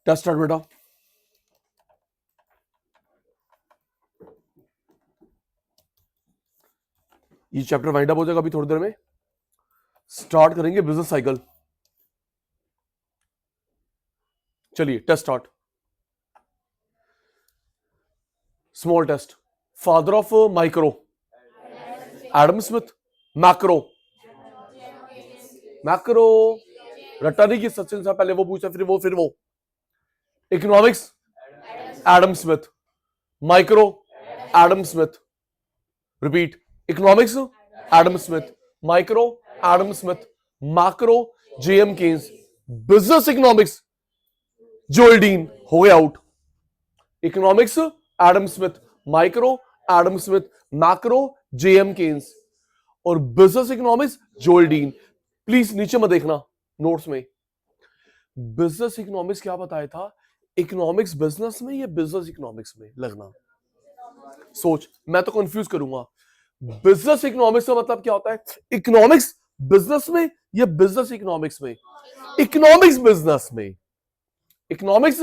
Test start बेटा। ये chapter wind up हो जाएगा अभी थोड़ी देर में। स्टार्ट करेंगे बिजनेस साइकिल। चलिए test start. Small test. Father of micro Adam Smith. Macro macro रट्टा नहीं कि सचिन साहब पहले वो पूछा फिर वो। Economics Adam Smith. Micro Adam Smith. Repeat. Economics Adam Smith. Micro Adam Smith. Macro JM Keynes. Business economics Joel Dean हो गया out. Economics Adam Smith. Micro Adam Smith. Macro JM Keynes. और business economics Joel Dean. Please नीचे मत देखना notes में। Business economics क्या बताया था? इकोनॉमिक्स बिजनेस में या बिजनेस इकोनॉमिक्स में लगना? सोच, मैं तो कंफ्यूज करूंगा। बिजनेस इकोनॉमिक्स का मतलब क्या होता है? इकोनॉमिक्स बिजनेस में या बिजनेस इकोनॉमिक्स में? इकोनॉमिक्स बिजनेस में। इकोनॉमिक्स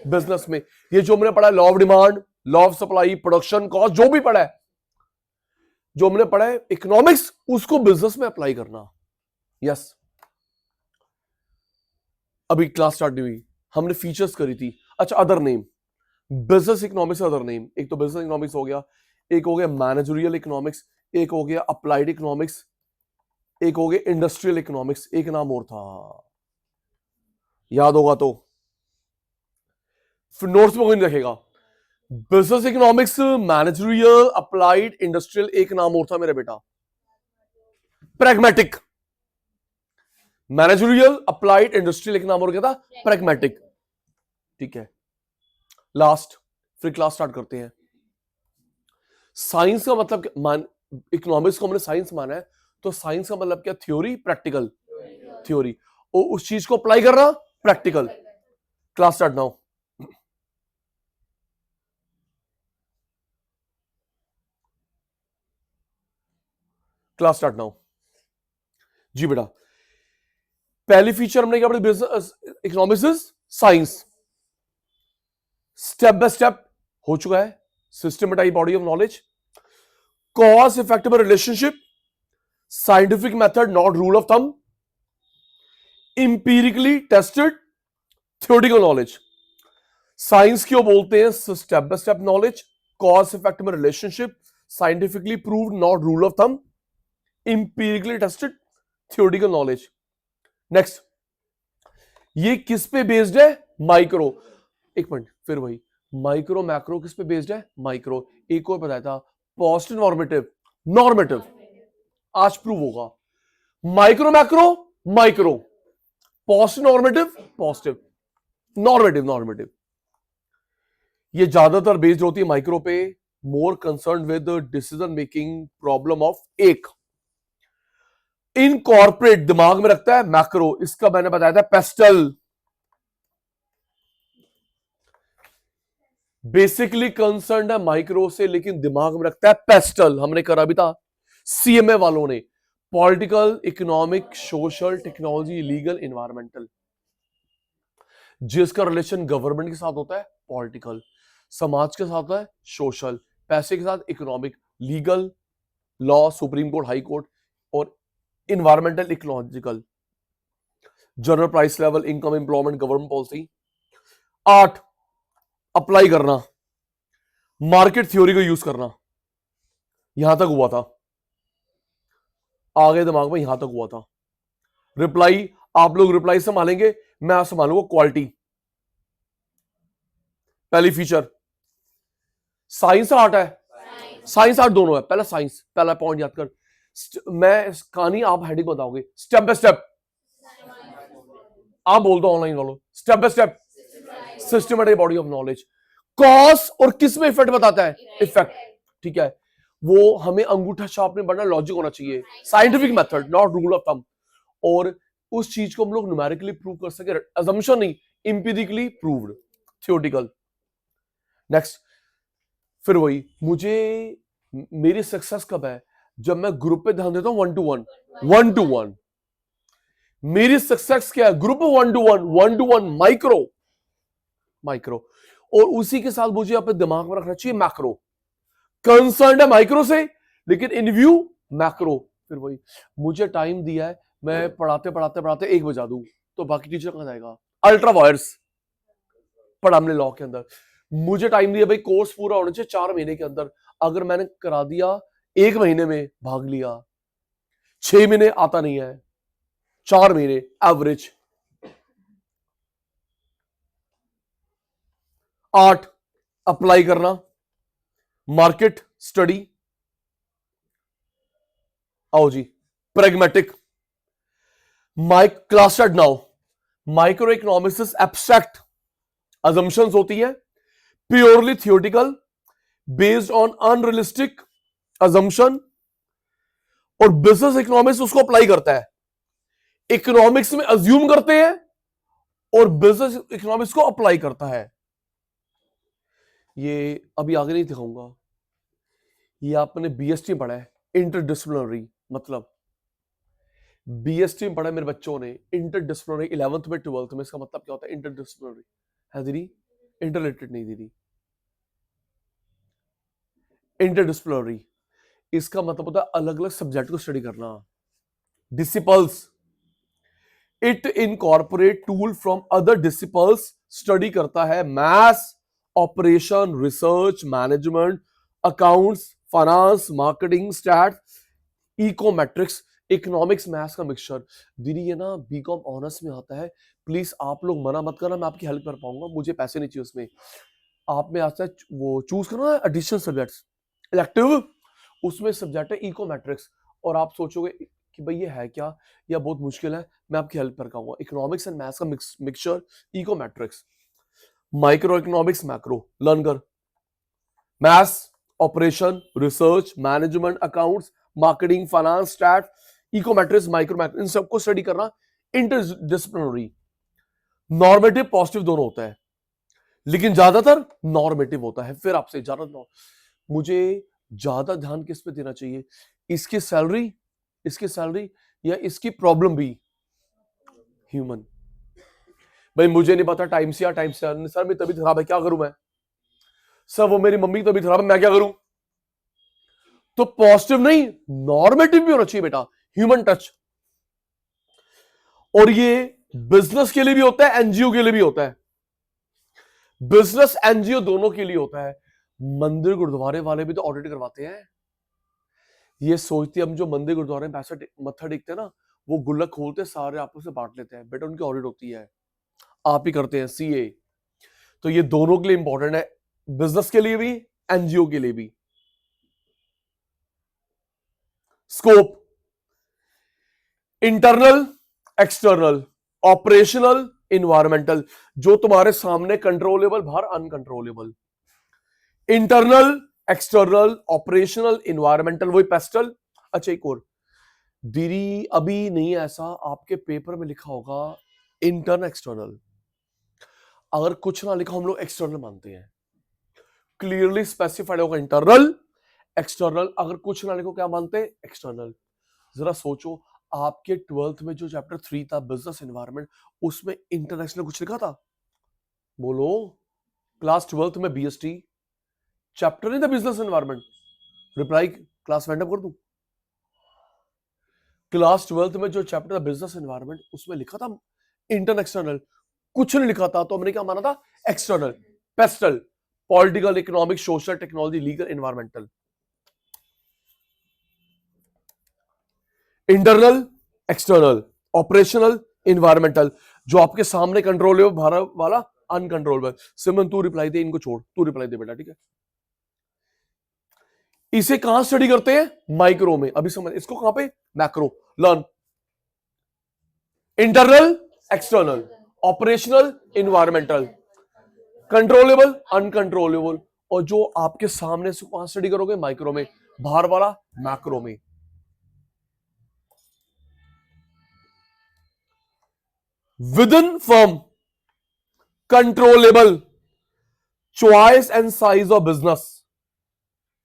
बिजनेस में। ये जो हमने पढ़ा, law of demand, law of supply, production cost, जो भी पढ़ा है, जो हमने पढ़ा है इकोनॉमिक्स, उसको बिजनेस में अप्लाई करना। यस। अभी क्लास स्टार्ट नहीं हुई, हमने फीचर्स करी थी। अच्छा, other name business economics. Other name, एक तो बिजनेस इकोनॉमिक्स हो गया, एक हो गया मैनेजरियल इकोनॉमिक्स, एक हो गया अप्लाइड इकोनॉमिक्स, एक हो गया इंडस्ट्रियल इकोनॉमिक्स, एक नाम और था, याद होगा तो फिर नोट्स में कोई नहीं रखेगा। Business economics, managerial, applied, industrial, एक नाम और था मेरा बेटा, प्रैग्मेटिक। मैनेजरियल, अप्लाइड, इंडस्ट्रियल, एक नाम और क्या था? प्रैग्मेटिक। ठीक है, लास्ट, फिर क्लास स्टार्ट करते हैं। साइंस का मतलब इकोनॉमिक्स को हमने साइंस माना है, तो साइंस का मतलब क्या? Theory, practical. थ्योरी और उस चीज को अप्लाई करना, practical. Class start now. Class start now जी बेटा। पहली फीचर हमने क्या पढ़ी? Business economics is science. Step by step हो चुका है। Systematize body of knowledge, cause effect relationship, scientific method not rule of thumb, empirically tested, theoretical knowledge. Science क्यों बोलते हैं? Step by step knowledge, cause effect में relationship, scientifically proved not rule of thumb, empirically tested, theoretical knowledge. Next, ये किस पे based है? Micro. एक minute, फिर वही माइक्रो मैक्रो किस पे बेस्ड है? माइक्रो। एक और बताया था, पॉजिटिव नॉर्मेटिव, नॉर्मेटिव। आज प्रूव होगा। Micro macro, micro, positive normative, positive, normative, normative. ये ज्यादातर बेस्ड होती है माइक्रो पे, more concern with decision making problem of एक। इनकॉर्पोरेट दिमाग में रखता है मैक्रो, इसका मैंने बताया था पेस्टल। बेसिकली कंसर्न है माइक्रो से, लेकिन दिमाग में रखता है पेस्टल। हमने करा भी था सीएमए वालों ने, political, economic, social, technology, legal, environmental. जिसका रिलेशन गवर्नमेंट के साथ होता है पॉलिटिकल, समाज के साथ होता है सोशल, पैसे के साथ economic, legal, law, supreme court, high court, और environmental, ecological, general price level, income, employment, government policy. 8, apply करना, मार्केट थ्योरी को यूज करना। यहां तक हुआ था, आगे दिमाग में यहां तक हुआ था। रिप्लाई, आप लोग रिप्लाई संभालेंगे, मैं संभालूंगा क्वालिटी। पहली फीचर, साइंस आर्ट है, साइंस आर्ट दोनों है। पहला साइंस, पहला पॉइंट याद कर। मैं कहानी, आप हेडिंग बताओगे स्टेप बाय स्टेप। आप बोल दो ऑनलाइन वालों, step by step, systematic body of knowledge. Cause और किस में इफेक्ट बताता है? इफेक्ट। ठीक है, वो हमें अंगूठा छापने बढ़ना, लॉजिक होना चाहिए, scientific method not rule of thumb. और उस चीज को हम लोग न्यूमेरिकली प्रूव कर सके, अजम्पशन नहीं, इंपीरिकली प्रूव्ड, थ्योरेटिकल। नेक्स्ट, फिर वही, मुझे मेरी सक्सेस कब है? जब मैं ग्रुप पे ध्यान देता हूं, 1 to 1, 1 to 1। मेरी सक्सेस क्या है? Group 1 to 1, 1 to 1 micro, micro, और उसी के साथ मुझे अपने दिमाग में रखना चाहिए मैक्रो। कंसर्न है माइक्रो से, लेकिन इन व्यू मैक्रो। फिर वही, मुझे टाइम दिया है, मैं पढ़ाते पढ़ाते पढ़ाते 1 बजा दूं, तो बाकी टीचर कहां जाएगा? अल्ट्रा वायर्स पढ़ा हमने लॉ के अंदर। मुझे टाइम दिया भाई, कोर्स पूरा होना चाहिए 4 महीने के अंदर, अगर मैंने करा दिया 1 महीने में, भाग लिया, 6 महीने आता नहीं है, 4 महीने एवरेज, 8 अप्लाई करना, मार्केट स्टडी, आओ जी pragmatic, class start now. Micro economics abstract assumptions होती है, purely theoretical, based on unrealistic assumption, और बिजनेस इकोनॉमिक्स उसको अप्लाई करता है। इकोनॉमिक्स में अज्यूम करते हैं और बिजनेस इकोनॉमिक्स को अप्लाई करता है। ये अभी आगे नहीं दिखाऊंगा, ये आपने बीएसटी पढ़ा है, इंटरडिसिप्लिनरी, मतलब बीएसटी में पढ़ा है मेरे बच्चों ने, इंटरडिसिप्लिनरी 11th में 12th में। इसका मतलब क्या होता है इंटरडिसिप्लिनरी? है दीदी, इंटररिलेटेड नहीं दीदी, इंटरडिसिप्लिनरी इसका मतलब होता है अलग अलग सब्जेक्ट को स्टडी करना। Disciplines, it incorporate tool from other disciplines, study करता है maths, operation, research, management, accounts, finance, marketing, stat, econometrics, economics, maths का मिक्सचर। दीदी ये ना बीकॉम ऑनर्स में आता है, प्लीज आप लोग मना मत करना, मैं आपकी हेल्प कर पाऊंगा, मुझे पैसे नहीं चाहिए उसमें। आप में आता है वो चूज करना है एडिशनल सब्जेक्ट्स, इलेक्टिव, उसमें सब्जेक्ट है इकोमेट्रिक्स, और आप सोचोगे कि भाई ये है क्या, या बहुत मुश्किल है, मैं आपकी हेल्प कर पाऊंगा। इकोनॉमिक्स एंड मैथ्स का mixture, econometrics. Micro economics macro learn कर, maths, operation, research, management, accounts, marketing, finance, stat, econometrics, micro, इन सबको स्टडी करना। इंटरडिसिप्लिनरी, नॉर्मेटिव पॉजिटिव दोनों होता है, लेकिन ज्यादातर नॉर्मेटिव होता है। फिर आपसे ज्यादा, मुझे ज्यादा ध्यान किस पे देना चाहिए? इसकी सैलरी, इसकी सैलरी, या इसकी प्रॉब्लम भी? ह्यूमन। भाई मुझे नहीं पता टाइम से या टाइम से, सर मेरी तबीयत खराब है, क्या करूं मैं? सर वो मेरी मम्मी की तबीयत खराब है, मैं क्या करूं? तो पॉजिटिव नहीं, नॉर्मेटिव भी होना चाहिए बेटा, ह्यूमन टच। और ये बिजनेस के लिए भी होता है, एनजीओ के लिए भी होता है। बिजनेस एनजीओ दोनों के लिए होता है। मंदिर गुरुद्वारे वाले भी तो ऑडिट करवाते हैं। ये सोचते हम जो मंदिर गुरुद्वारे में पैसा मत्था टेकते हैं ना, वो गुल्लक खोलते सारे आपस में बांट लेते हैं, बेटा उनकी ऑडिट होती है, आप ही करते हैं, सीए। तो ये दोनों के लिए इंपॉर्टेंट है, बिजनेस के लिए भी, एनजीओ के लिए भी। Scope, internal, external, operational, environmental, जो तुम्हारे सामने कंट्रोलेबल, बाहर uncontrollable. Internal, external, operational, environmental, वही पेस्टल। अच्छा एक और दीदी, अभी नहीं ऐसा, आपके पेपर में लिखा होगा इंटर्न एक्सटर्नल, अगर कुछ ना लिखा हम लोग एक्सटर्नल मानते हैं, क्लियरली स्पेसिफाइड होगा इंटरनल, एक्सटर्नल, अगर कुछ ना लिखो क्या मानते हैं? एक्सटर्नल। जरा सोचो, आपके 12th में जो चैप्टर 3 था बिजनेस एनवायरनमेंट, उसमें इंटरनेशनल कुछ लिखा था? बोलो। क्लास 12th में बीएसटी चैप्टर नहीं था business environment? Reply class wind up कर दूं? क्लास 12th में जो चैप्टर था बिजनेस एनवायरनमेंट, उसमें लिखा था इंटरन एक्सटर्नल? कुछ नहीं लिखा था, तो हमने क्या माना था? External, pastel, political, economic, social, technology, legal, environmental. Internal, external, operational, environmental, जो आपके सामने कंट्रोल है भारत वाला, अनकंट्रोलेबल। सिमरन तू रिप्लाई दे, इनको छोड़, तू रिप्लाई दे बेटा, ठीक है? इसे कहां स्टडी करते हैं? माइक्रो में। अभी समझ, इसको कहां पे? Macro. Learn, internal, external, operational, environmental, controllable, uncontrollable, और जो आपके सामने से कहां स्टडी करोगे? माइक्रो में। बाहर वाला मैक्रो में। Within firm, controllable, choice and size of business,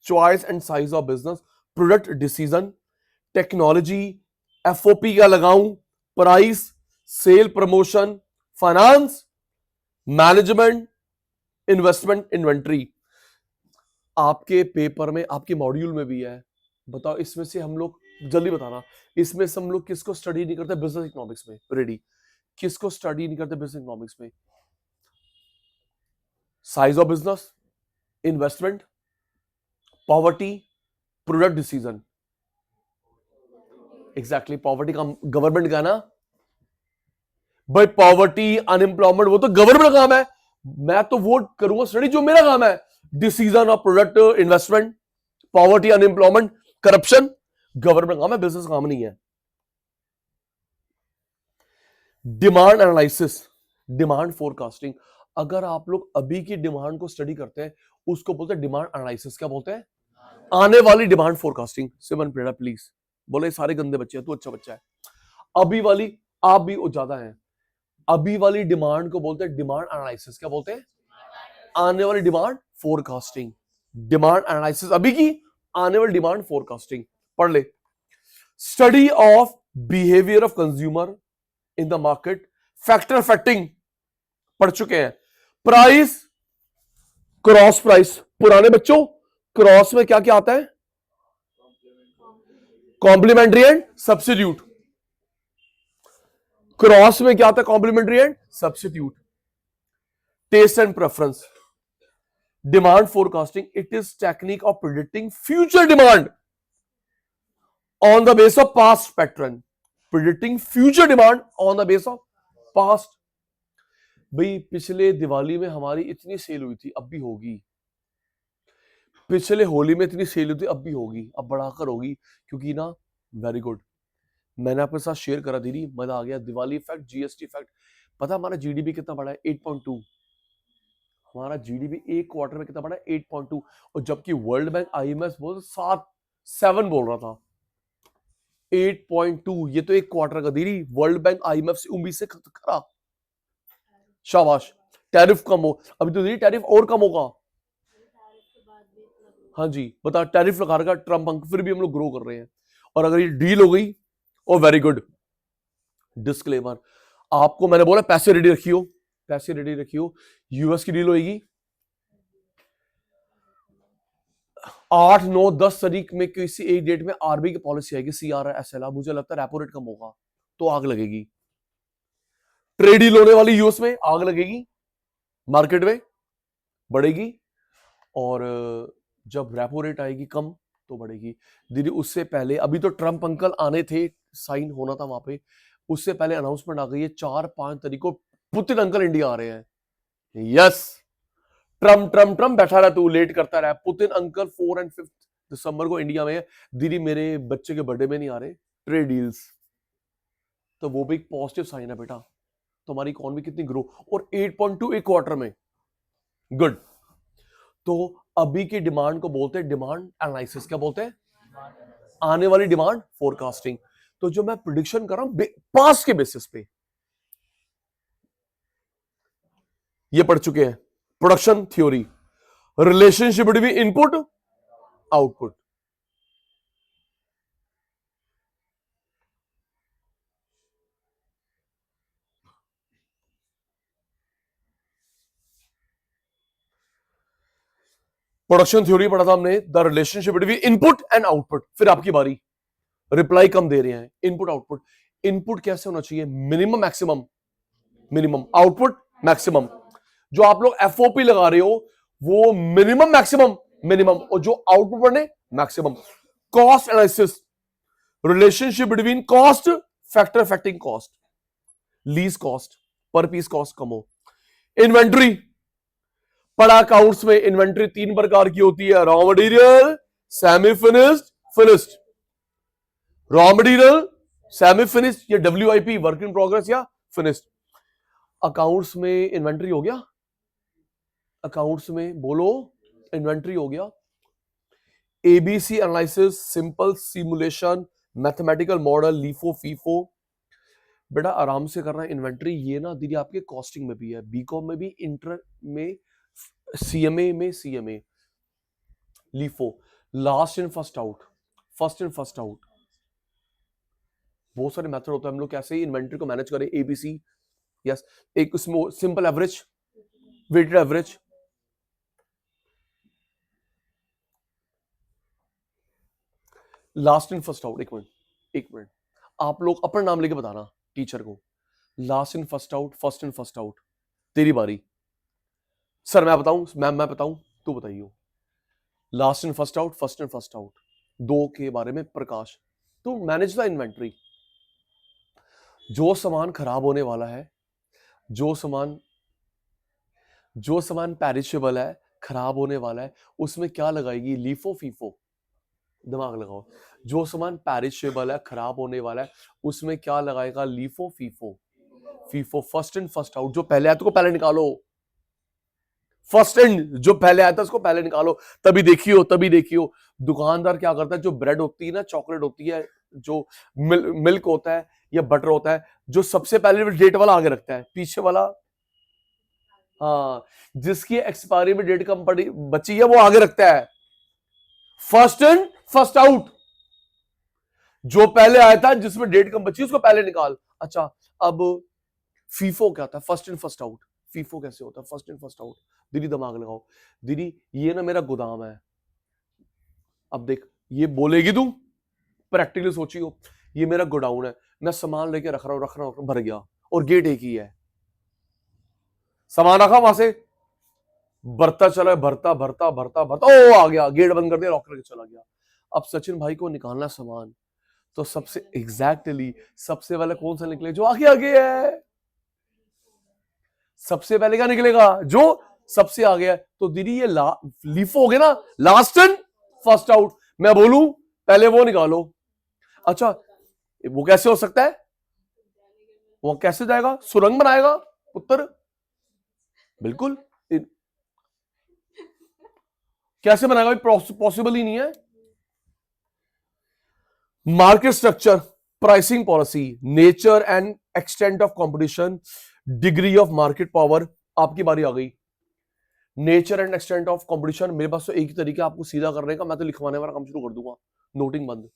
choice and size of business, product decision, technology, FOP का लगाऊं, price, sale promotion, finance, management, investment inventory आपके पेपर में, आपके मॉड्यूल में भी है। बताओ इसमें से हम लोग, जल्दी बताना, इसमें से हम लोग किसको स्टडी नहीं करते बिजनेस इकोनॉमिक्स में? रेडी, किसको स्टडी नहीं करते बिजनेस इकोनॉमिक्स में? Size of business, investment, poverty, product decision. Exactly, poverty का गवर्नमेंट का ना भाई, पॉवर्टी अनएम्प्लॉयमेंट वो तो गवर्नमेंट का काम है, मैं तो वो करूंगा स्टडी जो मेरा काम है। Decision of product, investment, poverty, unemployment, corruption, government काम है, बिजनेस काम नहीं है। डिमांड एनालिसिस, डिमांड फोरकास्टिंग, अगर आप लोग अभी की डिमांड को स्टडी करते हैं उसको बोलते हैं डिमांड एनालिसिस। क्या बोलते हैं? आने वाली डिमांड फोरकास्टिंग। सिमन प्रेड़ा प्लीज बोले, सारे गंदे बच्चे हैं, तू अच्छा बच्चा है। अभी वाली, आप भी ज्यादा हैं, अभी वाली डिमांड को बोलते हैं डिमांड एनालिसिस। क्या बोलते हैं? आने वाली डिमांड फोरकास्टिंग। डिमांड एनालिसिस अभी की, आने वाली डिमांड फोरकास्टिंग। पढ़ ले, study of behaviour of consumer in the market, factor affecting पढ़ चुके हैं। प्राइस, क्रॉस प्राइस, पुराने बच्चों क्रॉस में क्या क्या आता है? Complementary and substitute. क्रॉस में क्या आता है? Complementary and substitute. Taste and preference, demand forecasting, it is technique of predicting future demand on the base of past pattern. Predicting future demand on the base of past. भाई पिछले दिवाली में हमारी इतनी cell हुई थी, अब भी होगी। पिछले होली में इतनी सेल हुई थी, अब भी होगी, अब बढ़ाकर होगी, क्योंकि ना, वेरी गुड, मैंने आपके साथ शेयर करा दीदी, मजा आ गया। Diwali effect, GST effect. पता हमारा जीडीपी कितना बढ़ा है? 8.2। हमारा जीडीपी एक क्वार्टर में कितना बढ़ा है? 8.2। और जबकि वर्ल्ड बैंक, आईएमएफ बोल 7 बोल रहा था। 8.2, ये तो एक क्वार्टर का दीदी। वर्ल्ड बैंक आईएमएफ से उम्मीद से खरा। शाबाश। टैरिफ कम हो, अभी तो दीदी टैरिफ और कम होगा। हाँ जी, बता, टैरिफ लगा रखा ट्रम्प अंक, फिर भी हम लोग ग्रो कर रहे हैं। और अगर ये डील हो गई, ओ वेरी गुड। डिस्क्लेमर, आपको मैंने बोला पैसे रेडी रखियो, पैसे रेडी रखियो। यूएस की डील होगी 8, 9, 10 तारीख में, किसी एक डेट में आरबीआई की पॉलिसी आएगी, सीआरआर एसएलआर, मुझे लगता है रेपो रेट कम होगा तो आग लगेगी। ट्रेड डील होने वाली यूएस में, आग लगेगी, मार्केट में बढ़ेगी। और जब रेपो रेट आएगी कम तो बढ़ेगी दीदी। उससे पहले, अभी तो ट्रम्प अंकल आने थे, साइन होना था वहां पे, उससे पहले अनाउंसमेंट आ गई है 4-5 तारीख को पुतिन अंकल इंडिया आ रहे हैं। यस, ट्रम्प ट्रम्प ट्रम्प बैठा रहा, तू लेट करता रहा। पुतिन अंकल 4 और 5 दिसंबर को इंडिया में है दीदी। मेरे बच्चे के बर्थडे में नहीं आ रहे। ट्रेड डील्स, तो वो भी एक पॉजिटिव साइन है बेटा। तुम्हारी इकोनॉमी कितनी ग्रो, और 8.2 एक क्वार्टर में, गुड। तो अभी की डिमांड को बोलते हैं डिमांड एनालिसिस। क्या बोलते हैं? आने वाली डिमांड फोरकास्टिंग। तो जो मैं प्रिडिक्शन कर रहा हूं पास्ट के बेसिस पे, ये पढ़ चुके हैं। Production theory, relationship between input output. Production theory पढ़ा था हमने, the relationship between input and output. फिर आपकी बारी, रिप्लाई कम दे रहे हैं, इनपुट आउटपुट। इनपुट कैसे होना चाहिए? Minimum maximum, minimum, output maximum. जो आप लोग एफओपी लगा रहे हो वो मिनिमम मैक्सिमम मिनिमम, और जो आउटपुट बढ़ने maximum. Cost analysis, relationship between cost, factor affecting cost, lease cost, पर पीस कॉस्ट कम हो। इन्वेंट्री पढ़ा अकाउंट्स में, इन्वेंट्री 3 प्रकार की होती है, raw material, semi finished, finished. Raw material, semi finished, या डब्ल्यूआईपी, वर्क इन प्रोग्रेस, या फिनिश्ड। अकाउंट्स में इन्वेंट्री हो गया, अकाउंट्स में बोलो इन्वेंट्री हो गया। ABC analysis, simple simulation, mathematical model, LIFO FIFO. बेटा आराम से करना है इन्वेंट्री। ये ना दीदी आपके कॉस्टिंग में भी है, बीकॉम में भी, इंटर में, सीएमए में, CMA. LIFO, last in first out, first in first out. बहुत सारे मेथड होते हैं, हम लोग कैसे इन्वेंट्री को मैनेज करें। ABC, yes. एक उसमें simple average, weighted average, last in first out, एक मिनट, आप लोग अपना नाम लेके बताना टीचर को। Last in first out, first in first out, तेरी बारी। सर मैं बताऊं, मैम मैं बताऊं, तू बताइयो। Last in first out, first in first out, दो के बारे में प्रकाश। तो मैनेज द इन्वेंट्री। जो सामान खराब होने वाला है, जो सामान पेरिशेबल है, खराब होने वाला है, उसमें क्या लगाएगी? LIFO FIFO. दिमाग लगाओ। जो सामान पेरिशेबल है, खराब होने वाला है, उसमें क्या लगाएगा? LIFO FIFO. FIFO, first in first out. जो पहले आया तो पहले निकालो। फर्स्ट इन, जो पहले आया था उसको पहले निकालो। तभी देखियो दुकानदार क्या करता है, जो ब्रेड होती है ना, चॉकलेट होती है, जो मिल्क होता है या बटर होता है, जो सबसे पहले डेट वाला आगे रखता है, पीछे वाला, हाँ, जिसकी एक्सपायरी में डेट कम पड़ी बची है वो आगे रखता है। First in first out. जो पहले आया था जिसमें डेट कम बची उसको पहले निकाल। अच्छा, अब फीफो क्या था? First in first out. FIFO कैसे होता है? First in first out. दीदी दिमाग लगाओ। दीदी ये ना मेरा गोदाम है, अब देख ये बोलेगी तू, प्रैक्टिकली सोचियो, ये मेरा गोडाउन है, मैं सामान लेके रख रहा हूं, भर गया, और गेट एक ही है, सामान रखा वहां से, भरता चला, भरता भरता भरता भरता, ओ आ गया, गेट बंद कर दिया, लॉक करके चला गया। अब सचिन भाई को निकालना सामान, तो सबसे एग्जैक्टली सबसे पहले कौन सा निकले? जो आगे आगे है। सबसे पहले क्या निकलेगा? जो सबसे आगे है। तो दीदी ये लीफो हो गया ना, लास्ट इन फर्स्ट आउट। मैं बोलूं पहले वो निकालो। अच्छा, वो कैसे हो सकता है? वो कैसे जाएगा? सुरंग बनाएगा उत्तर, बिल्कुल। कैसे बनाएगा? पॉसिबल ही नहीं है। Market structure, pricing policy, nature and extent of competition, degree of market power. आपकी बारी आ गई। Nature and extent of competition, मेरे पास तो एक ही तरीका आपको सीधा करने का, मैं तो लिखवाने वाला काम शुरू कर दूंगा, नोटिंग बंद।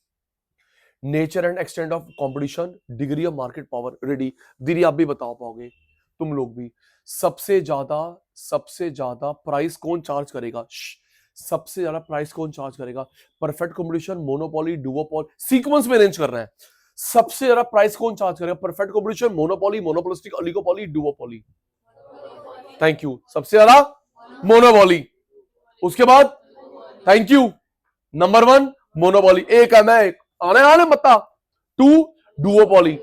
Nature and extent of competition, degree of market power, ready. दीदी आप भी बता पाओगे, तुम लोग भी। सबसे ज्यादा प्राइस कौन चार्ज करेगा? सबसे ज्यादा प्राइस कौन चार्ज करेगा? परफेक्ट कंपटीशन, मोनोपोली, डुओपोल, सीक्वेंस में अरेंज कर रहे हैं। सबसे ज्यादा प्राइस कौन चार्ज करेगा? Perfect competition, monopoly, monopolistic, oligopoly, duopoly. Thank you. सबसे ज्यादा मोनोपोली, उसके बाद थैंक यू, नंबर 1 मोनोपोली, एक है मैं, एक आने मत्ता। 2 डुओपोली,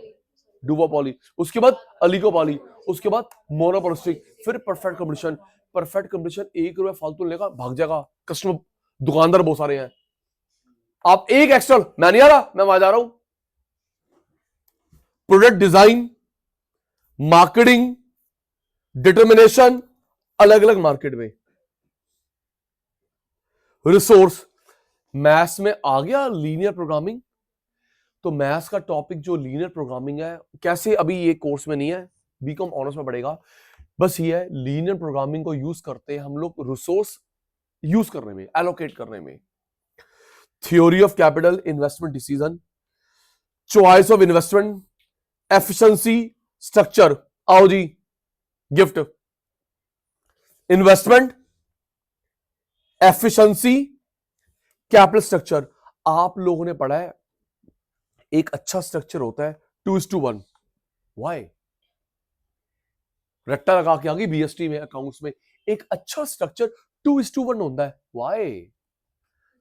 उसके बाद ओलिगोपोली, उसके बाद मोनोपोलिस्टिक, फिर परफेक्ट कंपटीशन। परफेक्ट कंपटीशन, 1 रुपया फालतू लेगा, भाग जाएगा कस्टमर, दुकानदार बहुत सारे हैं। आप एक एक्स्ट्रा, मैं नहीं आ रहा, मैं वहां जा रहा हूं। प्रोडक्ट डिजाइन, मार्केटिंग, डिटर्मिनेशन, अलग अलग मार्केट में। रिसोर्स, मैथ्स में आ गया लीनियर प्रोग्रामिंग। तो मैथ्स का टॉपिक जो लीनियर प्रोग्रामिंग है, कैसे, अभी ये कोर्स में नहीं है, बीकॉम ऑनर्स में पड़ेगा। बस ये है, लीनियर प्रोग्रामिंग को यूज करते हैं हम लोग रिसोर्स यूज करने में, एलोकेट करने में। Theory of capital, investment decision, choice of investment, efficiency, structure. आओ जी, gift. Investment, efficiency, capital, structure. आप लोगों ने पढ़ा है एक अच्छा स्ट्रक्चर होता है 2:1। वाई? रट्टा लगा के आ गई बीएसटी में, अकाउंट्स में। एक अच्छा स्ट्रक्चर 2:1 होता है। वाई?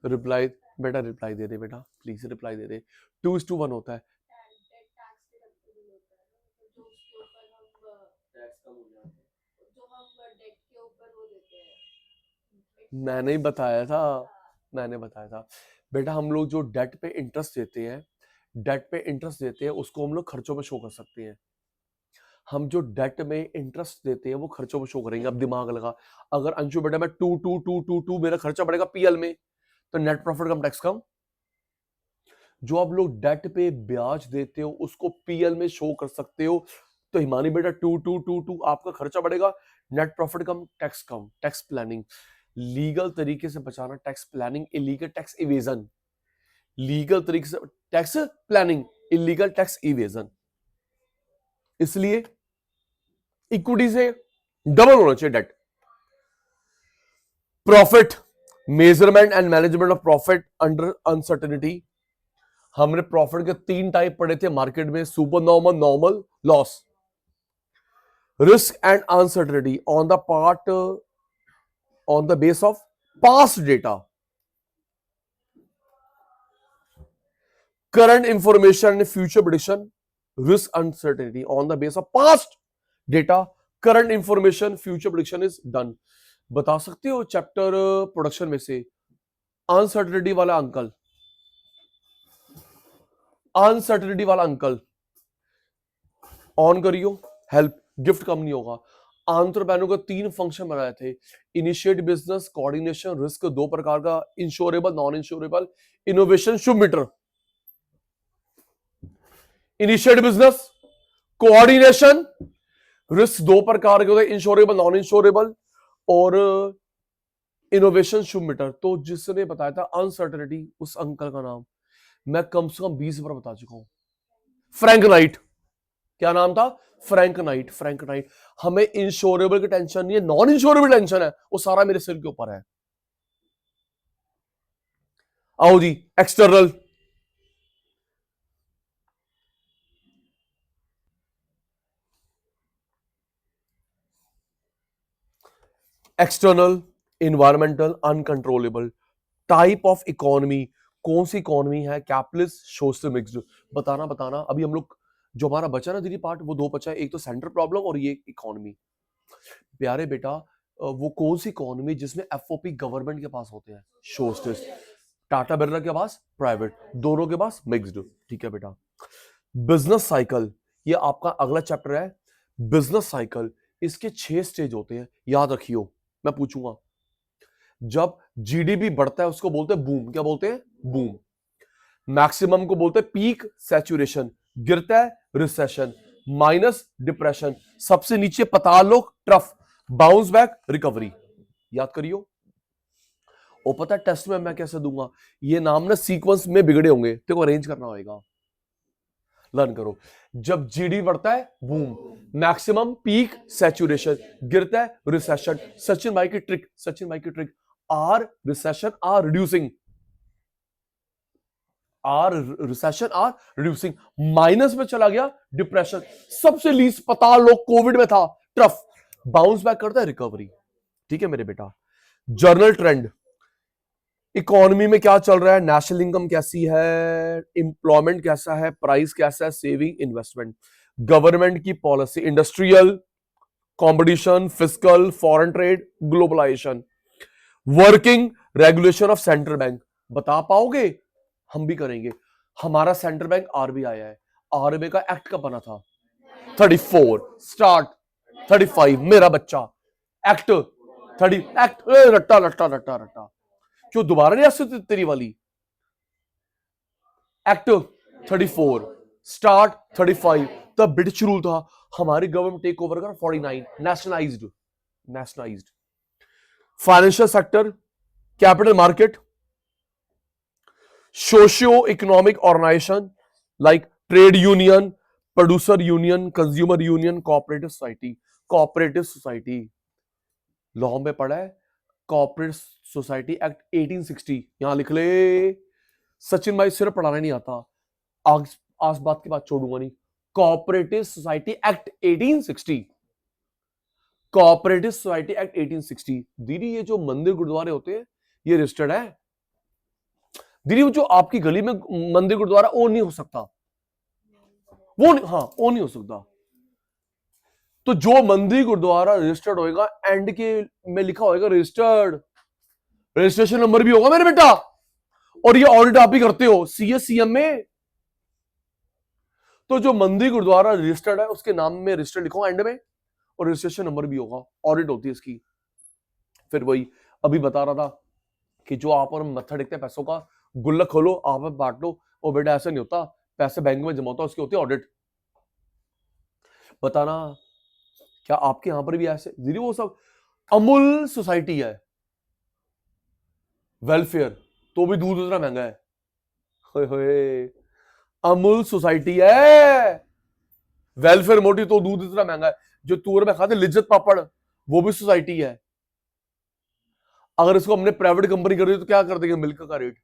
रिप्लाई बेटा, रिप्लाई दे दे बेटा, प्लीज रिप्लाई दे दे। 2:1 होता है। मैंने बताया था बेटा, हम लोग जो डेट पे इंटरेस्ट देते हैं, उसको हम लोग खर्चों में शो कर सकते हैं। हम जो डेट में इंटरेस्ट देते हैं वो खर्चों में शो करेंगे। अब दिमाग लगा, अगर अंशु बेटा मैं 2 मेरा खर्चा बढ़ेगा पीएल में, तो नेट प्रॉफिट कम टैक्स कम। जो आप लोग डेट पे ब्याज देते हो उसको पीएल में शो कर सकते हो। तो हिमानी बेटा 2 आपका खर्चा बढ़ेगा, नेट प्रॉफिट कम, टैक्स कम। टैक्स प्लानिंग, लीगल तरीके से बचाना, tax planning, illegal tax evasion. Legal तरीके से tax planning, illegal tax evasion. इसलिए इक्विटी से डबल होना चाहिए debt. Profit, measurement and management of profit under uncertainty. हमने प्रॉफिट के 3 टाइप पढ़े थे मार्केट में, super normal, normal, loss. Risk and uncertainty on the base of past data. Current information and future prediction, risk uncertainty on the base of past data. Current information, future prediction is done. बता सकते हो chapter production में से uncertainty वाला uncle, uncertainty वाला uncle on करियो. Help, gift कम नहीं होगा. एंटरप्रेन्योर को 3 फंक्शन बनाए थे, इनिशिएट बिजनेस, कोऑर्डिनेशन, रिस्क 2 प्रकार का, insurable, non insurable, innovation, Schumpeter. Initiate business, coordination, risk 2 प्रकार के होते हैं, इंश्योरेबल, नॉन इंश्योरेबल, और इनोवेशन, शुभ मीटर. तो जिसने बताया था अनसर्टेनिटी, उस अंकल का नाम मैं कम से कम 20 बार बता चुका हूं. Frank night. क्या नाम था? Frank night. Frank night. हमें इंश्योरेबल की टेंशन नहीं है, नॉन इंश्योरेबल टेंशन है, वो सारा मेरे सिर के ऊपर है. आओ जी, external. External, environmental, uncontrollable. Type of economy, कौन सी इकोनॉमी है? Capitalist, social, mixed. बताना. अभी हम लोग जो हमारा बचा ना दीदी पार्ट, वो 2 बचा है. एक तो सेंट्रल प्रॉब्लम और ये इकोनॉमी. प्यारे बेटा, वो कौन सी इकोनॉमी जिसमें एफओपी गवर्नमेंट के पास होते हैं? सोशलिस्ट. टाटा बिरला के पास प्राइवेट, दोनों के पास मिक्स्ड. ठीक है बेटा. बिजनेस साइकिल, ये आपका अगला चैप्टर है. बिजनेस साइकिल, इसके 6 स्टेज होते हैं, याद रखियो. मैं पूछूंगा. जब जीडीपी बढ़ता है उसको बोलते हैं बूम. क्या बोलते हैं? बूम. मैक्सिमम को बोलते हैं पीक, सैचुरेशन. गिरता है रिसेशन, माइनस डिप्रेशन. सबसे नीचे पताल लोग, ट्रफ. Bounce back, recovery. याद करियो. और पता है टेस्ट में मैं कैसे दूंगा? ये नाम ना सीक्वेंस में बिगड़े होंगे, तेरे को अरेंज करना होगा. लर्न करो. जब जीडी बढ़ता है बूम, मैक्सिमम, पीक, सैचुरेशन. गिरता है रिसेशन. सचिन भाई की trick. R recession R reducing, minus में चला गया डिप्रेशन. सबसे लीस्ट पता लोग कोविड में था, ट्रफ. बाउंस बैक करता है, रिकवरी. ठीक है मेरे बेटा. जर्नल ट्रेंड, इकोनॉमी में क्या चल रहा है, नेशनल इनकम कैसी है, एम्प्लॉयमेंट कैसा है, प्राइस कैसा है, सेविंग, इन्वेस्टमेंट. गवर्नमेंट की policy, industrial, competition, fiscal, foreign trade, globalisation. Working regulation of central bank. बता पाओगे? हम भी करेंगे. हमारा सेंट्रल बैंक आरबीआई है. आरबीआई का एक्ट कब बना था? 34. स्टार्ट 35. मेरा बच्चा. एक्ट 30. एक्ट रट्टा. क्यों दोबारा नहीं आ सकती तेरी वाली? Act 34, start 35. तब ब्रिटिश रूल था. हमारी गवर्नमेंट टेक ओवर कर 49. Nationalised. Financial sector, capital market, socio economic organisation like trade union, producer union, consumer union, cooperative society. Law में पढ़ा है कोऑपरेटिव सोसाइटी एक्ट 1860. यहां लिख ले. सचिन भाई सिर्फ पढ़ाना नहीं आता, आज बात की बात छोड़ूंगा नहीं. Cooperative society act 1860. Cooperative society act 1860. दीदी ये जो मंदिर गुरुद्वारे होते हैं ये रजिस्टर्ड है. दीदी वो जो आपकी गली में मंदिर गुरुद्वारा, वो नहीं हो सकता. वो नहीं हो सकता. तो जो मंदिर गुरुद्वारा रजिस्टर्ड होएगा, एंड के में लिखा होएगा रजिस्टर्ड, रजिस्ट्रेशन नंबर भी होगा मेरे बेटा. और ये ऑडिट आप ही करते हो सीएम में. तो जो मंदिर गुरुद्वारा रजिस्टर्ड है उसके नाम में रजिस्टर्ड लिखो एंड में, और रजिस्ट्रेशन नंबर भी होगा. ऑडिट होती है इसकी. फिर वही अभी बता रहा था कि जो आप और मत्था टेकते हैं पैसों का, गुल्लक खोलो, आप बांट लो. और बेटा ऐसा नहीं होता, पैसे बैंक में जमा होता है, उसकी होती है ऑडिट. बताना क्या आपके यहां पर भी ऐसे? दीदी वो सब अमूल सोसाइटी है, वेलफेयर, तो भी दूध इतना महंगा है. होए अमूल सोसाइटी है, वेलफेयर मोटी, तो दूध इतना महंगा है. जो तूर में खाते लिज्जत पापड़, वो भी सोसाइटी है. अगर इसको हमने प्राइवेट कंपनी कर दी तो क्या कर देंगे मिल्क का रेट?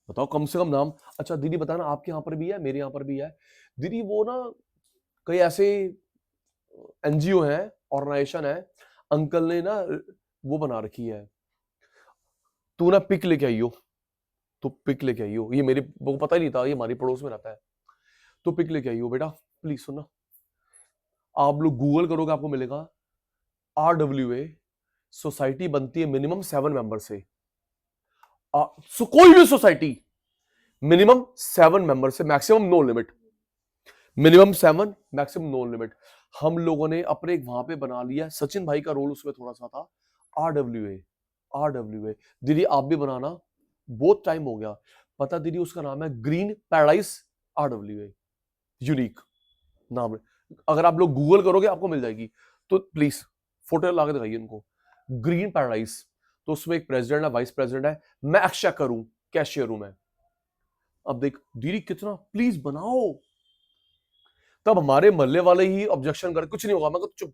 बताओ कम से कम नाम। अच्छा दीदी बताना, आपके यहाँ पर भी है, मेरे यहाँ पर भी है दीदी। वो ना कई ऐसे एनजीओ है, ऑर्गेनाइजेशन है, अंकल ने ना वो बना रखी है। तू ना पिक लेके आई हो, तो पिक लेके आई हो, ये मेरे को पता ही नहीं था, ये हमारी पड़ोस में रहता है। तो पिक लेके आई हो बेटा, प्लीज सुनना। आप लोग गूगल करोगे आपको मिलेगा, RWA सोसाइटी बनती है मिनिमम 7 मेंबर से। कोई भी सोसाइटी मिनिमम 7 मेंबर से, maximum no limit, minimum 7 maximum no limit. हम लोगों ने अपने वहां पे बना लिया, सचिन भाई का रोल उसमें थोड़ा सा था, RWA दीदी आप भी बनाना, बहुत टाइम हो गया। पता दीदी उसका नाम है ग्रीन पैराडाइज RWA, यूनिक नाम है। अगर आप लोग गूगल करोगे आपको मिल जाएगी, तो प्लीज फोटो ला के दिखाइए इनको, ग्रीन पैराडाइज। तो उसमें एक प्रेसिडेंट है, वाइस प्रेसिडेंट है, मैं एक्शा करूं, कैशियर हूं मैं। अब देख दीदी कितना, प्लीज बनाओ। तब हमारे मोहल्ले वाले ही ऑब्जेक्शन कर, कुछ नहीं होगा, मैं चुप,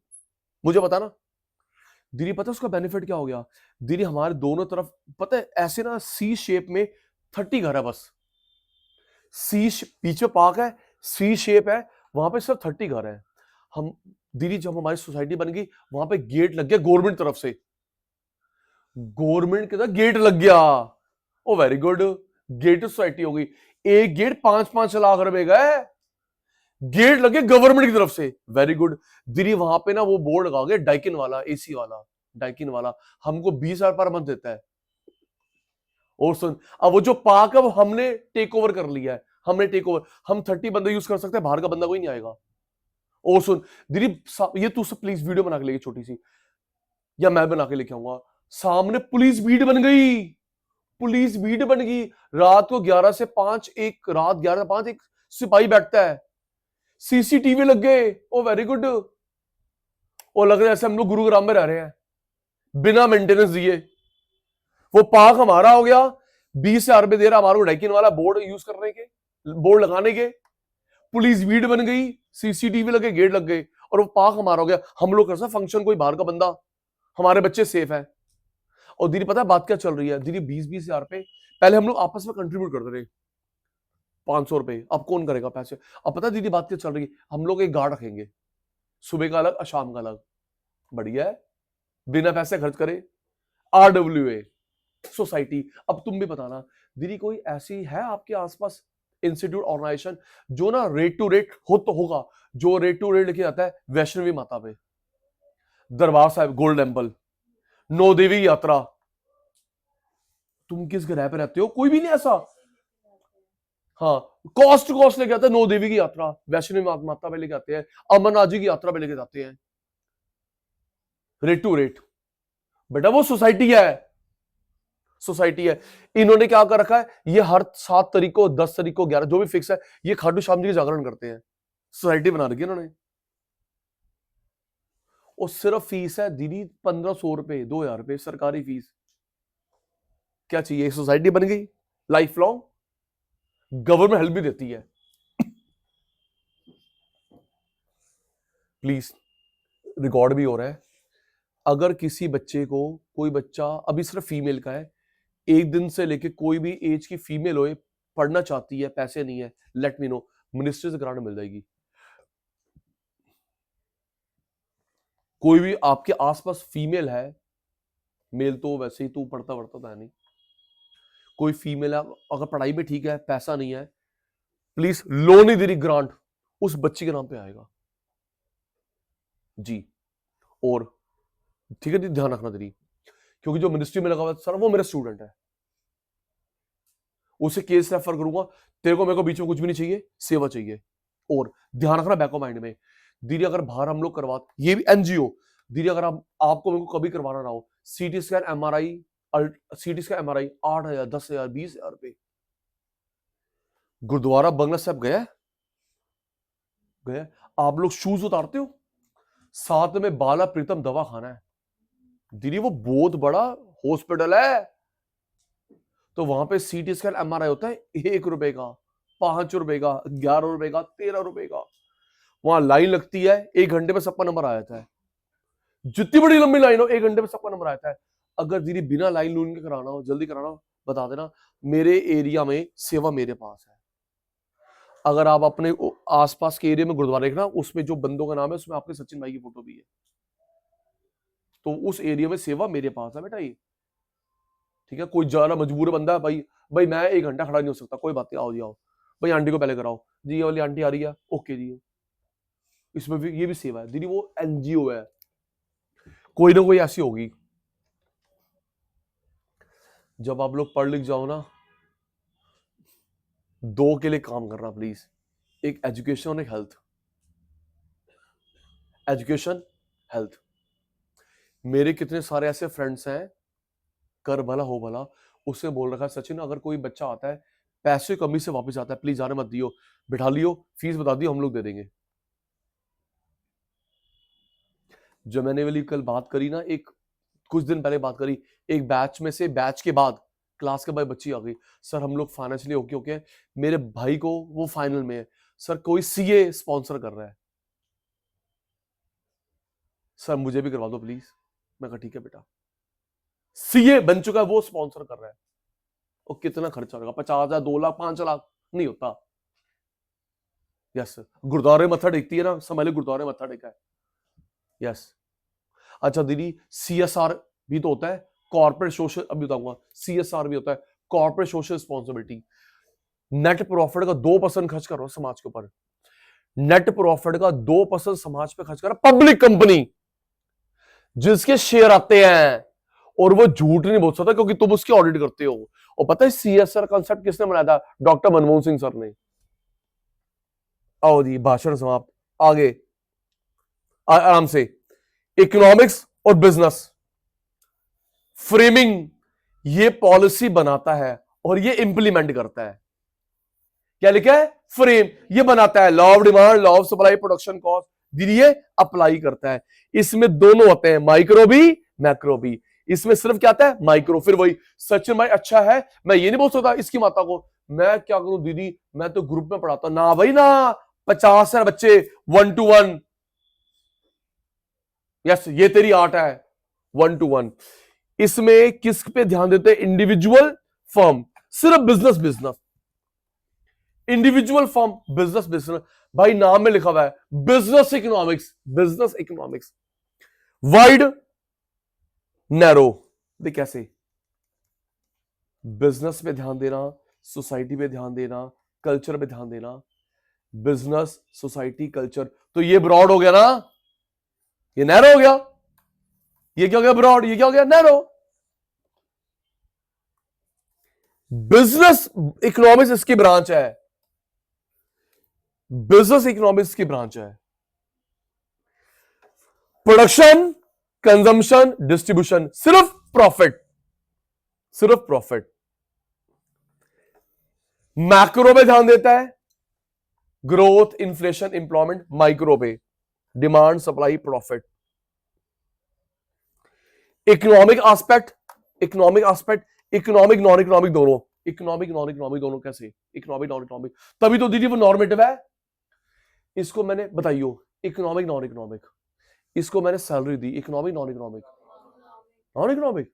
मुझे पता ना। दीदी पता है उसका बेनिफिट क्या हो गया? दीदी हमारे दोनों तरफ पता है ऐसे ना सी शेप में 30 घर है बस। पीछे पार्क है, सी शेप है, वहां पे सिर्फ 30 घर है। हम दीदी जब हमारी सोसाइटी बन गई, वहां पे गेट लग गया गवर्नमेंट तरफ से, गवर्नमेंट के साथ गेट लग गया। ओ वेरी गुड, गेट सोसाइटी हो गई। एक गेट 5-5 लाख रुपए का है, गेट लगे गवर्नमेंट की तरफ से, वेरी गुड। दीदी वहां पे ना वो बोर्ड लगा गया, डाइकिन वाला, एसी वाला, डाइकिन वाला, हमको 20,000 पर मंथ देता है। और सुन, अब वो जो पार्क है वो हमने टेक ओवर कर लिया है, हमने टेक ओवर, हम 30 बंदे यूज कर सकते हैं, बाहर का बंदा कोई नहीं आएगा। और सुन दीदी, ये तू सब प्लीज वीडियो बना के लेके छोटी सी, या मैं बना के लेके आऊंगा। सामने पुलिस भीड़ बन गई, पुलिस भीड़ बन गई। रात को 11 से 5, एक रात 11 से 5 एक सिपाही बैठता है, सीसीटीवी लग गए। ओ वेरी गुड। और लग रहा है ऐसे हम लोग गुरुग्राम में रह रहे हैं, बिना मेंटेनेंस दिए। वो पार्क हमारा हो गया, 20,000 रुपए दे रहा हमारे डाइकिन वाला बोर्ड यूज करने के, बोर्ड लगाने के। पुलिस भीड़ बन गई, सीसीटीवी लगे, गेट लग गए, और वो पार्क हमारा हो गया। हम लोग कर सकते फंक्शन, कोई बाहर का बंदा, हमारे बच्चे सेफ है। और दीदी पता है बात क्या चल रही है? दीदी 20-20,000 रुपए पहले हम लोग आपस में कंट्रीब्यूट करते रहे, 500 रुपए, अब कौन करेगा पैसे? अब पता है दीदी बात क्या चल रही है? हम लोग एक गार्ड रखेंगे, सुबह का अलग और शाम का अलग, बढ़िया है, बिना पैसे खर्च करे, RWA सोसाइटी। अब तुम भी बताना दीदी, कोई ऐसी है आपके आसपास इंस्टीट्यूट, ऑर्गेनाइजेशन जो ना रेट टू रेट हो तो होगा, जो रेट टू रेट लेके आता है वैष्णवी माता पे, दरबार साहिब, गोल्ड टेम्पल, नौ देवी यात्रा। तुम किस ग्रह पे रहते हो? कोई भी नहीं ऐसा। हाँ, कॉस्ट टू कॉस्ट लेके आते हैं, नौ देवी की यात्रा, वैष्णवी माता पे लेके आते हैं, अमरनाथ जी की यात्रा पे लेके जाते हैं, रेट टू रेट। बेटा वो सोसाइटी है, सोसाइटी है। इन्होंने क्या कर रखा है, ये हर 7 तारीख को, 10 तारीख को, 11 जो भी फिक्स है, ये खाटू श्याम जी के जागरण करते हैं, सोसाइटी बना रखी है इन्होंने। और सिर्फ फीस है दीदी 1,500 रुपए, 2,000 रुपए सरकारी फीस। क्या चाहिए? सोसाइटी बन गई, लाइफ लॉन्ग, गवर्नमेंट हेल्प भी देती है। प्लीज, रिकॉर्ड भी हो रहा है, अगर किसी बच्चे को, कोई बच्चा अभी सिर्फ फीमेल का है, एक दिन से लेके कोई भी एज की फीमेल हो, पढ़ना चाहती है, पैसे नहीं है, लेट मी नो, मिनिस्ट्री से ग्रांट मिल जाएगी। कोई भी आपके आसपास फीमेल है, मेल तो वैसे ही तू पढ़ता तो है नहीं, कोई फीमेल है, अगर पढ़ाई में ठीक है, पैसा नहीं है, प्लीज लोन ही दे रही, ग्रांट उस बच्ची के नाम पे आएगा जी। और ठीक है दी, ध्यान रखना तेरी, क्योंकि जो मिनिस्ट्री में लगा हुआ सर वो मेरा स्टूडेंट है, उसे केस रेफर करूंगा। तेरे को मेरे को बीच में कुछ भी नहीं चाहिए, सेवा चाहिए। और ध्यान रखना बैक ऑफ माइंड में, दीदी अगर बाहर हम लोग करवा, ये भी एनजीओ, दीदी अगर आपको मेरे को कभी करवाना रहा हो, CT scan, MRI, CT scan, MRI 8,000, 10,000, 20,000 रुपए। गुरुद्वारा बंगला साहब गया, गया आप लोग शूज उतारते हो, साथ में बाला प्रीतम दवा खाना है दीदी, वो बहुत बड़ा हॉस्पिटल है। तो वहां पे सीटी स्कैन, MRI होता है 1 रुपए का, 5 रुपए का, 11 रुपए का, 13 रुपए का। वहां लाइन लगती है, 1 घंटे में सबका नंबर आ जाता है, जितनी बड़ी लंबी लाइन हो 1 घंटे में सबका नंबर आता है। अगर दीदी बिना लाइन लून के कराना हो, जल्दी कराना हो, बता देना। मेरे एरिया में सेवा मेरे पास है। अगर आप अपने आसपास के एरिया में गुरुद्वारा देखना, उसमें जो बंदों का नाम है उसमें आपके सचिन भाई की फोटो भी है। तो उस एरिया में सेवा मेरे पास है बेटा ये, ठीक है। कोई ज्यादा मजबूर बंदा है, भाई भाई मैं 1 घंटा खड़ा नहीं हो सकता, कोई बात नहीं, आओ जी आओ, भाई आंटी को पहले कराओ जी, ये वाली आंटी आ रही है, ओके जी। इसमें भी ये भी सेवा है दीदी, वो एनजीओ है, कोई ना कोई ऐसी होगी। जब आप लोग पढ़ लिख जाओ ना, 2 के लिए काम करना प्लीज, एक एजुकेशन और एक हेल्थ। Education, health. मेरे कितने सारे ऐसे फ्रेंड्स हैं, कर भला हो भला, उससे बोल रखा है सचिन अगर कोई बच्चा आता है पैसे कमी से वापस आता है, प्लीज जाने मत दियो, बिठा लियो, फीस बता दियो, हम लोग दे देंगे। जो मैंने वाली कल बात करी ना, एक कुछ दिन पहले बात करी, एक बैच में से, बैच के बाद क्लास के बाद बच्ची आ गई, सर हम लोग फाइनेंशियली ओके ओके, मेरे भाई को वो फाइनल में है, सर कोई सीए स्पॉन्सर कर रहा है, सर मुझे भी करवा दो प्लीज। मैं कहा ठीक है बेटा, सीए बन चुका है, वो स्पॉन्सर कर रहा है। और कितना खर्चा होगा, 50,000, 2 लाख, 5 लाख नहीं होता। यस, गुरुद्वारे मत्था टेकती है ना, संभाले गुरुद्वारे मत्था टेका है। यस। अच्छा दीदी, सीएसआर भी तो होता है, कॉर्पोरेट सोशल, अभी बताऊंगा, सीएसआर भी होता है, corporate social responsibility. Net profit का 2% खर्च कर रहा हूं समाज के ऊपर, नेट प्रॉफिट का 2% समाज पे खर्च कर रहा, पब्लिक कंपनी जिसके शेयर आते हैं, और वो झूठ नहीं बोल सकता क्योंकि तुम उसकी ऑडिट करते हो। और पता है सीएसआर कंसेप्ट किसने बनाया था? डॉक्टर मनमोहन सिंह सर ने। आओ जी, भाषण समाप्त, आगे आराम से। इकोनॉमिक्स और बिजनेस फ्रेमिंग, ये पॉलिसी बनाता है और ये इंप्लीमेंट करता है। क्या लिखा है? फ्रेम, ये बनाता है, law of demand, law of supply, production cost, ये अप्लाई करता है। इसमें दोनों होते हैं, माइक्रो भी मैक्रो भी। इसमें सिर्फ क्या आता है? माइक्रो। फिर वही सचिन भाई अच्छा है, मैं ये नहीं बोल सकता इसकी माता को, मैं क्या करूं दीदी, मैं तो ग्रुप में पढ़ाता हूं ना भाई ना, 50 है बच्चे 1 to 1। यस, ये तेरी आर्ट है 1 to 1। इसमें किस पे ध्यान देते हैं? इंडिविजुअल फर्म, सिर्फ business business, individual firm, business business. भाई नाम में लिखा हुआ है business economics, business economics. Wide, narrow, देख कैसे, बिजनेस पे ध्यान देना, सोसाइटी पे ध्यान देना, कल्चर पे ध्यान देना। बिजनेस, सोसाइटी, कल्चर, तो ये ब्रॉड हो गया ना, ये नैरो हो गया। ये क्या हो गया? ब्रॉड। ये क्या हो गया? नैरो। बिजनेस इकोनॉमिक्स इसकी ब्रांच है, बिजनेस इकोनॉमिक्स की ब्रांच है। प्रोडक्शन, कंजम्पशन, डिस्ट्रीब्यूशन, सिर्फ प्रॉफिट, सिर्फ प्रॉफिट। मैक्रो पे ध्यान देता है, ग्रोथ, इन्फ्लेशन, इंप्लॉयमेंट। माइक्रो पे demand, supply, profit. Economic aspect, economic aspect, economic non economic दोनों, इकोनॉमिक नॉन इकोनॉमिक दोनों। कैसे इकोनॉमिक नॉन इकोनॉमिक? तभी तो दीदी वो नॉर्मेटिव है। इसको मैंने बताइयो, इकोनॉमिक नॉन इकोनॉमिक, इसको मैंने सैलरी दी, economic non economic, non economic,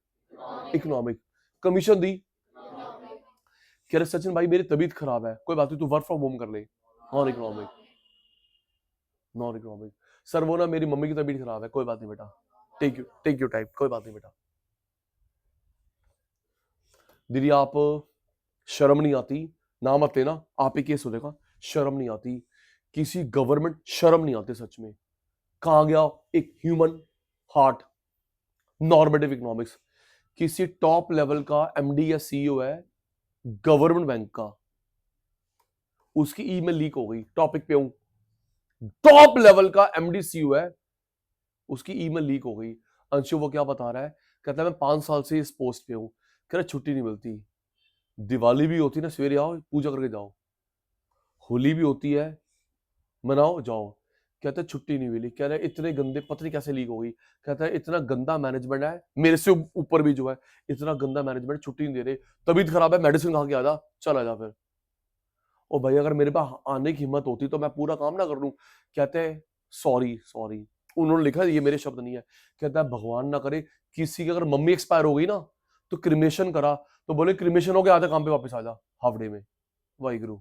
economic. Commission दी, कह रहे सचिन भाई मेरी तबीयत खराब है, कोई बात नहीं तू वर्क फ्रॉम होम कर ले, non economic, non economic. Sir वो ना मेरी मम्मी की तबीयत खराब है, कोई बात नहीं बेटा, टेक यू टाइम, कोई बात नहीं बेटा। दीदी आप शर्म नहीं आती, ना मत लेना, आप ही केस हो जाएगा, शर्म नहीं आती, किसी गवर्नमेंट शर्म नहीं आती सच में। कहां गया एक ह्यूमन हार्ट? नॉर्मेटिव इकोनॉमिक्स, किसी टॉप लेवल का एमडी या सीईओ है गवर्नमेंट बैंक का, उसकी ईमेल लीक हो गई, टॉपिक पे हूं, टॉप लेवल का एमडी सीईओ है, उसकी ईमेल लीक हो गई। अंशु वो क्या बता रहा है, कहता है मैं 5 साल से इस पोस्ट पे हूं, कह रहा छुट्टी नहीं मिलती, दिवाली भी होती ना, सवेरे आओ पूजा करके जाओ, होली भी होती है मनाओ जाओ, कहता है छुट्टी नहीं मिली। कह रहा है इतने गंदे, पता नहीं कैसे लीक हो गई, कहता है इतना गंदा मैनेजमेंट है, मेरे से ऊपर भी जो है इतना गंदा मैनेजमेंट, छुट्टी नहीं दे रहे, तबीयत खराब है, मेडिसिन खा के आ जा, चला जा फिर। ओ भाई अगर मेरे पास आने की हिम्मत होती तो मैं पूरा काम ना कर लूं। कहते हैं सॉरी सॉरी, उन्होंने लिखा ये मेरे शब्द नहीं है, कहता है भगवान ना करे किसी की अगर मम्मी एक्सपायर हो गई ना, तो क्रिमेशन करा, तो बोले क्रिमेशन हो गया, आधा काम पे वापस आ जा हाफ डे में। वाहिगुरु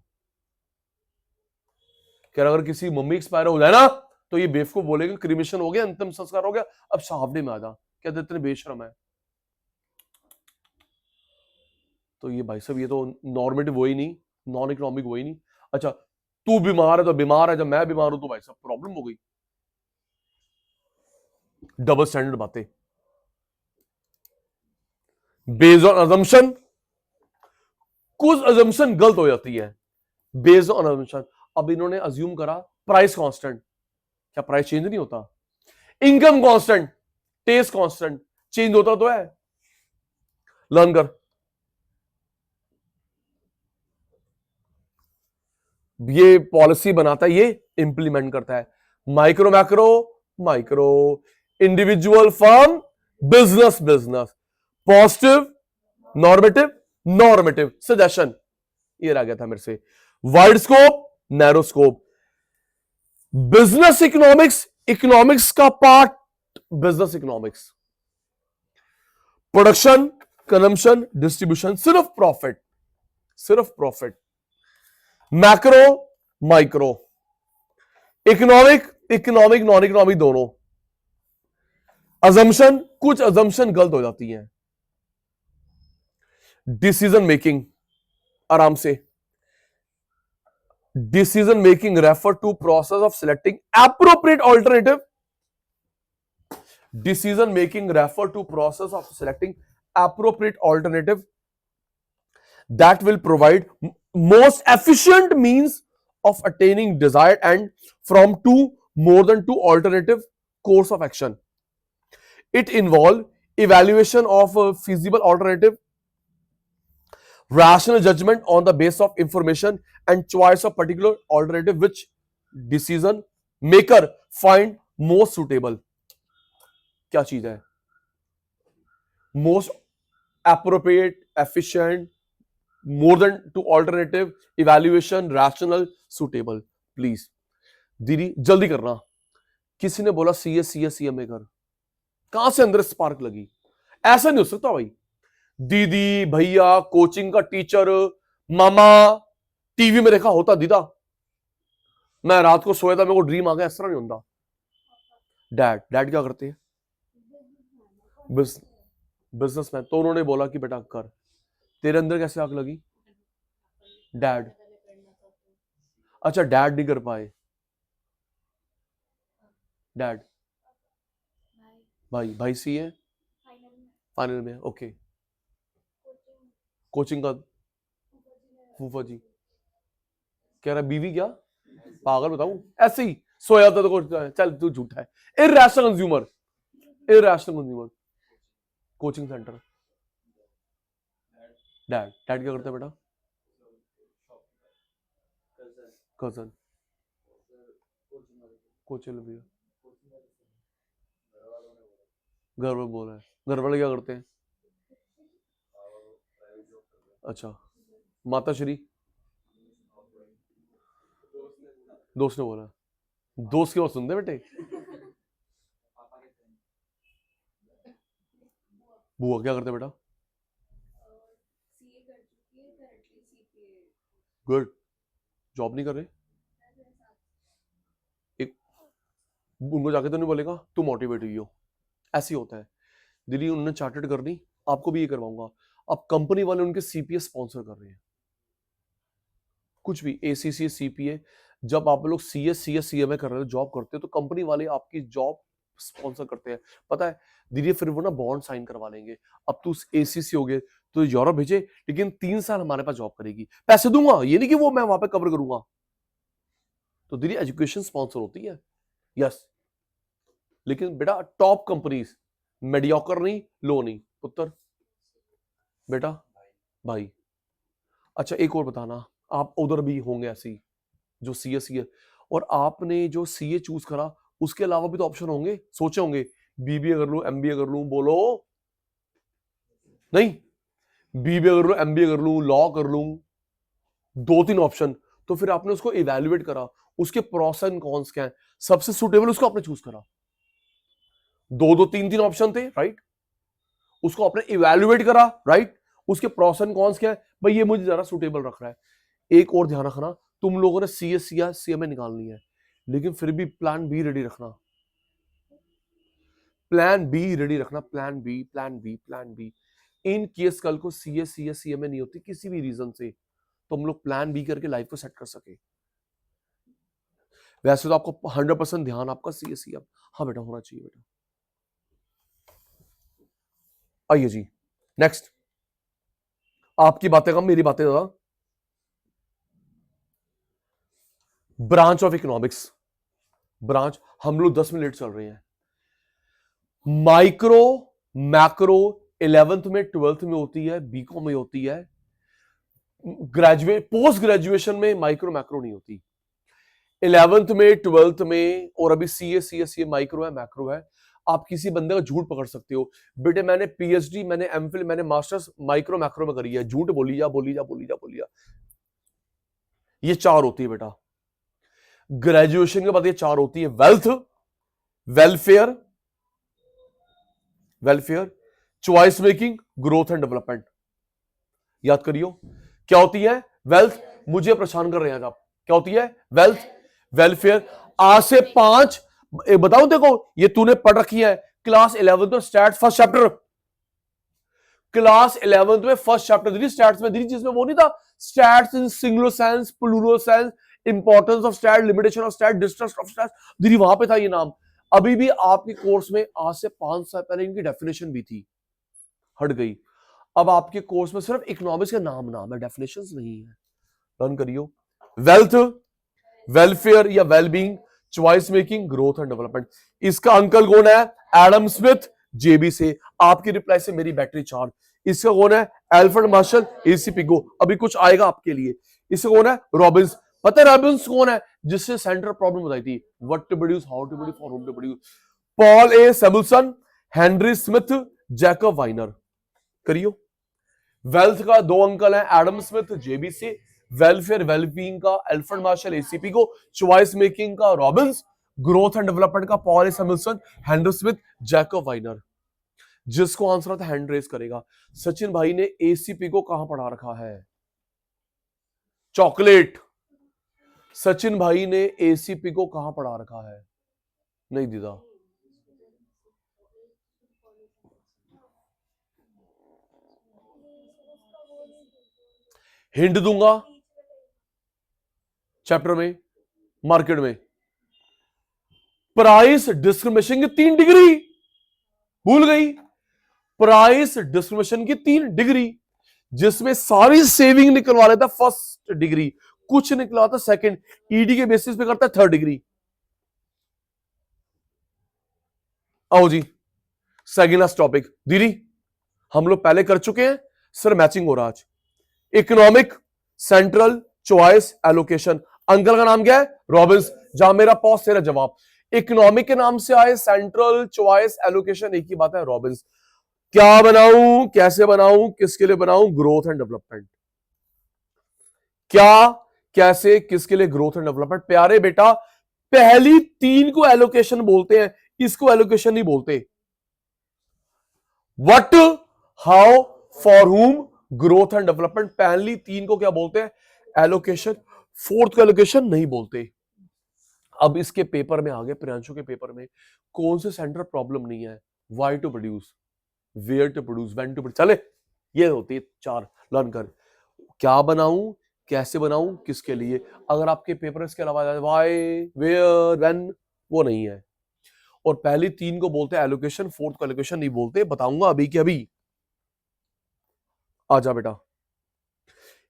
कह रहा अगर किसी मम्मी एक्सपायर हो जाए ना तो ये बेवकूफ बोलेगा क्रिमेशन हो गया, अंतिम संस्कार हो गया, अब हाफ डे में आ जा। कहते इतने बेशरम है। तो ये भाई साहब ये तो नॉर्मेटिव वो ही नहीं, नॉन इकोनॉमिक वो ही नहीं। अच्छा तू बीमार है तो बीमार है, जब मैं बीमार हूं तो भाई साहब प्रॉब्लम हो गई। डबल स्टैंडर्ड बातें बेस्ड ऑन अजम्पशन। कुछ अजम्पशन गलत हो जाती है बेस्ड ऑन अजम्पशन। अब इन्होंने अज्यूम करा प्राइस कांस्टेंट, क्या प्राइस चेंज नहीं होता? Income constant, taste constant, change होता तो है। लर्न कर, ये पॉलिसी बनाता है, ये इंप्लीमेंट करता है। Micro macro, micro, individual firm, business business, positive normative, normative suggestion, ये रह गया था मेरे से। Wide scope, narrow scope, business economics, economics का part business economics, production, consumption, distribution, सिर्फ प्रॉफिट, सिर्फ profit. Macro, micro, economic, economic non economic दोनों। अजम्पशन, कुछ अजम्पशन गलत हो जाती हैं। डिसीजन मेकिंग, आराम से, decision making refer to process of selecting appropriate alternative. Decision making refer to process of selecting appropriate alternative that will provide most efficient means of attaining desired end from more than two alternative course of action. It involves evaluation of a feasible alternative, rational judgment on the basis of information, and choice of particular alternative which decision maker find most suitable. क्या चीज है? Most appropriate, efficient, more than two alternative, evaluation, rational, suitable. Please दीदी जल्दी करना। किसी ने बोला CMA कर, कहां से अंदर स्पार्क लगी? ऐसा नहीं हो सकता भाई। दीदी भैया, कोचिंग का टीचर, मामा, टीवी में देखा होता दीदा, मैं रात को सोया था मेरे को ड्रीम आ गया, इस तरह नहीं होता। डैड क्या करते हैं? बिजनेसमैन। तो उन्होंने बोला कि बेटा कर। तेरे अंदर कैसे आग लगी? डैड। अच्छा डैड नहीं कर पाए, डैड, भाई सी है फाइनल में, ओके। कोचिंग का फूफा जी कह रहा बीवी क्या पागल बताऊं, ऐसे ही सोया था तो चल तू झूठा है। Irrational consumer, irrational consumer, coaching centre. Dad क्या करते हैं बेटा? कजन, कोचिंग भैया, घर में बोल रहा है। घर वाले क्या करते हैं? अच्छा, माता श्री, दोस्त ने बोला। दोस्त की बात सुनते बेटे? बुआ क्या करते बेटा? गुड, जॉब नहीं कर रहे? एक उनको जाके तो नहीं बोलेगा तू मोटिवेट हुई हो? ऐसे ही होता है। दीदी उन्होंने चार्टर्ड करनी, आपको भी ये करवाऊंगा। अब कंपनी वाले उनके सीपीए स्पॉन्सर कर रहे हैं, कुछ भी एसीसी सीपीए। जब आप लोग सीएमए कर रहे हो, जॉब करते हो, तो कंपनी वाले आपकी जॉब स्पॉन्सर करते हैं। पता है दीदी, फिर वो ना बॉन्ड साइन करवा लेंगे। अब तू एसीसी हो गए तो यूरोप भेजे, लेकिन 3 साल हमारे पास जॉब करेगी, पैसे दूंगा, ये नहीं कि वो मैं वहां पे कवर करूंगा। तो दीदी एजुकेशन स्पॉन्सर होती है, यस। लेकिन बेटा टॉप कंपनीज, मेडियोकर नहीं, लो नहीं, पुत्र बेटा भाई। अच्छा एक और बताना, आप उधर भी होंगे ऐसी जो सीए और आपने जो सीए चूज करा उसके अलावा भी तो ऑप्शन होंगे, सोचे होंगे बीबीए कर लूं, एमबीए कर लूं, बोलो नहीं? बीबीए कर लूं, एमबीए कर लूं, लॉ कर लूं, 2-3 ऑप्शन। तो फिर आपने उसको इवैल्यूएट करा, उसके प्रोस एंड कॉन्स क्या है, सबसे सुटेबल उसको आपने चूज करा। 2-3 ऑप्शन थे, राइट? उसको आपने इवेल्युएट करा, राइट, उसके प्रोस एंड कॉन्स क्या है, भाई ये मुझे जरा सुटेबल रख रहा है। एक और ध्यान रखना, तुम लोगों ने CS या CMA निकालनी है, लेकिन फिर भी प्लान बी रेडी रखना, प्लान बी रेडी रखना, plan B, plan B, plan B. In case कल को CS या CMA नहीं होती किसी भी रीजन से, तो हम लोग प्लान बी करके लाइफ को सेट कर सके। वैसे तो आपको 100% ध्यान आपका CS CM, हाँ बेटा होना चाहिए बेटा। आइए जी नेक्स्ट, आपकी बातें कम मेरी बातें ज्यादा। ब्रांच ऑफ इकोनॉमिक्स, ब्रांच, हम लोग 10 मिनट चल रहे हैं। माइक्रो मैक्रो 11th में 12th में होती है, बीकॉम में होती है, ग्रेजुएट पोस्ट ग्रेजुएशन में माइक्रो मैक्रो नहीं होती। 11th में 12th में, और अभी CA माइक्रो है मैक्रो है। आप किसी बंदे का झूठ पकड़ सकते हो, बेटे मैंने PhD, मैंने MPhil, मैंने मास्टर्स माइक्रो मैक्रो में करी है, झूठ बोली जा बोली जा बोली जा बोली जा। ये 4 होती है बेटा, ग्रेजुएशन के बाद ये 4 होती है, wealth, welfare, welfare, choice making, growth and development. याद करियो क्या होती है, वेल्थ, मुझे परेशान कर रहे हैं आप, क्या होती है, वेल्थ, वेलफेयर। आज से 5 बताओ, देखो ये तूने पढ़ रखी है क्लास 11th में stat first chapter, class 11th में फर्स्ट चैप्टर दीदी स्टैट्स में, दीदी जिसमें वो नहीं था stats in singular sense, plural sense, importance of stat, limitation of stat, distress of stat, दीदी वहां पे था ये नाम। अभी भी आपके कोर्स में आज से 5 साल पहले इनकी डेफिनेशन भी थी, हट गई। अब आपके कोर्स में सिर्फ इकोनॉमिक्स का नाम है, डेफिनेशंस नहीं है। लर्न करियो, वेल्थ, वेलफेयर या wellbeing, choice making, growth and development. इसका अंकल कौन है, एडम स्मिथ, JB से। आपकी रिप्लाई से मेरी बैटरी चार्ज। इसका कौन है, अल्फ्रेड मार्शल, AC पिगो। अभी कुछ आएगा आपके लिए। इसका कौन है, रॉबिन्स। पता है रॉबिन्स कौन है, जिससे सेंट्रल प्रॉब्लम बताई थी, what to produce, how to produce, for whom to produce. Paul A Samuelson, Henry Smith, Jacob Viner. करियो, वेल्थ का 2 अंकल हैं, Adam Smith, JB Say. Welfare wellbeing का Alfred Marshall, AC Pigou. Choice making का Robbins. Growth and development का Paul A Samuelson, Henry Smith, Jacob Viner. जिसको answer आता है hand raise करेगा। सचिन भाई ने AC पिगो कहां पढ़ा रखा है, चॉकलेट। सचिन भाई ने AC पिगो कहां पढ़ा रखा है, नहीं दीदा। हिंट दूंगा, चैप्टर में, मार्केट में, प्राइस डिस्क्रिमिनेशन की 3 डिग्री, भूल गई, प्राइस डिस्क्रिमिनेशन की 3 डिग्री, जिसमें सारी सेविंग निकलवा लेता फर्स्ट डिग्री, कुछ निकलवाता सेकंड, ED के बेसिस पे करता है 3rd डिग्री। आओ जी सेकंड लास्ट टॉपिक, दीदी हम लोग पहले कर चुके हैं, सर मैचिंग हो रहा आज। Economic, central, choice, allocation. Uncle का नाम क्या है, रॉबिन्स। जहां मेरा पॉज तेरा जवाब। इकोनॉमिक के नाम से आए, सेंट्रल, चॉइस, एलोकेशन, एक ही बात है, रॉबिन्स। क्या बनाऊं, कैसे बनाऊं, किसके लिए बनाऊं, ग्रोथ एंड डेवलपमेंट। क्या, कैसे, किसके लिए, ग्रोथ एंड डेवलपमेंट। प्यारे बेटा पहली 3 को एलोकेशन बोलते हैं, इसको एलोकेशन नहीं बोलते। What, how, for whom, growth and development, पहली 3 को क्या बोलते हैं, एलोकेशन। 4th को एलोकेशन नहीं बोलते। अब इसके पेपर में आ गए, प्रियांशु के पेपर में कौन से सेंटर प्रॉब्लम नहीं है, why to produce, where to produce, when to produce. चले ये होती है 4, लर्न कर। क्या बनाऊं, कैसे बनाऊं, किसके लिए। अगर आपके पेपर इसके अलावा व्हाई, वेयर, व्हेन, वो नहीं है। और पहली 3 को बोलते हैं एलोकेशन, 4th को एलोकेशन नहीं बोलते, बताऊंगा अभी के अभी। आजा बेटा,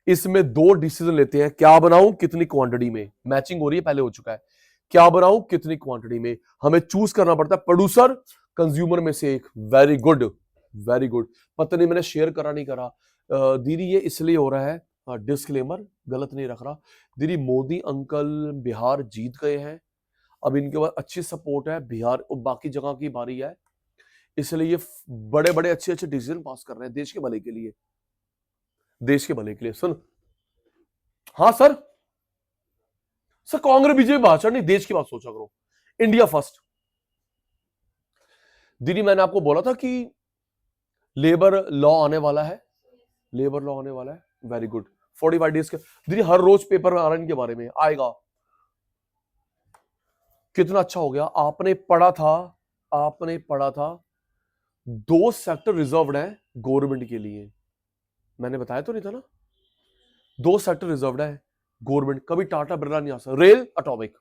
इसमें 2 डिसीजन लेते हैं, क्या बनाऊं, कितनी क्वांटिटी में। मैचिंग हो रही है, पहले हो चुका है। क्या बनाऊं, कितनी क्वांटिटी में, हमें चूज करना पड़ता है, प्रोड्यूसर, कंज्यूमर में से एक। Very good, very good. पता नहीं मैंने शेयर करा नहीं करा, दीदी ये इसलिए हो रहा है, डिस्क्लेमर गलत नहीं रख रहा। दीदी मोदी अंकल बिहार जीत गए हैं, अब इनके पास अच्छी सपोर्ट है, बिहार और बाकी जगह की बारी है, इसलिए ये बड़े बड़े अच्छे अच्छे डिसीजन पास कर रहे हैं देश के भले के लिए, देश के भले के लिए। सुन, हाँ सर, सर कांग्रेस बीजेपी भाषण नहीं, देश की बात सोचा करो, इंडिया फर्स्ट। दीदी मैंने आपको बोला था कि लेबर लॉ आने वाला है, लेबर लॉ आने वाला है, वेरी गुड। 45 डेज के दीदी हर रोज पेपर में आ रहा है इनके बारे में आएगा। कितना अच्छा हो गया, आपने पढ़ा था, आपने पढ़ा था 2 सेक्टर रिजर्व्ड है गवर्नमेंट के लिए, मैंने बताया तो नहीं था ना, 2 सेक्टर रिजर्व्ड है गवर्नमेंट, कभी टाटा बिरला नहीं आ सकता, रेल एटॉमिक,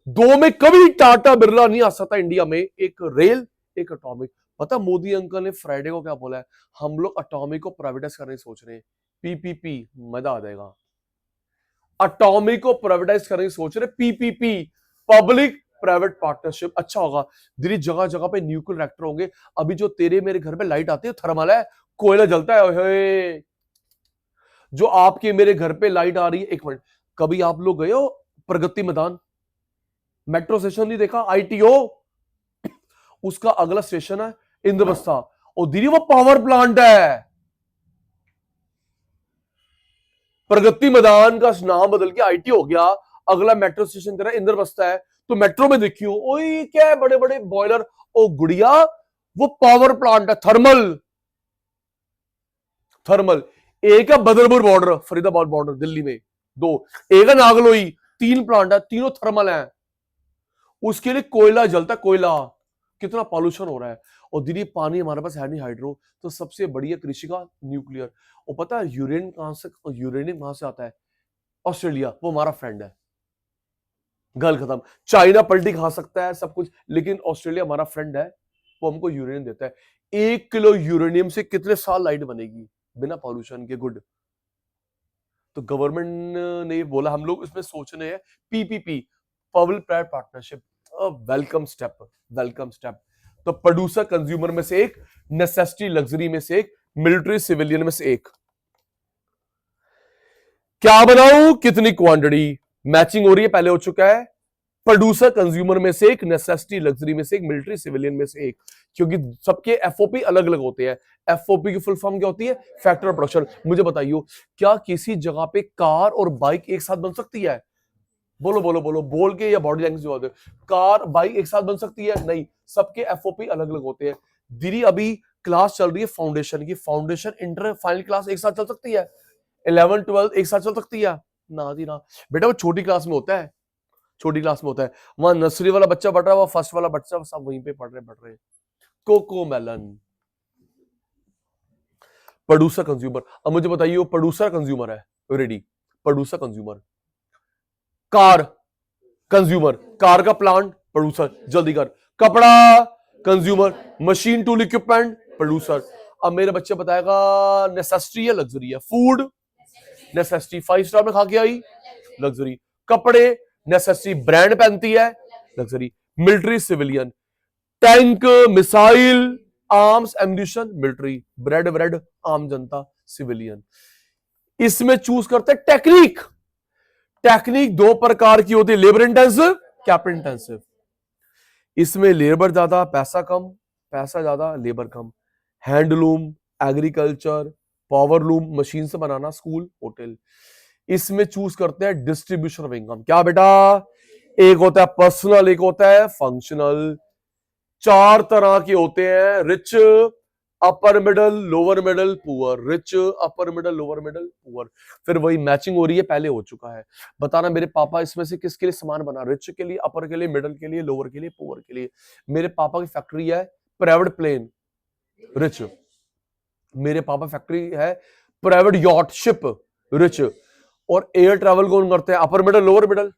2 में कभी टाटा बिरला नहीं आ सकता इंडिया में, एक रेल एक एटॉमिक। पता मोदी अंकल ने फ्राइडे को क्या बोला है, हम लोग एटॉमिक को प्राइवेटाइज करने की सोच रहे हैं, पीपीपी, मजा आ जाएगा, एटॉमिक को प्राइवेटाइज करने की सोच रहे, पीपीपी, पब्लिक प्राइवेट पार्टनरशिप, अच्छा होगा दीदी, जगह जगह पे न्यूक्लियर रिएक्टर होंगे। अभी जो तेरे मेरे घर पे लाइट आती है थर्मल है, कोयला जलता है, ओए। जो आपके मेरे घर पे लाइट आ रही है, एक मिनट, कभी आप लोग गए हो प्रगति मैदान, मेट्रो स्टेशन नहीं देखा, आईटीओ, उसका अगला स्टेशन है इंद्रप्रस्था, और दीदी वो पावर प्लांट है, प्रगति मैदान का नाम बदल के आईटी हो गया, अगला मेट्रो स्टेशन तेरा इंद्रप्रस्था है, तो मेट्रो में देखियो, ओए क्या है, बड़े बड़े बॉयलर, ओ गुड़िया वो पावर प्लांट है, थर्मल, थर्मल। एक है बदरपुर बॉर्डर, फरीदाबाद बॉर्डर दिल्ली में, 2, एक है नागलोई, 3 प्लांट है, तीनों थर्मल है, उसके लिए कोयला जलता है, कोयला, कितना पॉल्यूशन हो रहा है। और दीदी पानी हमारे पास है नहीं हाइड्रो, तो सबसे बढ़िया कृषि का न्यूक्लियर। और पता है यूरेनियम कहां से आता है, ऑस्ट्रेलिया, वो हमारा फ्रेंड है, गल खत्म। चाइना पलटी खा सकता है सब कुछ, लेकिन ऑस्ट्रेलिया हमारा फ्रेंड है, वो हमको यूरेनियम देता है। 1 किलो यूरेनियम से कितने साल लाइट बनेगी बिना पॉल्यूशन के, गुड। तो गवर्नमेंट ने बोला हम लोग इसमें सोच रहे हैं PPP, public private partnership, welcome step, welcome step. तो प्रोड्यूसर कंज्यूमर में से एक, नेसेसिटी लग्जरी में से एक, मिलिट्री सिविलियन में से एक। क्या बनाऊं, कितनी क्वांटिटी, मैचिंग हो रही है, पहले हो चुका है। प्रोड्यूसर कंज्यूमर में से एक, नेसेसिटी लग्जरी में से एक, मिलिट्री सिविलियन में से एक, क्योंकि सबके एफओपी अलग अलग होते हैं। एफओपी की फुल फॉर्म क्या होती है, फैक्टर ऑफ प्रोडक्शन। मुझे बताइए क्या किसी जगह पे कार और बाइक एक साथ बन सकती है, बोलो बोलो बोलो, बोल के या बॉडी लैंग्वेज होते हैं, कार बाइक एक साथ बन सकती है, नहीं, सबके एफओपी अलग अलग होते हैं। दीदी अभी क्लास चल रही है फाउंडेशन की, फाउंडेशन इंटर फाइनल क्लास एक साथ चल सकती है, 11 12 एक साथ चल सकती है ना जी ना, बेटा वो छोटी क्लास में होता है, छोटी क्लास में होता है, वहां नर्सरी वाला बच्चा पढ़ रहा है, वहां फर्स्ट वाला बच्चा, सब वहीं पे पढ़ रहे। Coco melon, producer consumer. अब मुझे बताइए वो प्रोड्यूसर कंज्यूमर है, ready, producer consumer, car consumer, car का प्लांट प्रोड्यूसर, जल्दी कर, कपड़ा consumer, machine tool equipment producer. अब मेरे बच्चे बताएगा नेसेसिटी है लग्जरी है, फूड नेसेसिटी, 5 स्टार में खा के आई लग्जरी, कपड़े नेसेसिटी, ब्रांड पहनती है luxury, military civilian, tank missile arms ammunition military, bread bread आम जनता सिविलियन। इसमें चूज करते हैं टेक्निक, टेक्निक 2 प्रकार की होती है, लेबर इंटेंसिव, कैपिटल इंटेंसिव। इसमें लेबर ज्यादा पैसा कम, पैसा ज्यादा लेबर कम, handloom, agriculture, power loom, machine से बनाना, स्कूल होटल। इसमें चूज करते हैं डिस्ट्रीब्यूशन ऑफ इनकम, क्या बेटा, एक होता है पर्सनल, एक होता है फंक्शनल। 4 तरह के होते हैं, rich, upper middle, lower middle, poor, rich, upper middle, lower middle, poor. फिर वही मैचिंग हो रही है, पहले हो चुका है। बताना मेरे पापा इसमें से किसके लिए सामान बना, रिच के लिए, अपर के लिए, मिडल के लिए, लोअर के लिए, पुअर के लिए। मेरे पापा की फैक्ट्री है प्राइवेट प्लेन, रिच। मेरे पापा फैक्ट्री है प्राइवेट यॉट शिप, रिच। और एयर ट्रैवल कौन करते हैं, upper middle, lower middle,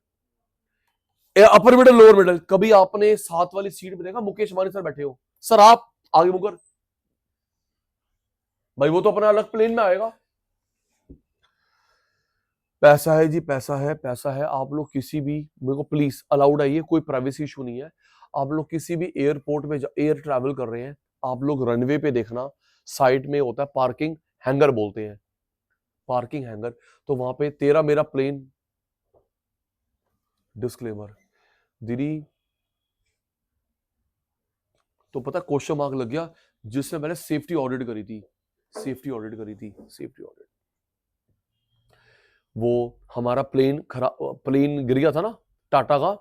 upper middle, lower middle. कभी आपने साथ वाली सीट में देखा मुकेश अंबानी सर बैठे हो, सर आप आगे मुकर, भाई वो तो अपना अलग प्लेन में आएगा। पैसा है जी, पैसा है, पैसा है। आप लोग किसी भी, मेरे को प्लीज अलाउड है, ये कोई प्राइवेसी इशू नहीं है, आप लोग किसी भी एयरपोर्ट में एयर ट्रैवल कर रहे हैं, आप लोग रनवे पे देखना, साइड में होता है पार्किंग हैंगर, बोलते हैं पार्किंग हैंगर, तो वहां पे तेरा मेरा प्लेन, डिस्क्लेमर दीदी, तो पता क्वेश्चन मार्क लग गया, जिससे मैंने सेफ्टी ऑडिट करी थी, सेफ्टी ऑडिट करी थी, सेफ्टी ऑडिट। वो हमारा प्लेन प्लेन गिर गया था ना टाटा का,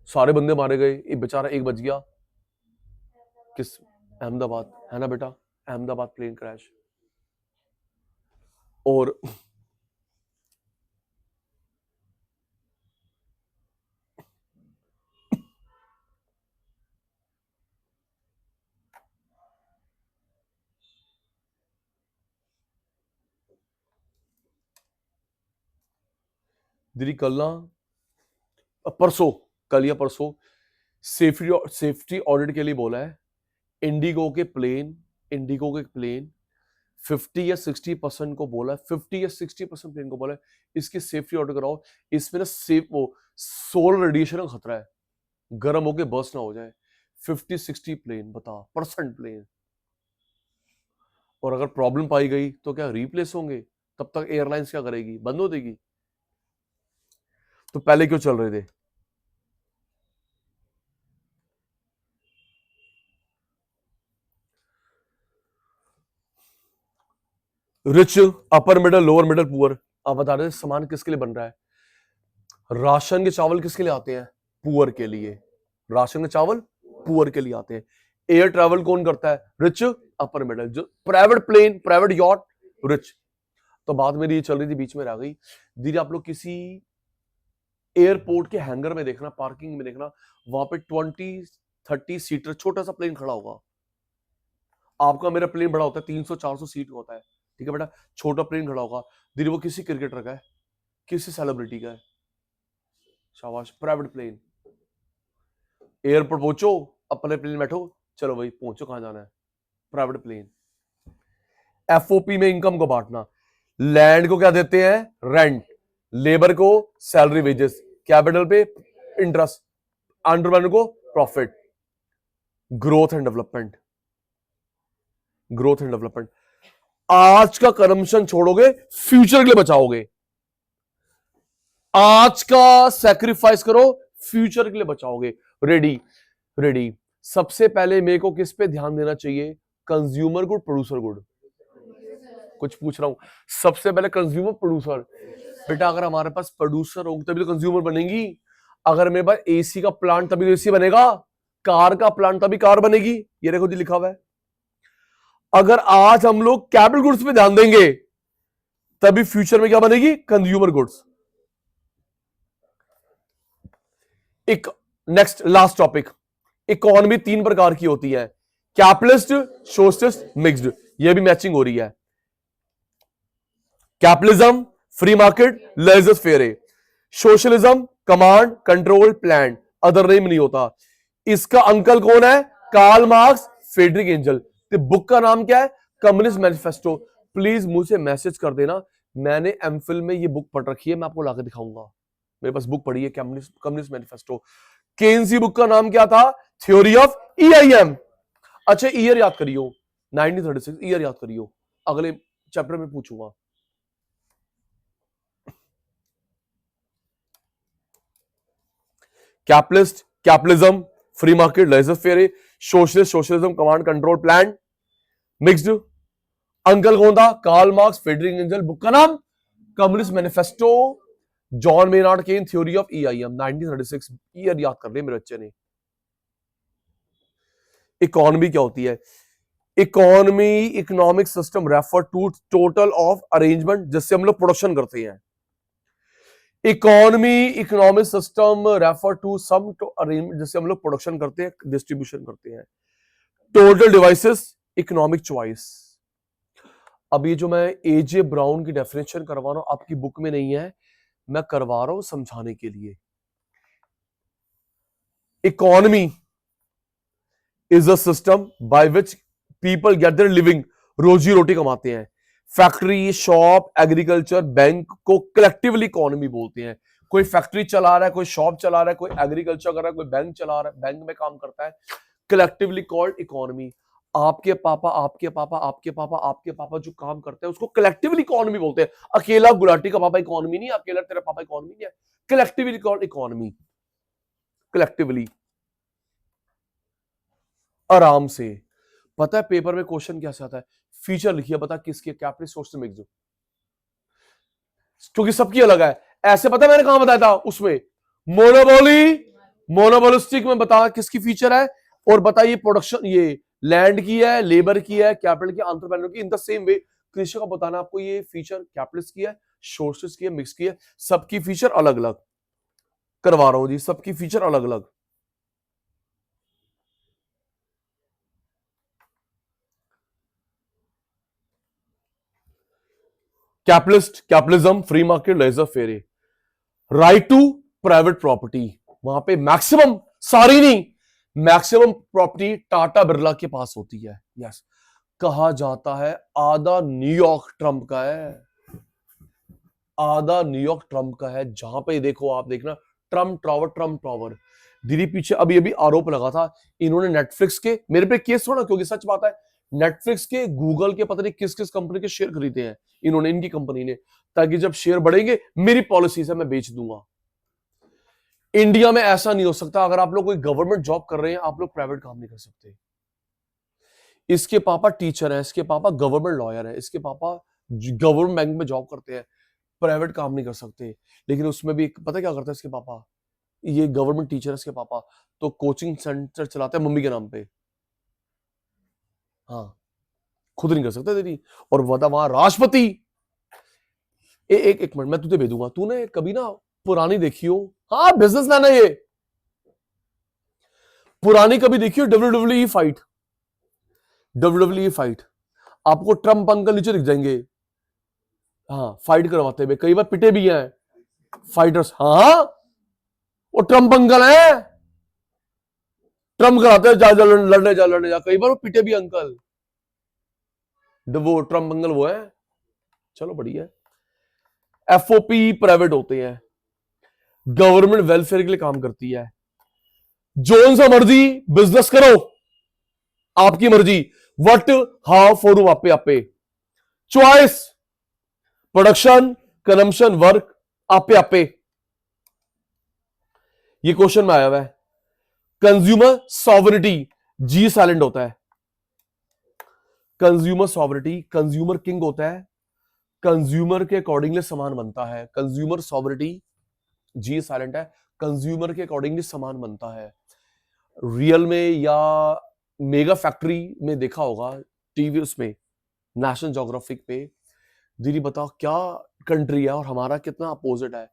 सारे बंदे मारे गए, एक बेचारा एक बच गया, किस, अहमदाबाद है ना बेटा, अहमदाबाद प्लेन क्रैश। और दीदी कल ना, परसों, कल या परसों सेफ्टी ऑडिट के लिए बोला है। इंडिगो के प्लेन 50 या 60% को बोला है, 50 या 60% प्लेन को बोला है इसकी सेफ्टी ऑडिट कराओ। इसमें ना सेफ वो सोलर रेडिएशन का खतरा है, गर्म होके बर्स्ट ना हो जाए। 50-60 प्लेन, बता परसेंट प्लेन। और अगर प्रॉब्लम पाई गई तो क्या रिप्लेस होंगे? तब तक एयरलाइंस क्या करेगी? बंद हो देगी। तो पहले क्यों चल रहे थे? Rich, upper middle, lower middle, poor. आप बता रहे थे सामान किसके लिए बन रहा है? राशन के चावल किसके लिए आते हैं? पुअर के लिए। राशन के चावल पुअर के लिए आते हैं। एयर ट्रैवल कौन करता है? Rich, upper middle. जो private plane, private yacht, rich. तो बात मेरी ये चल रही थी, बीच में रह गई। दीदी आप लोग किसी एयरपोर्ट के हैंगर में देखना, पार्किंग में देखना, वहां पे 20-30 सीटर छोटा सा प्लेन खड़ा होगा। आपका मेरा प्लेन बड़ा होता है, 300-400 सीट का होता है, ठीक है बेटा। छोटा प्लेन खड़ा होगा, दीदी वो किसी क्रिकेटर का है, किसी सेलिब्रिटी का है। शाबाश, प्राइवेट प्लेन। एयरपोर्ट पहुंचो, अपने प्लेन बैठो, चलो भाई पहुंचो, कहां जाना है? Private plane. एफओपी में इनकम को बांटना। लैंड को क्या देते हैं? रेंट। लेबर को सैलरी वेजेस, कैपिटल पे इंटरेस्ट, एंटरप्रेन्योर को profit. Growth and development, growth and development. आज का करप्शन छोड़ोगे, फ्यूचर के लिए बचाओगे। आज का सैक्रिफाइस करो, फ्यूचर के लिए बचाओगे। Ready, ready. सबसे पहले मेरे को किस पे ध्यान देना चाहिए? Consumer good, producer good. कुछ पूछ रहा हूं, सबसे पहले कंज्यूमर, प्रोड्यूसर। बेटा अगर हमारे पास प्रोड्यूसर होंगे तभी तो कंज्यूमर बनेगी। अगर मेरे पास एसी का प्लांट तभी तो एसी बनेगा, कार का प्लांट तभी कार बनेगी। ये देखो जी लिखा हुआ है। अगर आज हम लोग कैपिटल गुड्स पे ध्यान देंगे तभी फ्यूचर में क्या बनेगी? Consumer goods. एक नेक्स्ट लास्ट टॉपिक, इकोनॉमी 3 प्रकार की होती है, कैपिटलिस्ट, सोशलिस्ट, मिक्स्ड। ये भी मैचिंग हो रही है। Capitalism free market, laissez faire. Socialism command control plan, other name नहीं होता। इसका अंकल कौन है? Karl Marx, Friedrich Engel. तो बुक का नाम क्या है? Communist manifesto. प्लीज मुझे मैसेज कर देना, मैंने एमफिल में ये बुक पढ़ रखी है, मैं आपको लाके दिखाऊंगा। मेरे पास बुक पढ़ी है कम्युनिस्ट मैनिफेस्टो। केन्स बुक का नाम क्या था? Theory of EIM. अच्छा ईयर याद करियो, 1936 ईयर याद करियो, अगले चैप्टर में पूछूंगा। Capitalist, capitalism, free market, laissez faire. Socialist, socialism command control plan, mixed. Uncle कौन था? Karl Marx, Friedrich Engel. Book का नाम communist manifesto, John Maynard Keynes, theory of EIM, 1936। Year याद कर लिया मेरे बच्चे ने। इकोनॉमी क्या होती है? Economy, economic system refer to total of arrangement जिससे हम लोग प्रोडक्शन करते हैं। Economy, economic system refer to sum to arrangement जिससे हम लोग प्रोडक्शन करते हैं, डिस्ट्रीब्यूशन करते हैं। Total devices, economic choice. अब ये जो मैं एजे ब्राउन की डेफिनेशन करवा रहा हूं आपकी बुक में नहीं है, मैं करवा रहा हूं समझाने के लिए। Economy is a system by which people get their living, रोजी रोटी कमाते हैं। फैक्ट्री, शॉप, एग्रीकल्चर, बैंक को कलेक्टिवली इकोनॉमी बोलते हैं। कोई फैक्ट्री चला रहा है, कोई शॉप चला रहा है, कोई एग्रीकल्चर कर रहा है, कोई बैंक चला रहा है, बैंक में काम करता है, कलेक्टिवली कॉल्ड इकोनॉमी। आपके पापा, आपके पापा, आपके पापा, आपके पापा जो काम करते हैं उसको कलेक्टिवली इकोनॉमी बोलते हैं। अकेला गुलाटी का पापा इकोनॉमी नहीं, अकेला तेरा पापा इकोनॉमी नहीं है, कलेक्टिवली कॉल्ड इकोनॉमी। कलेक्टिवली, आराम से। पता है पेपर में क्वेश्चन कैसे आता है? फीचर लिखिए, बता किसके? Capitalist, socialist, mixed. क्योंकि सबकी अलग है। ऐसे पता है मैंने कहां बताया था उसमें? मोनोपोली, मोनोपोलिस्टिक में बता किसकी फीचर है? और बताइए प्रोडक्शन, ये लैंड की है, लेबर की है, कैपिटल की, एंटरप्रेन्योर की, इन द सेम वे कृषि का बताना आपको ये फीचर कैपिटलिस्ट की है, सोर्सेस की है, मिक्स की है, सबकी फीचर अलग अलग करवा रहा हूं जी, सबकी फीचर अलग अलग। Capitalist, capitalism, free market, laissez faire, right to private property, वहां पे मैक्सिमम, सारी नहीं, मैक्सिमम प्रॉपर्टी टाटा बिरला के पास होती है। यस, कहा जाता है आधा न्यूयॉर्क ट्रंप का है, आधा न्यूयॉर्क ट्रंप का है। जहां पे देखो आप देखना ट्रंप टावर, ट्रंप टावर। दीदी पीछे अभी अभी आरोप लगा था इन्होंने नेटफ्लिक्स के, मेरे पे केस थोड़ा, क्योंकि सच बात है, नेटफ्लिक्स के, गूगल के, पता नहीं किस किस कंपनी के शेयर खरीदे हैं इन्होंने, इनकी कंपनी ने, ताकि जब शेयर बढ़ेंगे मेरी पॉलिसी से मैं बेच दूंगा। इंडिया में ऐसा नहीं हो सकता। अगर आप लोग कोई गवर्नमेंट जॉब कर रहे हैं, आप लोग प्राइवेट काम नहीं कर सकते। इसके पापा टीचर है, इसके पापा गवर्नमेंट लॉयर है, इसके पापा गवर्नमेंट बैंक में जॉब करते हैं, प्राइवेट काम नहीं कर सकते। लेकिन उसमें भी पता क्या करता है इसके पापा, ये गवर्नमेंट टीचर है इसके पापा, तो कोचिंग सेंटर चलाते हैं मम्मी के नाम पे। हाँ, खुद नहीं कर सकते दीदी। और वहां राष्ट्रपति, एक मिनट मैं तुझे भेजूंगा, तूने कभी ना पुरानी देखी हो, हाँ बिजनेसमैन है ये, पुरानी कभी देखी हो WWE फाइट, WWE फाइट, आपको ट्रंप अंकल नीचे दिख जाएंगे, हाँ फाइट करवाते हुए, कई बार पिटे भी हैं फाइटर्स, हाँ वो ट्रंप अंकल है, ट्रंप कराते हैं, जा जा लड़ने जा, लड़ने जा, कई बार वो पिटे भी अंकल, वो ट्रंप अंकल वो है। चलो बढ़िया है। एफओपी प्राइवेट होते हैं, गवर्नमेंट वेलफेयर के लिए काम करती है। जोन सा मर्जी बिजनेस करो, आपकी मर्जी, वट हाउ फॉर आपे आपे, चॉइस, प्रोडक्शन, कंजम्पशन, वर्क, आपे आपे। ये क्वेश्चन में आया हुआ है। कंज्यूमर सॉवरिटी, जी साइलेंट होता है, कंज्यूमर सॉवरिटी, कंज्यूमर किंग होता है, कंज्यूमर के अकॉर्डिंगली सामान बनता है, कंज्यूमर सॉवरिटी, जी साइलेंट है, कंज्यूमर के अकॉर्डिंगली सामान बनता है। रियल में या मेगा फैक्ट्री में देखा होगा, टीवी उसमें, नेशनल ज्योग्राफिक पे, दीदी बताओ क्या कंट्री है और हमारा कितना अपोजिट है।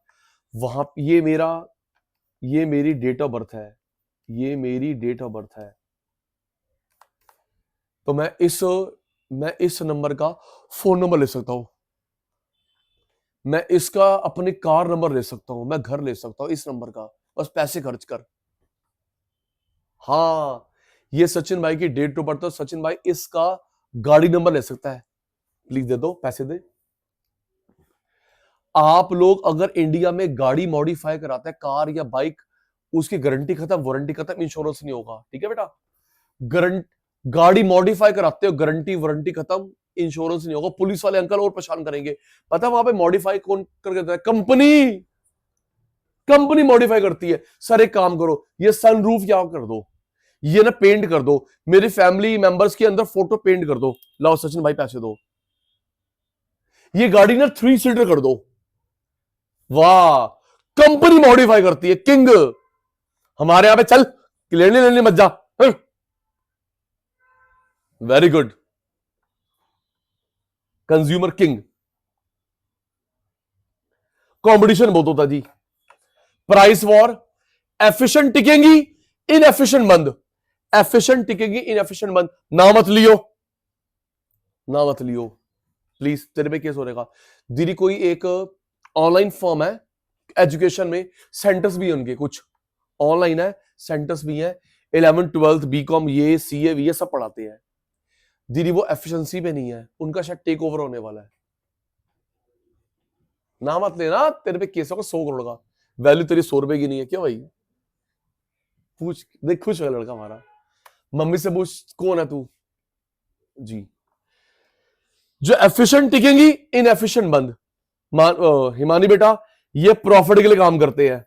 वहां ये मेरी डेट ऑफ बर्थ है, ये मेरी डेट ऑफ बर्थ है। तो मैं इस नंबर का फोन नंबर ले सकता हूं, मैं इसका अपने कार नंबर ले सकता हूं, मैं घर ले सकता हूं इस नंबर का, बस पैसे खर्च कर। हाँ, ये सचिन भाई की डेट ऑफ बर्थ, सचिन भाई इसका गाड़ी नंबर ले सकता है, प्लीज दे दो, पैसे दे। आप लोग अगर इंडिया में गाड़ी मॉडिफाई कराते हैं, कार या बाइक, उसकी गारंटी खत्म, वारंटी खत्म, इंश्योरेंस नहीं होगा, ठीक है बेटा। गाड़ी मॉडिफाई कराते हो, गारंटी वारंटी खत्म, इंश्योरेंस नहीं होगा, पुलिस वाले अंकल और परेशान करेंगे। पता है वहां पे मॉडिफाई कौन करके देता है? कंपनी मॉडिफाई करती है। सर एक काम करो, ये सनरूफ यहाँ कर दो, ये ना पेंट कर दो, मेरी फैमिली मेंबर्स के अंदर फोटो पेंट कर दो, लाओ सचिन भाई पैसे दो, ये गाड़ी ना 3 सीटर कर दो। वाह, कंपनी मॉडिफाई करती है, किंग। हमारे यहां पे चल लेने लेने मत जा, very good, consumer king. Competition बहुत होता जी, प्राइस वॉर, एफिशिएंट टिकेंगी, इनएफिशिएंट बंद, एफिशिएंट टिकेंगी, इनएफिशिएंट बंद। ना मत लियो, ना मत लियो प्लीज, तेरे पे केस हो रहेगा। दीदी कोई एक ऑनलाइन फॉर्म है एजुकेशन में, सेंटर्स भी है उनके, कुछ ऑनलाइन है, सेंटर्स भी है, 11th 12th बीकॉम, ये सीए वीए सब पढ़ाते हैं। दीदी वो एफिशिएंसी पे नहीं है, उनका शायद टेक ओवर होने वाला है। ना मत लेना, तेरे पे केस होगा 100 करोड़ का, वैल्यू तेरी 100 रुपए की नहीं है क्या भाई? पूछ देख, खुश है लड़का हमारा, मम्मी से पूछ कौन है तू जी। जो एफिशिएंट टिकेंगी, इनएफिशिएंट बंद। हिमानी बेटा ये प्रॉफिट के लिए काम करते हैं,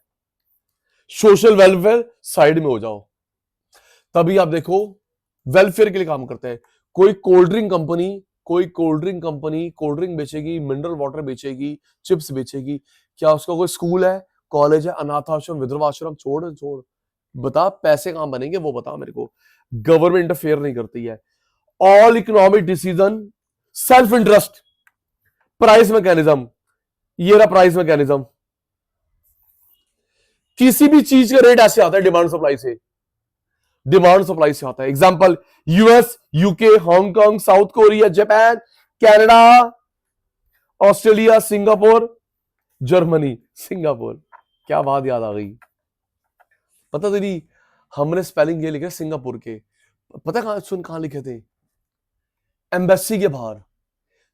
सोशल वेलफेयर साइड में हो जाओ, तभी आप देखो वेलफेयर के लिए काम करते हैं। कोई cold drink company, cold drink बेचेगी, मिनरल वाटर बेचेगी, चिप्स बेचेगी, क्या उसका कोई स्कूल है, कॉलेज है, अनाथ आश्रम, विधवा आश्रम? छोड़ छोड़, बता पैसे कहां बनेंगे वो बता मेरे को। गवर्नमेंट इंटरफेयर नहीं करती है। All economic decision self interest. Price mechanism, ये रहा प्राइस मैकेनिज्म। किसी भी चीज का रेट ऐसे आता है डिमांड सप्लाई से, डिमांड सप्लाई से आता है। Example US, UK, Hong Kong, south Korea, Japan, Canada, Australia, Singapore, Germany. Singapore, क्या बात याद आ गई। पता तेरी हमने स्पेलिंग ये लिखे सिंगापुर के, पता कहां सुन कहां लिखे थे? एम्बेसी के बाहर,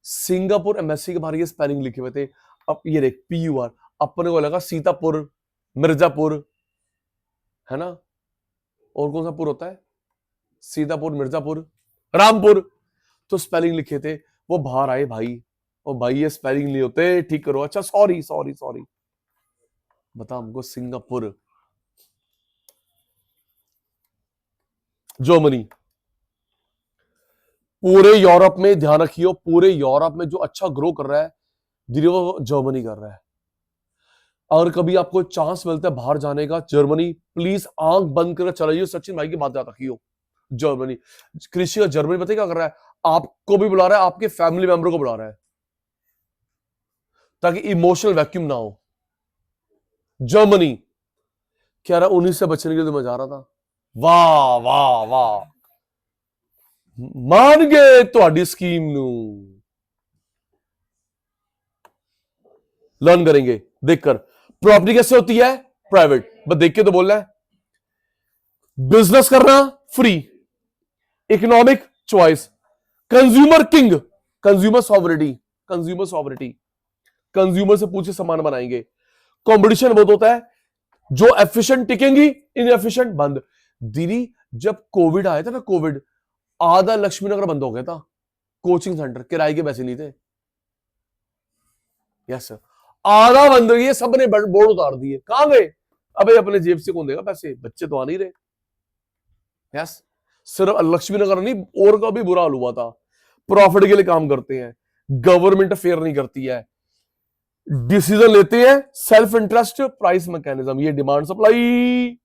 सिंगापुर एम्बेसी के बाहर ये स्पेलिंग लिखे हुए थे। अब ये देख PUR, अपने को लगा सीतापुर, मिर्जापुर, है ना? और कौन सा पुर होता है? सीतापुर, मिर्जापुर, रामपुर। तो स्पेलिंग लिखे थे, वो बाहर आए भाई, और भाई ये स्पेलिंग नहीं होते, ठीक करो। अच्छा सॉरी सॉरी सॉरी, बता हमको सिंगापुर। जर्मनी, पूरे यूरोप में ध्यान रखियो, पूरे यूरोप में जो अच्छा ग्रो कर रहा है धीरे वो जर्मनी कर रहा है। अगर कभी आपको चांस मिलता है बाहर जाने का, जर्मनी, प्लीज आंख बंद कर चला जाइए। सचिन भाई की बात याद रखियो, जर्मनी। कृषि का जर्मनी पता क्या कर रहा है? आपको भी बुला रहा है, आपके फैमिली मेंबर को बुला रहा है, ताकि इमोशनल वैक्यूम ना हो। जर्मनी कह रहा 19 से बचने के लिए तो मैं जा रहा था। वाह वाह वाह, मान गए ਤੁਹਾਡੀ स्कीम नू। लर्न करेंगे देखकर। प्रॉपर्टी कैसे होती है? प्राइवेट, बस देख के तो बोलना है। बिजनेस करना free, economic choice, consumer king, consumer sovereignty, consumer sovereignty, consumer से पूछे सामान बनाएंगे। कंपटीशन बहुत होता है, जो एफिशिएंट टिकेंगी, इनएफिशिएंट बंद। दीदी जब कोविड आया था ना, कोविड, आधा लक्ष्मीनगर बंद हो गया था, कोचिंग सेंटर, किराए के पैसे नहीं थे। यस सर, आधा बंद हो गया, सबने बोर्ड उतार दिए। कहां गए? अबे अपने जेब से कौन देगा पैसे, बच्चे तो आ नहीं रहे। यस, सिर्फ लक्ष्मीनगर नहीं, और का भी बुरा हाल हुआ था। प्रॉफिट के लिए काम करते हैं, गवर्नमेंट फेयर नहीं करती है, डिसीजन लेते हैं सेल्फ इंटरेस्ट, प्राइस मैकेनिज्म, ये डिमांड सप्लाई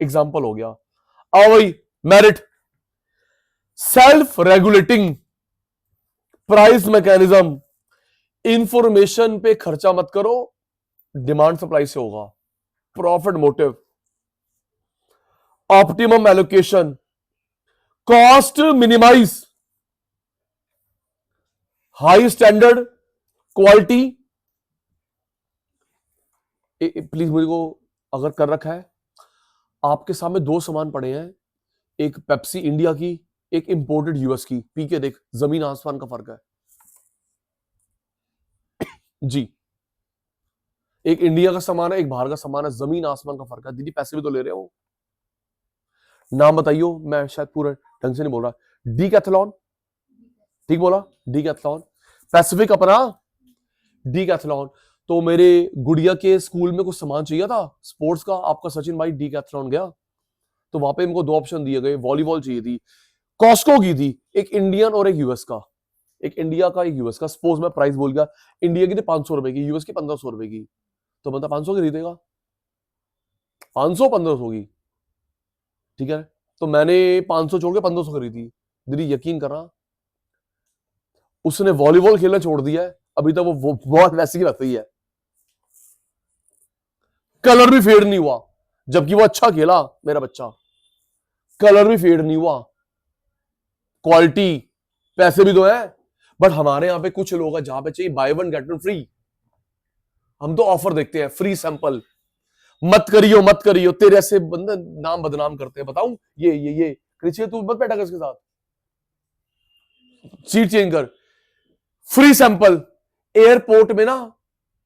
एग्जांपल हो गया। आओ भाई merit, self regulating, price mechanism, information पे खर्चा मत करो, डिमांड सप्लाई से होगा। Profit motive, optimum allocation, cost minimise, high standard, quality. Please मुझे को अगर कर रखा है, आपके सामने दो सामान पड़े हैं, एक पेप्सी इंडिया की, एक इंपोर्टेड यूएस की, पी के देख, जमीन आसमान का फर्क है जी। एक इंडिया का सामान है, एक बाहर का सामान है, जमीन आसमान का फर्क है। दीदी पैसे भी तो ले रहे हो। नाम बताइयो, मैं शायद पूरा ढंग से नहीं बोल रहा। डीकैथलॉन, ठीक बोला? डीकैथलॉन। पैसिफिक अपना डीकैथलॉन। तो मेरे गुड़िया के स्कूल में कुछ सामान चाहिए था स्पोर्ट्स का, आपका सचिन भाई डीकैथलॉन गया, तो वहां पे इनको दो ऑप्शन दिए गए, वॉलीबॉल चाहिए थी, कॉस्को की थी, एक इंडियन और एक यूएस का, एक इंडिया का एक यूएस का। सपोज मैं प्राइस बोल गया, इंडिया की थी 500 रुपए की, यूएस की 1500 रुपए की, तो बंदा 500 खरीदेगा, 500 1500 की, ठीक है। तो मैंने 500 छोड़ के 1500 खरीदी। दीदी यकीन करा, उसने वॉलीबॉल खेलना छोड़ दिया है, अभी तक वो बहुत वैसी की वैसी है, कलर भी फेड नहीं हुआ, जबकि वो अच्छा खेला मेरा बच्चा, कलर भी फेड नहीं हुआ, क्वालिटी, पैसे भी तो है। बट हमारे यहां पे कुछ लोग हैं जहां पे चाहिए by one get one free, हम तो ऑफर देखते हैं, फ्री सैंपल, मत करियो मत करियो, तेरे ऐसे बंदे नाम बदनाम करते हैं। बताऊं, ये कृषि, तू मत बैठा कर इसके साथ, सीट चेंज कर। फ्री सैंपल, एयरपोर्ट में ना,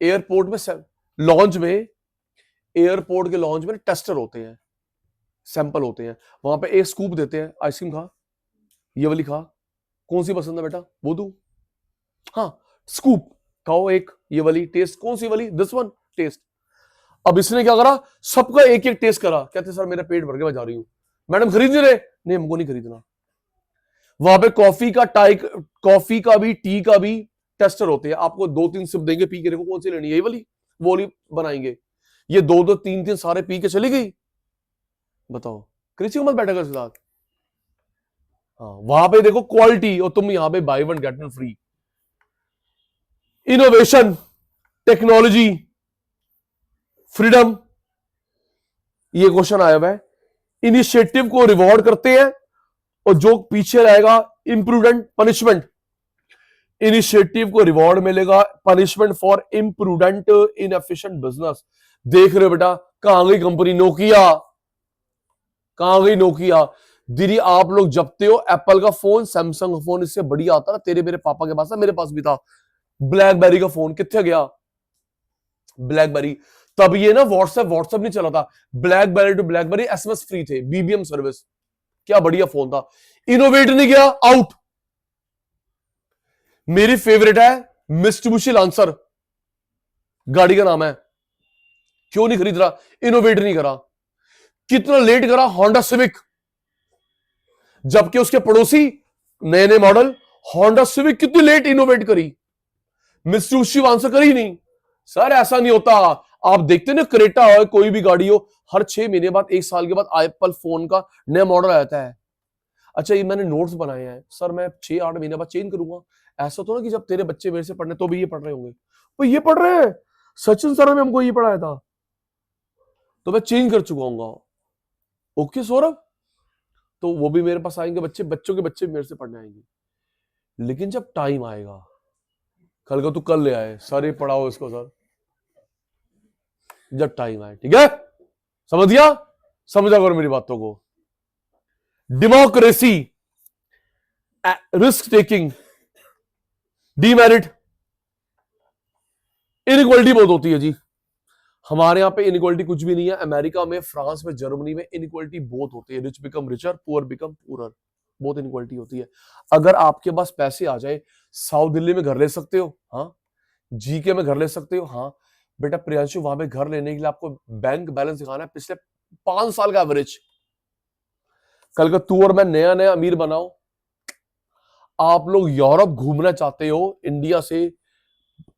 एयरपोर्ट में लॉन्च में, एयरपोर्ट के लॉन्च में टेस्टर होते हैं, सैंपल होते हैं, वहां पे एक स्कूप देते हैं, आइसक्रीम खा, ये वाली खा, कौन सी पसंद है बेटा वो दू, हाँ स्कूप खाओ, एक ये वाली टेस्ट, कौन सी वाली, दिस वन टेस्ट। अब इसने क्या करा, सबका एक एक टेस्ट करा, कहते सर मेरा पेट भर गया मैं जा रही हूं। मैडम खरीद नहीं रहे? नहीं हमको नहीं खरीदना। वहां पे कॉफी का कॉफी का भी, टी का भी टेस्टर होते हैं, आपको 2-3 सिप देंगे, पी के देखो कौन सी लेनी है, ये वाली वो वाली बनाएंगे। ये 2-2 3-3 सारे पी के चली गई, बताओ, किसी को मत बैठा कर उसके साथ। हाँ, वहां पे देखो क्वालिटी, और तुम यहां पे by one get one free. Innovation, technology, freedom, ये क्वेश्चन आया हुआ है। इनिशिएटिव को रिवॉर्ड करते हैं, और जो पीछे रहेगा इम्प्रूडेंट पनिशमेंट। इनिशिएटिव को रिवॉर्ड मिलेगा, punishment for imprudent inefficient business. देख रहे हो बेटा, कहां गई कंपनी नोकिया, कहां गई नोकिया। दीदी आप लोग जपते हो एप्पल का फोन, सैमसंग का फोन इससे बढ़िया आता ना, तेरे मेरे पापा के पास था, मेरे पास भी था। ब्लैकबेरी का फोन कितने गया, ब्लैकबेरी। तब ये ना व्हाट्सएप नहीं चला था, BlackBerry to BlackBerry SMS free थे, बीबीएम सर्विस, क्या बढ़िया फोन था। इनोवेट नहीं किया, आउट। मेरी फेवरेट है मित्सुबिशी लांसर, गाड़ी का नाम है, क्यों नहीं खरीद रहा, इनोवेट नहीं करा। कितना लेट करा होंडा सिविक, जबकि उसके पड़ोसी नए नए मॉडल। होंडा सिविक कितनी लेट इनोवेट करी, मित्सुबिशी लांसर करी नहीं। सर ऐसा नहीं होता, आप देखते ना क्रेटा हो, कोई भी गाड़ी हो, हर 6 महीने बाद, 1 साल के बाद एप्पल फोन का नया मॉडल आता है। अच्छा ये मैंने नोट्स बनाए हैं सर, मैं 6-8 महीने बाद चेंज करूंगा। ऐसा तो ना कि जब तेरे बच्चे मेरे से पढ़ने तो भी ये पढ़ रहे होंगे, वो ये पढ़ रहे हैं, सचिन सर ने हमको ये पढ़ाया था, तो मैं चेंज कर चुका हूँ। ओके सौरभ, तो वो भी मेरे पास आएंगे बच्चे, बच्चों के बच्चे भी मेरे से पढ़ने आएंगे। लेकिन जब टाइम आएगा, कल को तू कल ले आए, सर ये पढ़ाओ इसको सर, जब टाइम आए, ठीक है, समझ गया, समझा करो मेरी बातों को। Democracy, risk taking, demerit, inequality बहुत होती है जी। हमारे यहाँ पे इनइक्वालिटी कुछ भी नहीं है, अमेरिका में, फ्रांस में, जर्मनी में इनइक्वालिटी बहुत होती है। Rich become richer, poor become poorer, बहुत इनइक्वालिटी होती है। अगर आपके पास पैसे आ जाए, साउथ दिल्ली में घर ले सकते हो, हाँ, जीके में घर ले सकते हो, हाँ बेटा प्रियांशु, वहां पे घर लेने के लिए आपको बैंक बैलेंस दिखाना है पिछले 5 साल का एवरेज। कल का तू और मैं नया नया अमीर बनाओ। आप लोग यूरोप घूमना चाहते हो इंडिया से,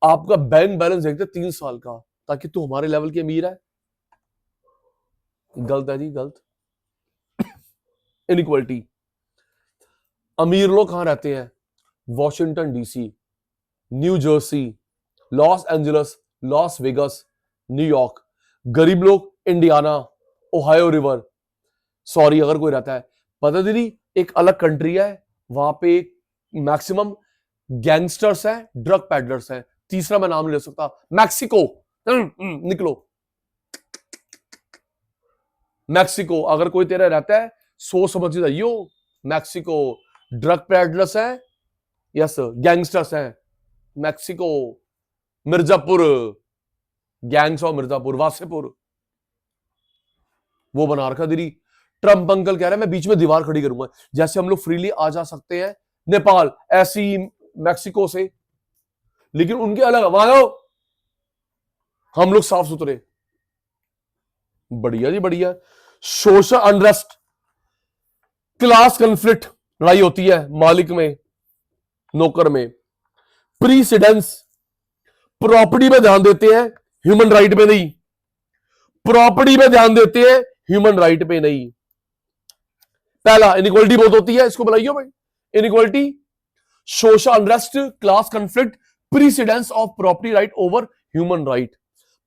आपका बैंक बैलेंस देखते 3 साल का, ताकि तू हमारे लेवल की अमीर है। गलत है जी, गलत। इनइक्वालिटी। अमीर लोग कहां रहते हैं, Washington DC, new Jersey, Los Angeles, Las Vegas, New York. गरीब लोग इंडियाना, ओहायो रिवर। सॉरी अगर कोई रहता है, पता दीदी एक अलग कंट्री है, वहां पे मैक्सिमम गैंगस्टर्स हैं, ड्रग पैडलर्स हैं। तीसरा मैं नाम ले सकता, मैक्सिको। निकलो मैक्सिको, अगर कोई तेरा रहता है सोच समझ के जाइयो। मैक्सिको ड्रग पैडलर्स है, यस, गैंगस्टर्स हैं Mexico. Mirzapur, gangs of Mirzapur, Wasseypur, वो बना रखा दीदी। ट्रम्प अंकल कह रहे हैं मैं बीच में दीवार खड़ी करूंगा, जैसे हम लोग फ्रीली आ जा सकते हैं नेपाल, ऐसी मैक्सिको से, लेकिन उनके अलग, वहां आओ, हम लोग साफ सुथरे। बढ़िया जी बढ़िया। सोशल अनरेस्ट, क्लास कन्फ्लिक्ट, लड़ाई होती है मालिक में नौकर में। प्रीसिडेंस, प्रॉपर्टी पे ध्यान देते हैं, ह्यूमन राइट पे नहीं। प्रॉपर्टी पे ध्यान देते हैं, ह्यूमन राइट पे नहीं। पहला इनइक्वालिटी बहुत होती है, इसको बुलाइयो भाई। Inequality, social unrest, class conflict, precedence of property right over human right.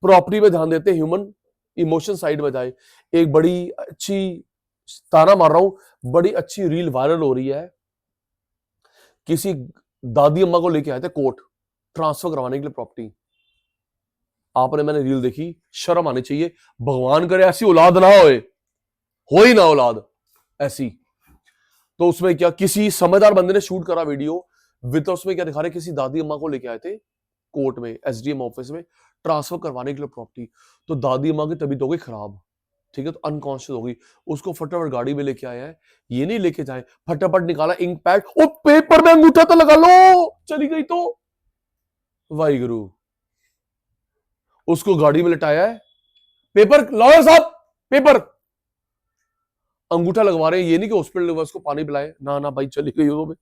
Property पे ध्यान देते, ह्यूमन इमोशन साइड में जाए। एक बड़ी अच्छी, ताना मार रहा हूं, बड़ी अच्छी रील वायरल हो रही है। किसी दादी अम्मा को लेके आए थे कोर्ट, ट्रांसफर करवाने के लिए प्रॉपर्टी। आपने, मैंने रील देखी, शर्म आनी चाहिए। भगवान करे ऐसी औलाद ना हो ही ना औलाद ऐसी। तो उसमें क्या, किसी समझदार बंदे ने शूट करा वीडियो विद, उसमें क्या दिखा रहे, किसी दादी अम्मा को लेके आए थे कोर्ट में, एसडीएम ऑफिस में, ट्रांसफर करवाने के लिए प्रॉपर्टी। तो दादी अम्मा की तबीयत हो गई खराब, ठीक है, तो अनकॉन्शियस हो गई। उसको फटाफट गाड़ी में लेके आया है, ये नहीं लेके जाए, फटाफट निकाला इंक पैड, ओ पेपर में अंगूठा तो लगा लो, चली गई तो वाहिगुरु। उसको गाड़ी में लिटाया है, पेपर लॉयर साहब, पेपर, अंगूठा लगवा रहे हैं, ये नहीं कि हॉस्पिटल उसको पानी पिलाए, ना ना भाई चली गई हो।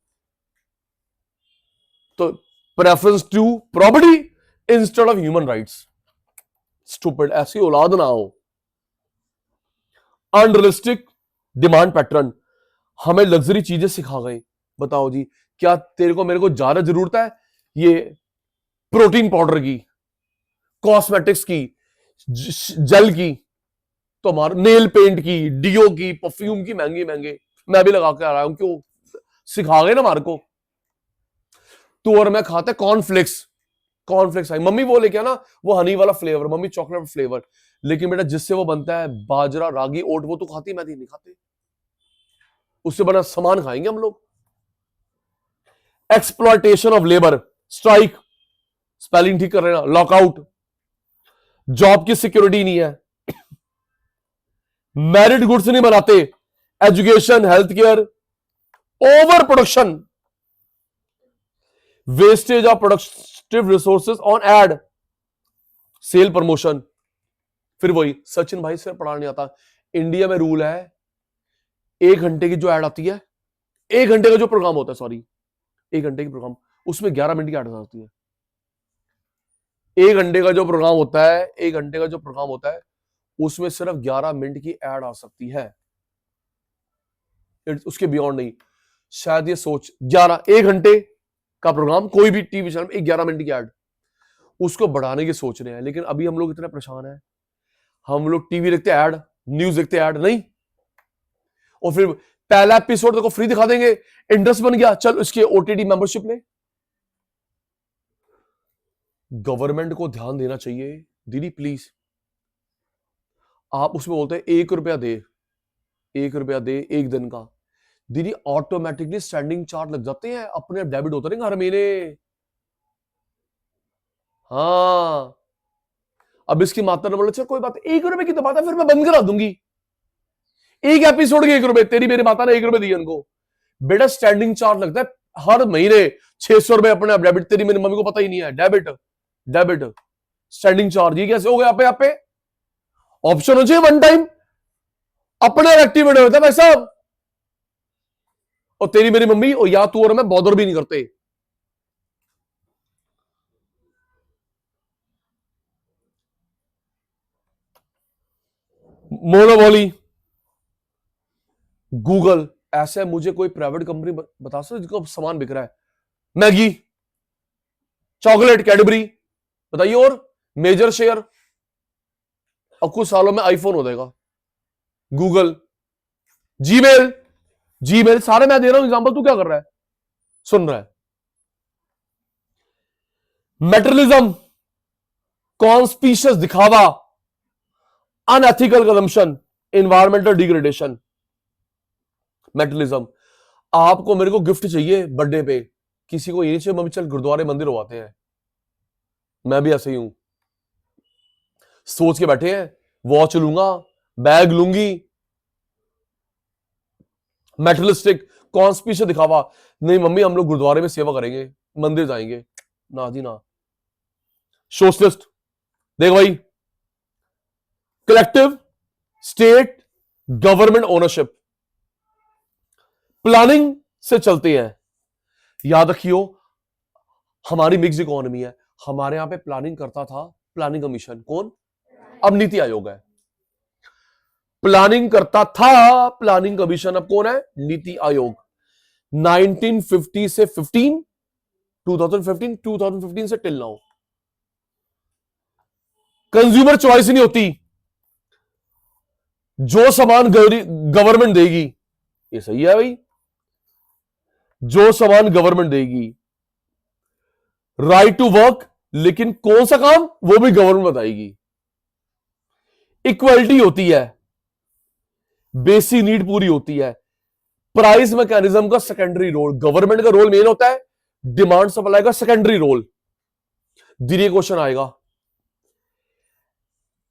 तो preference to property instead of human rights. Stupid, ऐसी औलाद ना हो। अनरियलिस्टिक डिमांड पैटर्न, हमें लग्जरी चीजें सिखा गए। बताओ जी, क्या तेरे को मेरे को ज्यादा जरूरत है ये प्रोटीन पाउडर की, कॉस्मेटिक्स की, जेल की, तो हमारे नेल पेंट की, डीओ की, परफ्यूम की, महंगे महंगे मैं भी लगा के आ रहा हूं, क्यों? सिखा गए ना हमारे को। तू और मैं खाते कॉर्नफ्लेक्स, कॉर्नफ्लेक्स आई मम्मी वो लेके आना, वो हनी वाला फ्लेवर, मम्मी चॉकलेट फ्लेवर। लेकिन बेटा जिससे वो बनता है बाजरा, रागी, ओट, वो तो खाती, मैं नहीं खाते। उससे बना सामान खाएंगे हम लोग। Exploitation of labour, strike, spelling ठीक कर रहे ना, लॉकआउट, जॉब की सिक्योरिटी नहीं है, मेरिट गुड्स नहीं बनाते, education, health care, over production, wastage of productive resources on ad, sale promotion. फिर वही सचिन भाई से पढ़ा नहीं आता। इंडिया में रूल है 1 घंटे की जो एड आती है, 1 घंटे का जो प्रोग्राम होता है, सॉरी 1 घंटे की प्रोग्राम, उसमें 11 मिनट की एड आती है। 1 घंटे का जो प्रोग्राम होता है, 1 घंटे का जो प्रोग्राम होता है, उसमें सिर्फ 11 मिनट की एड आ सकती है, उसके बियॉन्ड नहीं। शायद ये सोच 1 घंटे का प्रोग्राम कोई भी टीवी चैनल में 11 मिनट की एड, उसको बढ़ाने की सोच रहे हैं। लेकिन अभी हम लोग इतने परेशान हैं, हम लोग टीवी देखते ऐड, न्यूज देखते ऐड नहीं, और फिर पहला एपिसोड देखो फ्री दिखा देंगे, इंटरेस्ट बन गया, चल उसके ओटीटी मेंबरशिप ले। गवर्नमेंट को ध्यान देना चाहिए दीदी प्लीज। आप उसमें बोलते हैं 1 रुपया दे, 1 रुपया दे 1 दिन का, दीदी ऑटोमेटिकली स्टैंडिंग चार्ज लग जाते हैं, अपने डेबिट होते रहेंगे हर महीने। हाँ, अब इसकी मात्रा ने बोला चल कोई बात, 1 रुपए की तो बात है, फिर मैं बंद करा दूंगी, एक एपिसोड के 1 रुपए, तेरी मेरी माता ने 1 रुपए दिए उनको। बेटा स्टैंडिंग चार्ज लगता है हर महीने 600 रुपए अपने आप डेबिट, तेरी मेरी मम्मी को पता ही नहीं है, डेबिट डेबिट स्टैंडिंग चार्ज, ये कैसे हो गया? आप पे ऑप्शन हो चाहिए वन टाइम, अपने एक्टिवेट होता है भाई साहब। और तेरी मेरी मम्मी और या तू और मैं बॉदर भी नहीं करते। मोनोपोली, गूगल, ऐसे मुझे कोई प्राइवेट कंपनी बता सकते जिसको सामान बिक रहा है? मैगी, चॉकलेट, कैडबरी, बताइए। और मेजर शेयर, अब कुछ सालों में आईफोन हो जाएगा। गूगल, जीमेल, जीमेल सारे मैं दे रहा हूं एग्जांपल, तू क्या कर रहा है? सुन रहा है। मेटरलिज्म, कॉन्स्पिशियस दिखावा, unethical consumption, environmental degradation. Materialism, आपको मेरे को गिफ्ट चाहिए बर्थडे पे, किसी को ये नहीं चाहिए मम्मी चल गुरुद्वारे मंदिर होते हैं। मैं भी ऐसे ही हूं, सोच के बैठे हैं वॉच लूंगा, बैग लूंगी। मेटरलिस्टिक, कॉन्स्पिशियस दिखावा, नहीं मम्मी हम लोग गुरुद्वारे में सेवा करेंगे, मंदिर जाएंगे, ना जी ना। सोशलिस्ट, देख भाई, collective state government ownership, planning से चलते हैं। याद रखियो हमारी मिक्स इकोनॉमी है, हमारे यहां पे प्लानिंग करता था प्लानिंग कमीशन, कौन? अब नीति आयोग है। प्लानिंग करता था प्लानिंग कमीशन, अब कौन है? नीति आयोग। 1950 से 15, 2015 से टिल नाउ कंज्यूमर चॉइस नहीं होती, जो सामान गवर्नमेंट देगी, ये सही है भाई, जो सामान गवर्नमेंट देगी। राइट टू वर्क, लेकिन कौन सा काम वो भी गवर्नमेंट बताएगी। इक्वलिटी होती है, बेसिक नीड पूरी होती है। प्राइस मैकेनिज्म का सेकेंडरी रोल, गवर्नमेंट का रोल मेन होता है, डिमांड सप्लाई का सेकेंडरी रोल। धीरे क्वेश्चन आएगा।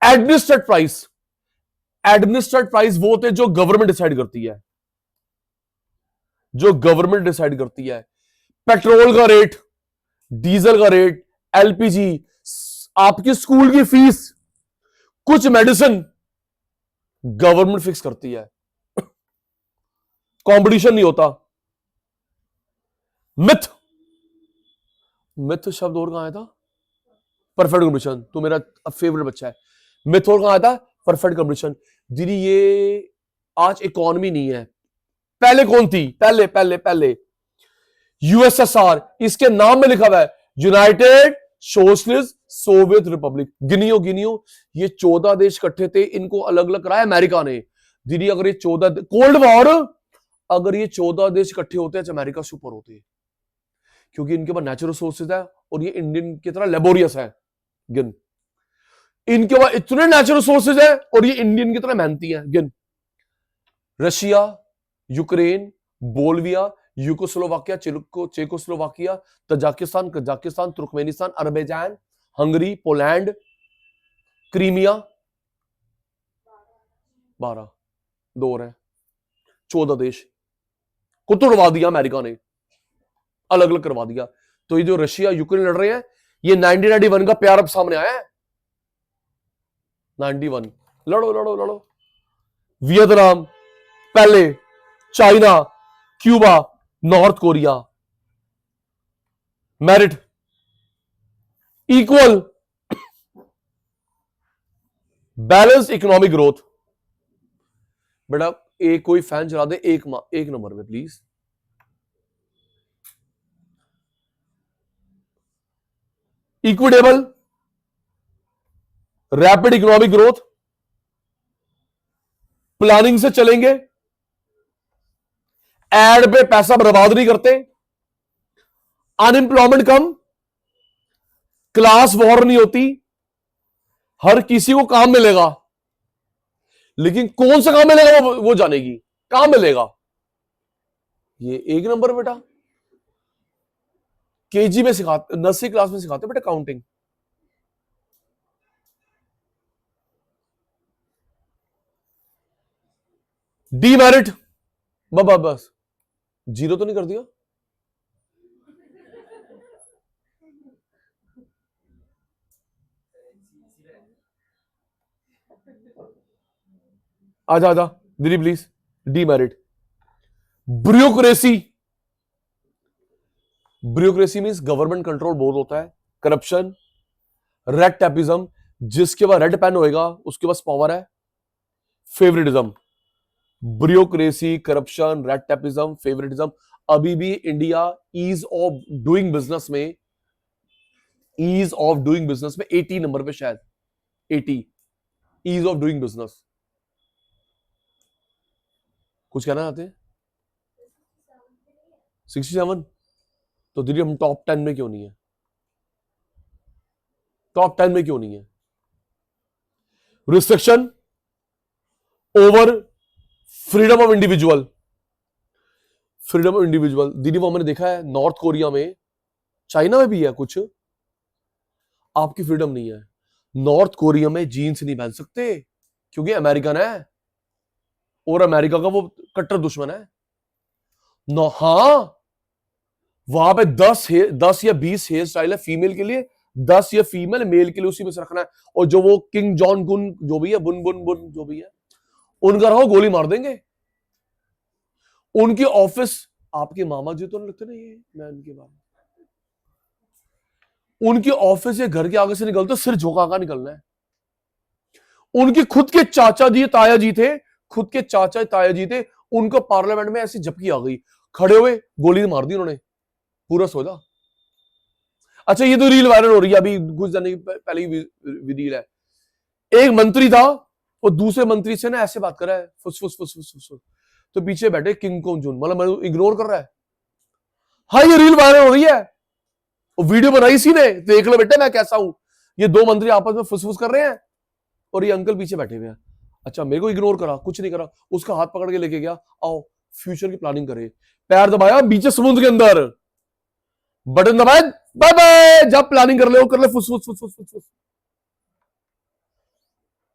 एडमिनिस्ट्रेट प्राइस, एडमिनिस्ट्रेट प्राइस वो होते हैं जो गवर्नमेंट डिसाइड करती है, जो गवर्नमेंट डिसाइड करती है। पेट्रोल का रेट, डीजल का रेट, एलपीजी, आपकी स्कूल की फीस, कुछ मेडिसिन गवर्नमेंट फिक्स करती है, कंपटीशन नहीं होता। मिथ, मिथ शब्द और कहां आया था? परफेक्ट कंपटीशन, तो मेरा फेवरेट बच्चा है। मिथ और कहां आया था? Perfect competition. दीदी ये आज इकोनॉमी नहीं है, पहले कौन थी? पहले पहले पहले यूएसएसआर, इसके नाम में लिखा हुआ है यूनाइटेड सोशलिस्ट सोवियत रिपब्लिक। गिनियो गिनियो, ये 14 देश इकट्ठे थे, इनको अलग अलग कराया अमेरिका ने। दीदी अगर ये 14 कोल्ड वॉर, अगर ये 14 देश इकट्ठे होते हैं अमेरिका से ऊपर होते हैं, क्योंकि इनके पास नेचुरल रिसोर्सेज है और ये इंडियन की तरह लेबोरियस है। गिन, इनके पास इतने नेचुरल रिसोर्सेज है और ये इंडियन की तरह मेहनती है। गिन, Russia, Ukraine, Bolivia, Yugoslavia, Czechoslovakia, Tajikistan, Kazakhstan, Turkmenistan, Azerbaijan, Hungary, Poland, Crimea, 12, 2 और है, 14 देश को तोड़वा दिया अमेरिका ने, अलग अलग करवा दिया। तो ये जो रशिया यूक्रेन लड़ रहे हैं, ये 1991 का प्यार अब सामने आया है। 91, लड़ो लड़ो लड़ो। वियतनाम पहले, China, Cuba, North Korea, merit equal, balance economic growth. बेटा एक कोई फैन चला दे एक नंबर में please. Equitable, rapid economic growth, planning से चलेंगे, एड पे पैसा बर्बाद नहीं करते, अनएम्प्लॉयमेंट कम, क्लास वॉर नहीं होती, हर किसी को काम मिलेगा, लेकिन कौन सा काम मिलेगा वो जानेगी, काम मिलेगा। ये एक नंबर बेटा। केजी में सिखाते, नर्सरी क्लास में सिखाते बेटा काउंटिंग। डीमेरिट, बस 0 तो नहीं कर दिया? आजा आजा दीदी please. Demerit, bureaucracy, bureaucracy means government control बहुत होता है, करप्शन, रेड टैपिज्म, जिसके पास रेड पेन होएगा उसके पास पावर है, favouritism, bureaucracy, corruption, red tapism, favouritism. अभी भी India ease of doing business में, ईज ऑफ डूइंग बिजनेस में 80 नंबर पे शायद, 80 ईज ऑफ डूइंग बिजनेस। कुछ कहना चाहते हैं? 67। तो दीदी हम टॉप 10 में क्यों नहीं है? टॉप 10 में क्यों नहीं है? Restriction over freedom of individual, freedom of individual. दीदी वो हमने देखा है नॉर्थ कोरिया में, चाइना में भी है कुछ, आपकी फ्रीडम नहीं है। नॉर्थ कोरिया में जीन्स नहीं पहन सकते क्योंकि अमेरिकन है और अमेरिका का वो कट्टर दुश्मन है। हाँ, वहां पे 10 या 20 हेयर स्टाइल है फीमेल के लिए, 10 या फीमेल मेल के लिए, उसी में से रखना है। और जो वो किंग जॉन गुन जो भी है, बुन बुन बुन जो भी है, उनका रहो गोली मार देंगे। उनकी ऑफिस, आपके मामा जी तो नहीं लगते ना ये, मैं उनके बारे में, उनकी ऑफिस या घर के आगे से निकलते सिर झुका कर निकलना है। उनके खुद के चाचा जी ताया जी थे, खुद के चाचा ताया जी थे, उनको पार्लियामेंट में ऐसी झपकी आ गई, खड़े हुए गोली मार दी उन्होंने, पूरा सोचा। अच्छा ये तो रील वायरल हो रही है अभी कुछ दिन पहले ही रील है। एक मंत्री था, वो दूसरे मंत्री से ना ऐसे बात कर रहा है, फुस फुस फुस फुस फुस, तो पीछे बैठे किंग कोंग जून, मतलब इग्नोर कर रहा है। हाँ ये रील वायरल हो रही है, वो वीडियो बनाई इसी ने, देख लो बेटे मैं कैसा हूं। ये दो मंत्री आपस में फुसफुस कर रहे हैं और ये अंकल पीछे बैठे हुए हैं। अच्छा मेरे को इग्नोर करा, कुछ नहीं करा, उसका हाथ पकड़ के लेके गया, आओ फ्यूचर की प्लानिंग करे, पैर दबाया बीच समुद्र के अंदर, बटन दबाया, बाय बाय, जब प्लानिंग कर ले वो कर ले, फुसफुस फुसफुस फुसफुस।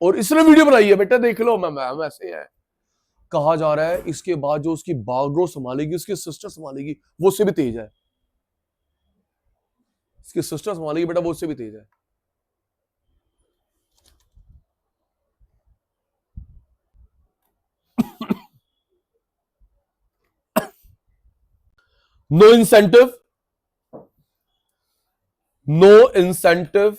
और इसने वीडियो बनाई है, बेटा देख लो, मैम ऐसे है। कहा जा रहा है इसके बाद जो उसकी बागडोर संभालेगी, उसकी सिस्टर संभालेगी, वो उससे भी तेज है। इसकी सिस्टर संभालेगी बेटा, वो उससे भी तेज है। No incentive, no incentive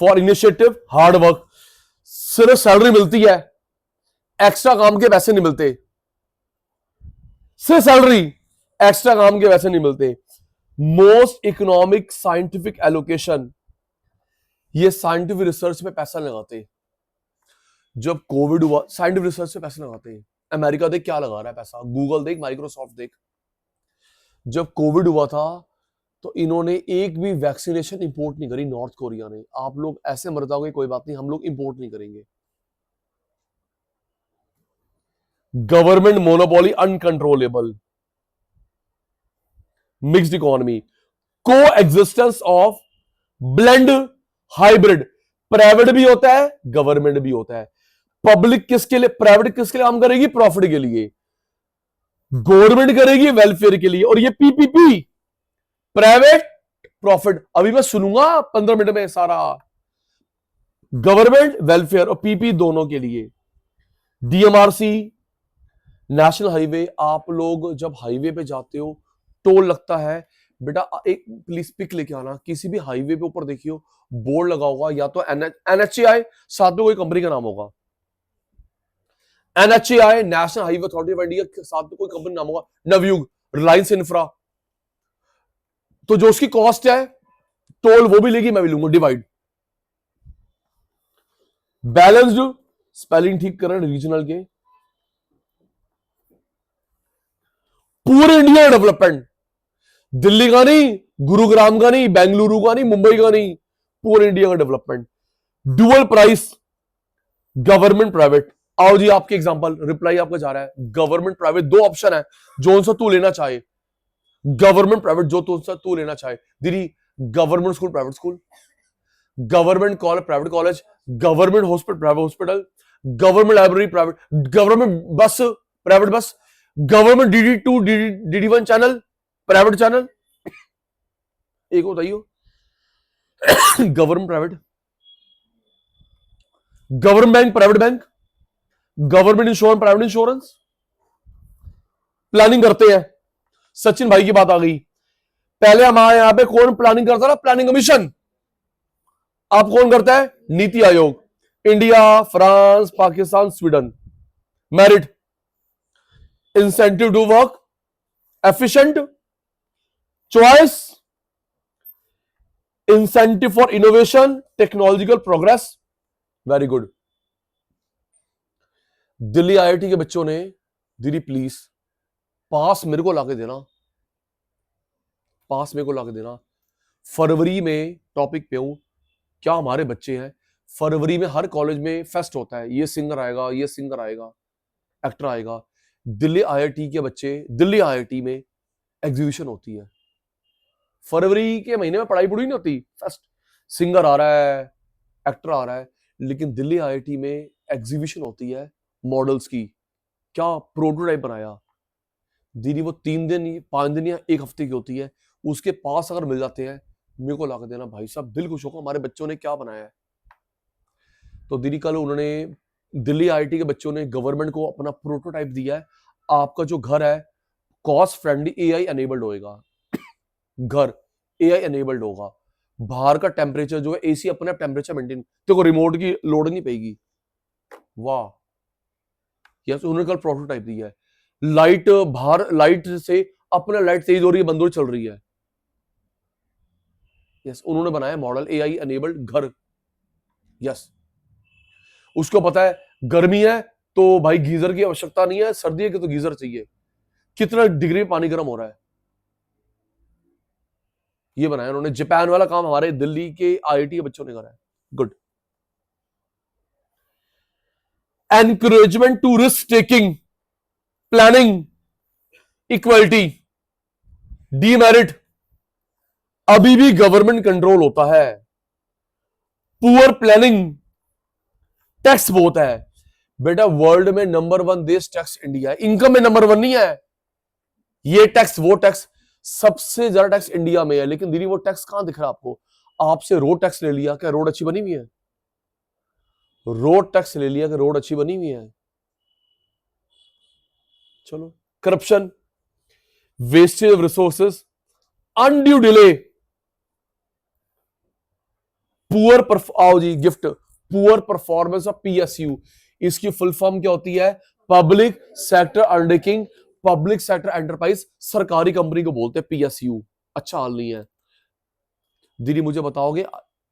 for initiative hard work. सिर्फ सैलरी मिलती है, एक्स्ट्रा काम के पैसे नहीं मिलते। सिर्फ सैलरी, एक्स्ट्रा काम के पैसे नहीं मिलते। मोस्ट इकोनॉमिक साइंटिफिक एलोकेशन, ये साइंटिफिक रिसर्च में पैसा लगाते। जब कोविड हुआ साइंटिफिक रिसर्च में पैसे लगाते हैं। अमेरिका देख क्या लगा रहा है पैसा, गूगल देख, माइक्रोसॉफ्ट देख। जब कोविड हुआ था तो इन्होंने एक भी वैक्सीनेशन इंपोर्ट नहीं करी नॉर्थ कोरिया ने। आप लोग ऐसे मर जाओगे कोई बात नहीं, हम लोग इंपोर्ट नहीं करेंगे। Government monopoly uncontrollable, mixed economy, coexistence of blend hybrid, private भी होता है गवर्नमेंट भी होता है। पब्लिक किसके लिए, प्राइवेट किसके लिए काम करेगी, प्रॉफिट के लिए। गवर्नमेंट करेगी वेलफेयर के लिए। और ये पीपीपी, प्राइवेट प्रॉफिट, अभी मैं सुनूंगा 15 मिनट में सारा। गवर्नमेंट वेलफेयर और पीपी दोनों के लिए। डीएमआरसी, नेशनल हाईवे, आप लोग जब हाईवे पे जाते हो टोल लगता है बेटा, एक प्लीज पिक लेके आना, किसी भी हाईवे पे ऊपर देखियो बोर्ड लगा होगा, या तो एनएचएआई, साथ में कोई कंपनी का नाम होगा। NHAI, national highway authority of India, साथ में कोई कंपनी नाम होगा, नवयुग, रिलायंस इंफ्रा। तो जो उसकी कॉस्ट है टोल वो भी लेगी, मैं भी लूंगा, डिवाइड। बैलेंस्ड, स्पेलिंग ठीक करें रीजनल के। पूरे इंडिया डेवलपमेंट, दिल्ली का नहीं, गुरुग्राम का नहीं, बेंगलुरु का नहीं, मुंबई का नहीं, पूरे इंडिया का development. Dual price, government private. आओ जी आपके एग्जांपल, रिप्लाई आपका जा रहा है गवर्नमेंट प्राइवेट, दो ऑप्शन है जो सा तू लेना चाहे। गवर्नमेंट प्राइवेट जो तू लेना चाहे। दीदी government school private school, government college private college, government hospital private hospital, government library private, government bus private bus, government DD2 DD1 channel private channel. एक बताइयो government private, government bank private bank, government insurance private insurance. Planning करते हैं, सचिन भाई की बात आ गई। पहले हमारे यहां पे कौन प्लानिंग करता था, प्लानिंग कमीशन। अब कौन करता है, NITI Aayog. India, France, Pakistan, Sweden. Merit, incentive to work, efficient, choice, incentive for innovation, technological progress. Very good. Delhi IIT के बच्चों ने, दीदी प्लीज पास मेरे को लाके देना, पास मेरे को लाके देना। फरवरी में टॉपिक पे हूं, क्या हमारे बच्चे हैं, फरवरी में हर कॉलेज में फेस्ट होता है, ये सिंगर आएगा, ये सिंगर आएगा, एक्टर आएगा। दिल्ली आईआईटी के बच्चे, दिल्ली आईआईटी में एग्जीबिशन होती है। फरवरी के महीने में पढ़ाई पूरी नहीं होती, फेस्ट, सिंगर आ रहा है, एक्टर आ रहा है, लेकिन दिल्ली आईआईटी में एग्जीबिशन होती है मॉडल्स की। क्या प्रोटोटाइप बनाया, दीदी वो 3 दिन 5 दिन या 1 हफ्ते की होती है, उसके पास अगर मिल जाते हैं मेरे को लाकर देना भाई साहब, दिल खुश होगा हमारे बच्चों ने क्या बनाया है। तो दीदी कल उन्होंने, दिल्ली आईआईटी के बच्चों ने गवर्नमेंट को अपना प्रोटोटाइप दिया है। आपका जो घर है कॉस्ट फ्रेंडली एआई एनेबल्ड होएगा, घर एआई एनेबल्ड होगा, बाहर का टेम्परेचर जो है एसी अपने टेम्परेचर मेंटेन, देखो रिमोट की लोड नहीं पेगी। वाह, यस, उन्होंने कल प्रोटोटाइप दिया है। लाइट, बाहर लाइट से अपना लाइट तेज हो रही है, बंद हो रही, चल रही है। यस, उन्होंने बनाया मॉडल एआई एनेबल्ड घर। यस, उसको पता है गर्मी है तो भाई गीजर की आवश्यकता नहीं है, सर्दी है कि तो गीजर चाहिए, कितना डिग्री में पानी गर्म हो रहा है, ये बनाया उन्होंने। जापान वाला काम हमारे दिल्ली के आईआईटी के बच्चों ने करा है। Good. Encouragement to risk taking, planning, equality, demerit, अभी भी गवर्नमेंट कंट्रोल होता है। पुअर प्लानिंग, टैक्स बहुत है बेटा। वर्ल्ड में नंबर 1 देश टैक्स इंडिया है, इनकम में नंबर 1 नहीं है। ये टैक्स वो टैक्स, सबसे ज्यादा टैक्स इंडिया में है। लेकिन दीदी वो टैक्स कहां दिख रहा है आपको, आपसे रोड टैक्स ले लिया, क्या रोड अच्छी बनी हुई है, रोड टैक्स ले लिया कि रोड अच्छी बनी हुई है। चलो, corruption, wastage of resources, undue delay, आओ जी gift, poor performance of PSU, इसकी फुल फॉर्म क्या होती है? Public sector undertaking, public sector enterprise, सरकारी कंपनी को बोलते हैं पीएसयू। अच्छा हाल नहीं है। दीदी मुझे बताओगे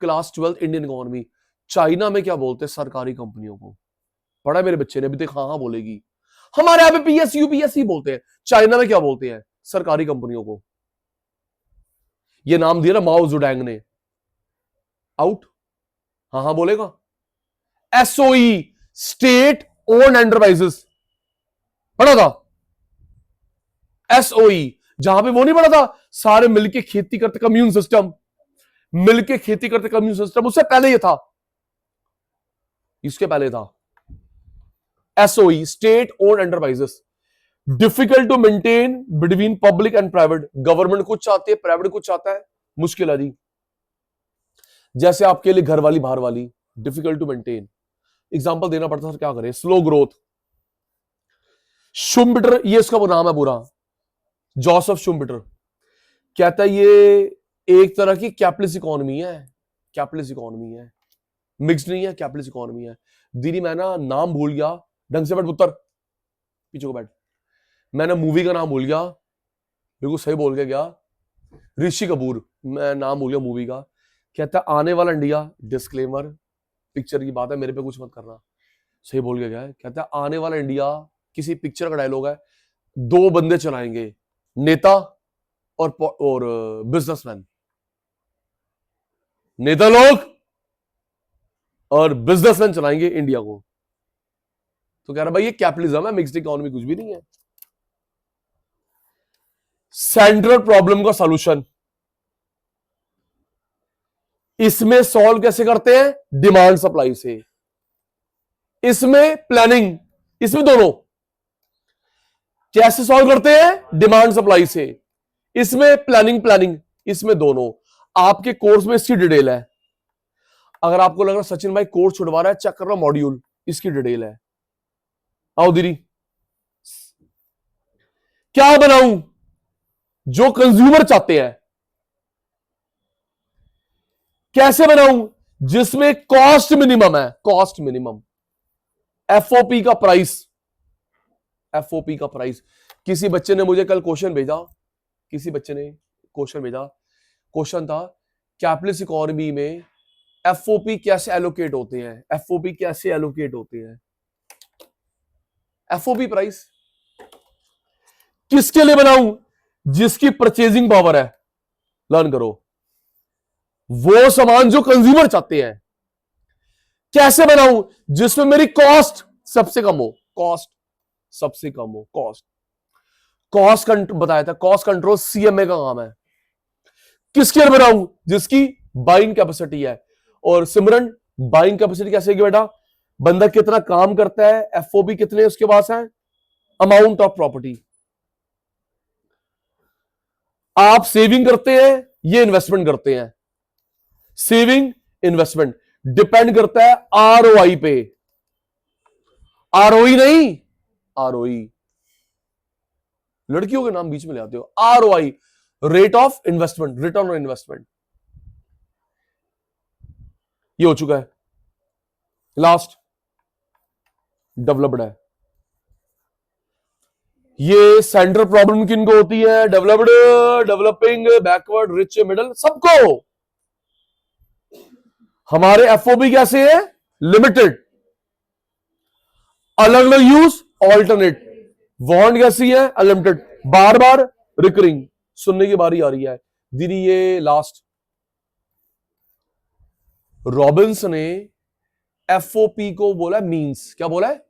क्लास 12 इंडियन इकोनॉमी, चाइना में क्या बोलते हैं सरकारी कंपनियों को? पढ़ा मेरे बच्चे ने, अभी तक हाँ हाँ बोलेगी। हमारे यहां पे पीएसयू पीएससी बोलते हैं, चाइना में क्या बोलते हैं सरकारी कंपनियों को? ये नाम दिया ना माओ जुडैंग ने। आउट, हाँ हाँ बोलेगा। एसओई, स्टेट ओन्ड एंटरप्राइजेस, पढ़ा था? एसओई, जहां पे वो नहीं पढ़ा था सारे मिलके खेती करते कम्यून सिस्टम, मिलके खेती करते कम्यून सिस्टम, उससे पहले ये था, इसके पहले था SOE, state owned enterprises. Difficult to maintain between public and private, government कुछ चाहती है, प्राइवेट कुछ चाहता है, मुश्किल है जी। जैसे आपके लिए घर वाली बाहर वाली, डिफिकल्ट टू मेंटेन। एग्जांपल देना पड़ता है, क्या करें? Slow growth. शुम्बिटर, ये इसका वो नाम है पूरा, जोसेफ शुम्बिटर कहता है ये एक तरह की कैपिटलिस्ट इकोनॉमी है, कैपिटलिस्ट इकोनॉमी है, मिक्स्ड नहीं है, कैपिटलिस्ट इकोनॉमी है। दीदी मैं ना नाम भूल गया, ढंग से बैठ पुत्र, पीछे को बैठ। मैंने मूवी का नाम भूल गया, बिल्कुल सही बोल के गया, ऋषि कपूर, मैं नाम भूल गया मूवी का। कहता आने वाला इंडिया, डिस्क्लेमर पिक्चर की बात है, मेरे पे कुछ मत करना, सही बोल के गया है। कहता है आने वाला इंडिया किसी पिक्चर का डायलॉग है, दो बंदे चलाएंगे, नेता और बिजनेसमैन, नेता लोग और बिजनेसमैन चलाएंगे इंडिया को। तो कह रहा भाई ये कैपिटलिज्म है, मिक्स्ड इकोनॉमी कुछ भी नहीं है। सेंट्रल प्रॉब्लम का सॉल्यूशन, इसमें सॉल्व कैसे करते हैं? डिमांड सप्लाई से। इसमें प्लानिंग, इसमें दोनों कैसे सॉल्व करते हैं? डिमांड सप्लाई से। इसमें प्लानिंग, इसमें दोनों। आपके कोर्स में इसकी डिटेल है, अगर आपको लग रहा है सचिन भाई कोर्स छुड़वा रहा है, चेक कर रहा मॉड्यूल, इसकी डिटेल है। आओ दीदी, क्या बनाऊं जो कंज्यूमर चाहते हैं, कैसे बनाऊं जिसमें कॉस्ट मिनिमम है, कॉस्ट मिनिमम, एफओपी का प्राइस, एफओपी का प्राइस। किसी बच्चे ने मुझे कल क्वेश्चन भेजा, क्वेश्चन था कैपिटलिस्ट इकोनॉमी में एफओपी कैसे एलोकेट होते हैं, एफओपी कैसे एलोकेट होते हैं? एफओपी प्राइस किसके लिए बनाऊं? जिसकी परचेजिंग पावर है, लर्न करो, वो सामान जो कंज्यूमर चाहते हैं। कैसे बनाऊं? जिसमें मेरी कॉस्ट सबसे कम हो, कॉस्ट सबसे कम हो, कॉस्ट बताया था, कॉस्ट कंट्रोल सीएमए का काम है। किसके लिए बनाऊं? जिसकी बाइंग कैपेसिटी है। और सिमरन बाइंग कैपेसिटी कैसे होगी बेटा? बंदा कितना काम करता है, एफओबी कितने उसके पास है, अमाउंट ऑफ प्रॉपर्टी। आप सेविंग करते हैं, ये इन्वेस्टमेंट करते हैं, सेविंग इन्वेस्टमेंट डिपेंड करता है आरओआई पे, आरओई नहीं, आरओई, लड़कियों के नाम बीच में ले आते हो, ROI, rate of investment, return on investment. ये हो चुका है, लास्ट डेवलप्ड है। ये सेंट्रल प्रॉब्लम किनको होती है? Developed, developing, backward, rich, middle, सबको। हमारे एफओबी कैसे है? लिमिटेड, अलग अलग यूज, ऑल्टरनेट। बॉन्ड कैसी है? अनलिमिटेड, बार बार रिकरिंग। सुनने की बारी आ रही है दीदी, ये लास्ट रॉबिन्स ने एफओपी को बोला मींस, क्या बोला है?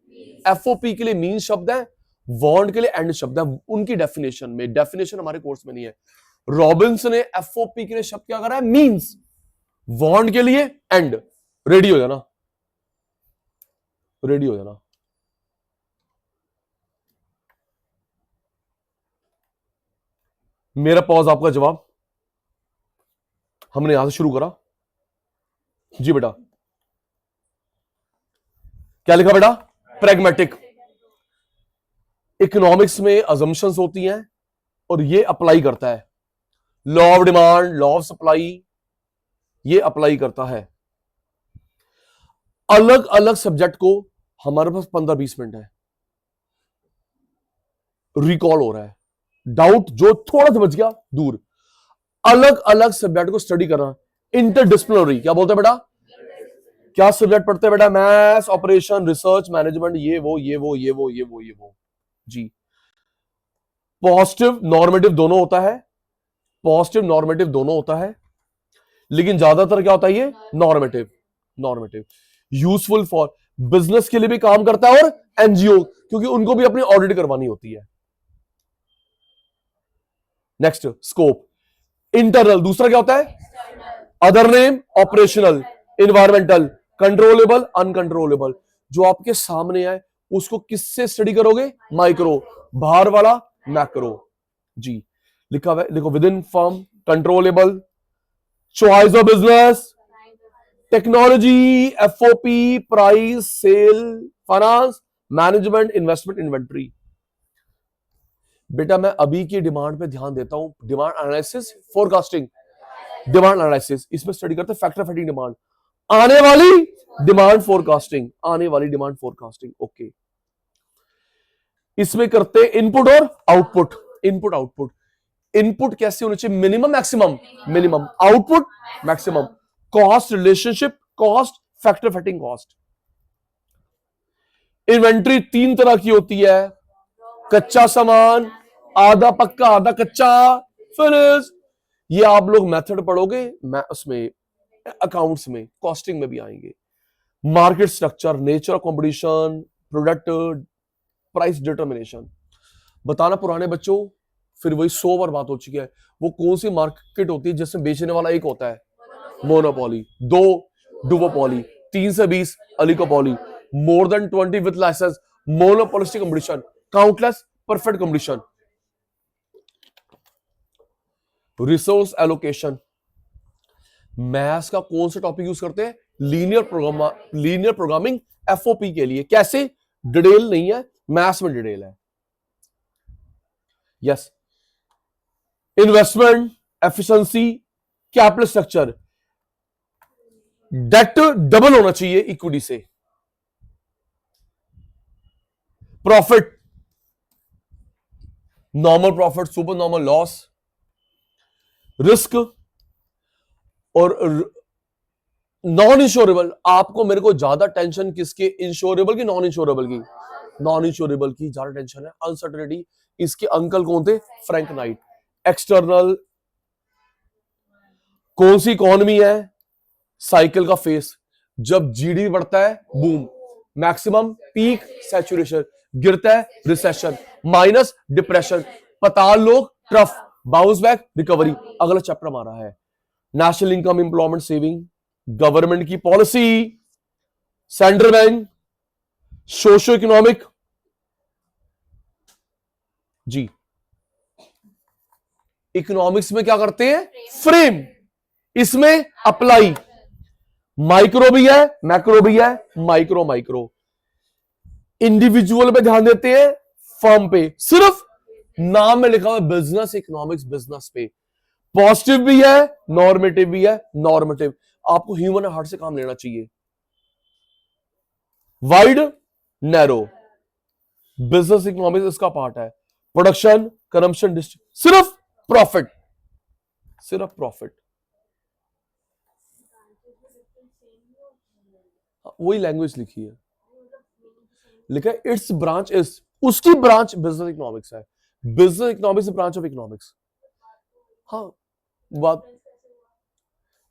एफओपी के लिए मींस शब्द है, बॉन्ड के लिए एंड शब्द है। उनकी डेफिनेशन में, डेफिनेशन हमारे कोर्स में नहीं है। रॉबिन्स ने एफओपी के लिए शब्द क्या करा है? मींस, बॉन्ड के लिए एंड। रेडी हो जाना, रेडी हो जाना। मेरा पॉज, आपका जवाब। हमने यहां से शुरू करा जी बेटा, क्या लिखा बेटा? प्रैग्मेटिक। इकोनॉमिक्स में अजम्पशंस होती हैं और ये अप्लाई करता है। Law of demand, law of supply, ये अप्लाई करता है। अलग अलग सब्जेक्ट को हमारे पास 15-20 मिनट है, रिकॉल हो रहा है, डाउट जो थोड़ा सा बच गया दूर, अलग अलग सब्जेक्ट को स्टडी करना, इंटरडिसिप्लिनरी। क्या बोलते हैं बेटा? क्या सब्जेक्ट पढ़ते हैं बेटा? मैथ्स, ऑपरेशन, रिसर्च, मैनेजमेंट, ये वो ये वो ये वो ये वो ये वो जी। पॉजिटिव नॉर्मेटिव दोनों होता है, पॉजिटिव नॉर्मेटिव दोनों होता है, लेकिन ज्यादातर क्या होता है? ये normative. Normative useful for business के लिए भी काम करता है और एनजीओ, क्योंकि उनको भी अपनी ऑडिट करवानी होती है। Next, scope internal. दूसरा क्या होता है? Other name operational, environmental, controllable, uncontrollable. जो आपके सामने है उसको किससे स्टडी करोगे? माइक्रो। बाहर वाला मैक्रो जी। लिखा हुआ है, लिखो, within firm, controllable, choice of business, technology, FOP, price, sale, finance, management, investment, inventory. बेटा मैं अभी की डिमांड पे ध्यान देता हूं, demand analysis, forecasting, demand analysis, इसमें स्टडी करते हैं फैक्टर फैक्टिंग डिमांड, आने वाली डिमांड फोरकास्टिंग, आने वाली डिमांड फोरकास्टिंग। ओके, इसमें करते हैं इनपुट और आउटपुट। इनपुट आउटपुट, इनपुट कैसे होने चाहिए? Minimum maximum, minimum, output maximum, cost relationship, cost, factor affecting cost. Inventory 3 तरह की होती है, कच्चा सामान, आधा पक्का आधा कच्चा, फिनिश। ये आप लोग मेथड पढ़ोगे, मैं उसमें अकाउंट्स में, कॉस्टिंग में भी आएंगे। Market structure, nature of competition, product price determination. बताना पुराने बच्चों, फिर वही 100 बार बात हो चुकी है, वो कौन सी मार्केट होती है जिसमें बेचने वाला एक होता है? मोनोपोली। 2 डुओपोली, 3 से 20 oligopoly, more than 20 with licence, monopolistic competition, countless perfect competition. Resource allocation, maths का कौन सा टॉपिक यूज करते हैं? लीनियर प्रोग्रामिंग, एफओपी के लिए। कैसे? डिटेल नहीं है, मैथ्स में डिटेल है। Yes, investment, efficiency, capital structure, debt double होना चाहिए इक्विटी से, profit, normal profit, super normal loss, risk और नॉन इंश्योरेबल। आपको मेरे को ज्यादा टेंशन किसके? इंश्योरेबल की नॉन इंश्योरेबल की? नॉन इंश्योरेबल की ज्यादा टेंशन है। अनसर्टेनिटी, इसके अंकल कौन थे? Frank night. एक्सटर्नल, कौन सी इकोनॉमी है? साइकिल का फेस, जब जीडीपी बढ़ता है बूम, मैक्सिमम, पीक, सैचुरेशन, गिरता है रिसेशन, माइनस, डिप्रेशन, पताल लोग, ट्रफ, बाउंस बैक, रिकवरी। अगला चैप्टर हमारा है national income, employment, saving, government की policy, central bank, socio economic जी। इकोनॉमिक्स में क्या करते हैं? फ्रेम, इसमें अप्लाई, माइक्रो भी है, मैक्रो भी है, माइक्रो माइक्रो। इंडिविजुअल पे ध्यान देते हैं, फर्म पे, सिर्फ नाम में लिखा हुआ बिजनेस इकोनॉमिक्स, बिजनेस पे। पॉजिटिव भी है, नॉर्मेटिव भी है। नॉर्मेटिव आपको ह्यूमन हार्ट से काम लेना चाहिए। वाइड, नैरो, बिजनेस इकोनॉमिक्स इसका पार्ट है। प्रोडक्शन, कंजम्पशन, डिस्ट्रीब्यूशन, सिर्फ प्रॉफिट, सिर्फ प्रॉफिट। वही लैंग्वेज लिखी है, लिखा है इट्स ब्रांच इज, उसकी ब्रांच बिजनेस इकोनॉमिक्स है। Business economics branch of economics. हाँ, बात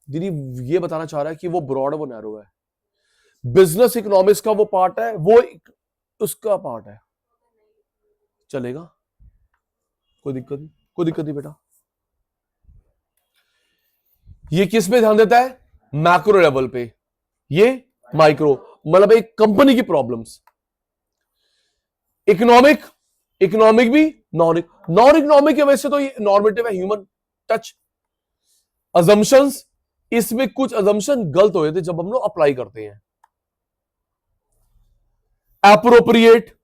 दीदी ये बताना चाह रहा है कि वो ब्रॉड है, वो नैरो है। बिजनेस इकोनॉमिक्स का वो पार्ट है, वो उसका पार्ट है, चलेगा, कोई दिक्कत नहीं, कोई दिक्कत नहीं बेटा। ये किस पे ध्यान देता है? मैक्रो लेवल पे। ये माइक्रो, मतलब एक कंपनी की प्रॉब्लम्स। इकोनॉमिक, इकोनॉमिक भी, नॉन इकोनॉमिक के वैसे तो ये नॉर्मेटिव है, ह्यूमन टच। अजम्पशंस, इसमें कुछ अजम्पशन गलत हुए थे जब हम लोग अप्लाई करते हैं। एप्रोप्रिएट,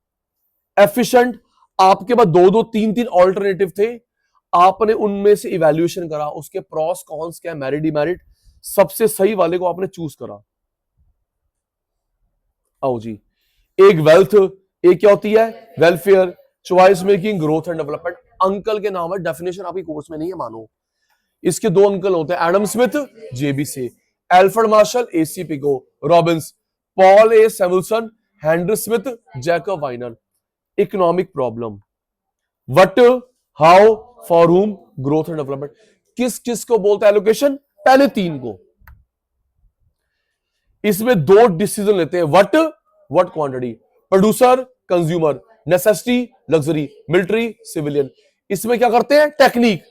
एफिशिएंट, आपके पास 2-2, 3-3 ऑल्टरनेटिव थे, आपने उनमें से इवैल्यूएशन करा, उसके प्रॉस कॉन्स क्या, मेरिट डिमेरिट, सबसे सही वाले को आपने चूज करा। आओ जी, एक वेल्थ, एक क्या होती है welfare, choice making, growth and development. Uncle के नाम है, डेफिनेशन आपकी कोर्स में नहीं है मानो। इसके दो अंकल होते हैं, Adam Smith JB Say, Alfred Marshall AC Pigou, Robbins, Paul A Samuelson, Henry Smith, Jacob Viner. Economic problem, what, how, for whom, growth and development. किस किस को बोलता है एलोकेशन? पहले तीन को। इसमें दो डिसीजन लेते हैं, what quantity, producer consumer, necessity luxury, military civilian. इसमें क्या करते हैं? Technique,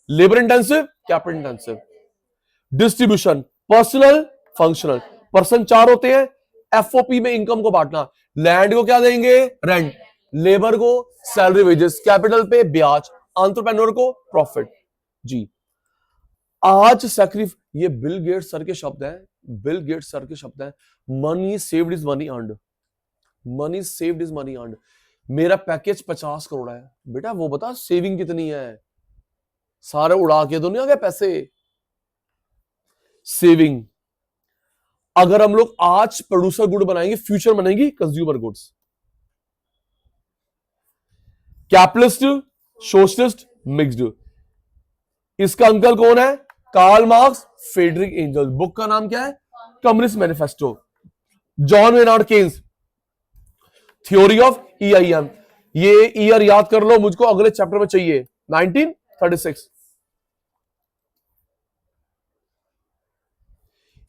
labour intensive, capital intensive. Distribution, personal, functional. Person चार होते हैं, एफओपी में इनकम को बांटना, लैंड को क्या देंगे? रेंट, लेबर को सैलरी वेजेस, कैपिटल पे ब्याज, एंटरप्रेन्योर को प्रॉफिट। जी, आज सैक्रिफ, ये बिल गेट्स सर के शब्द हैं, बिल गेट्स सर के शब्द हैं, money saved is money earned, money saved is money earned. मेरा पैकेज 50 करोड़ है, बेटा वो बता सेविंग कितनी है? सारे उड़ा के तो नहीं आ गए पैसे। सेविंग, अगर हम लोग आज प्रोड्यूसर गुड बनाएंगे, फ्यूचर बनेगी consumer goods. Capitalist, socialist, mixed. इसका अंकल कौन है? Karl Marx, Friedrich Engels. Book का नाम क्या है? Communist manifesto. John Maynard Keynes, theory of EIM. ये ईयर याद कर लो, मुझको अगले चैप्टर में चाहिए, 1936।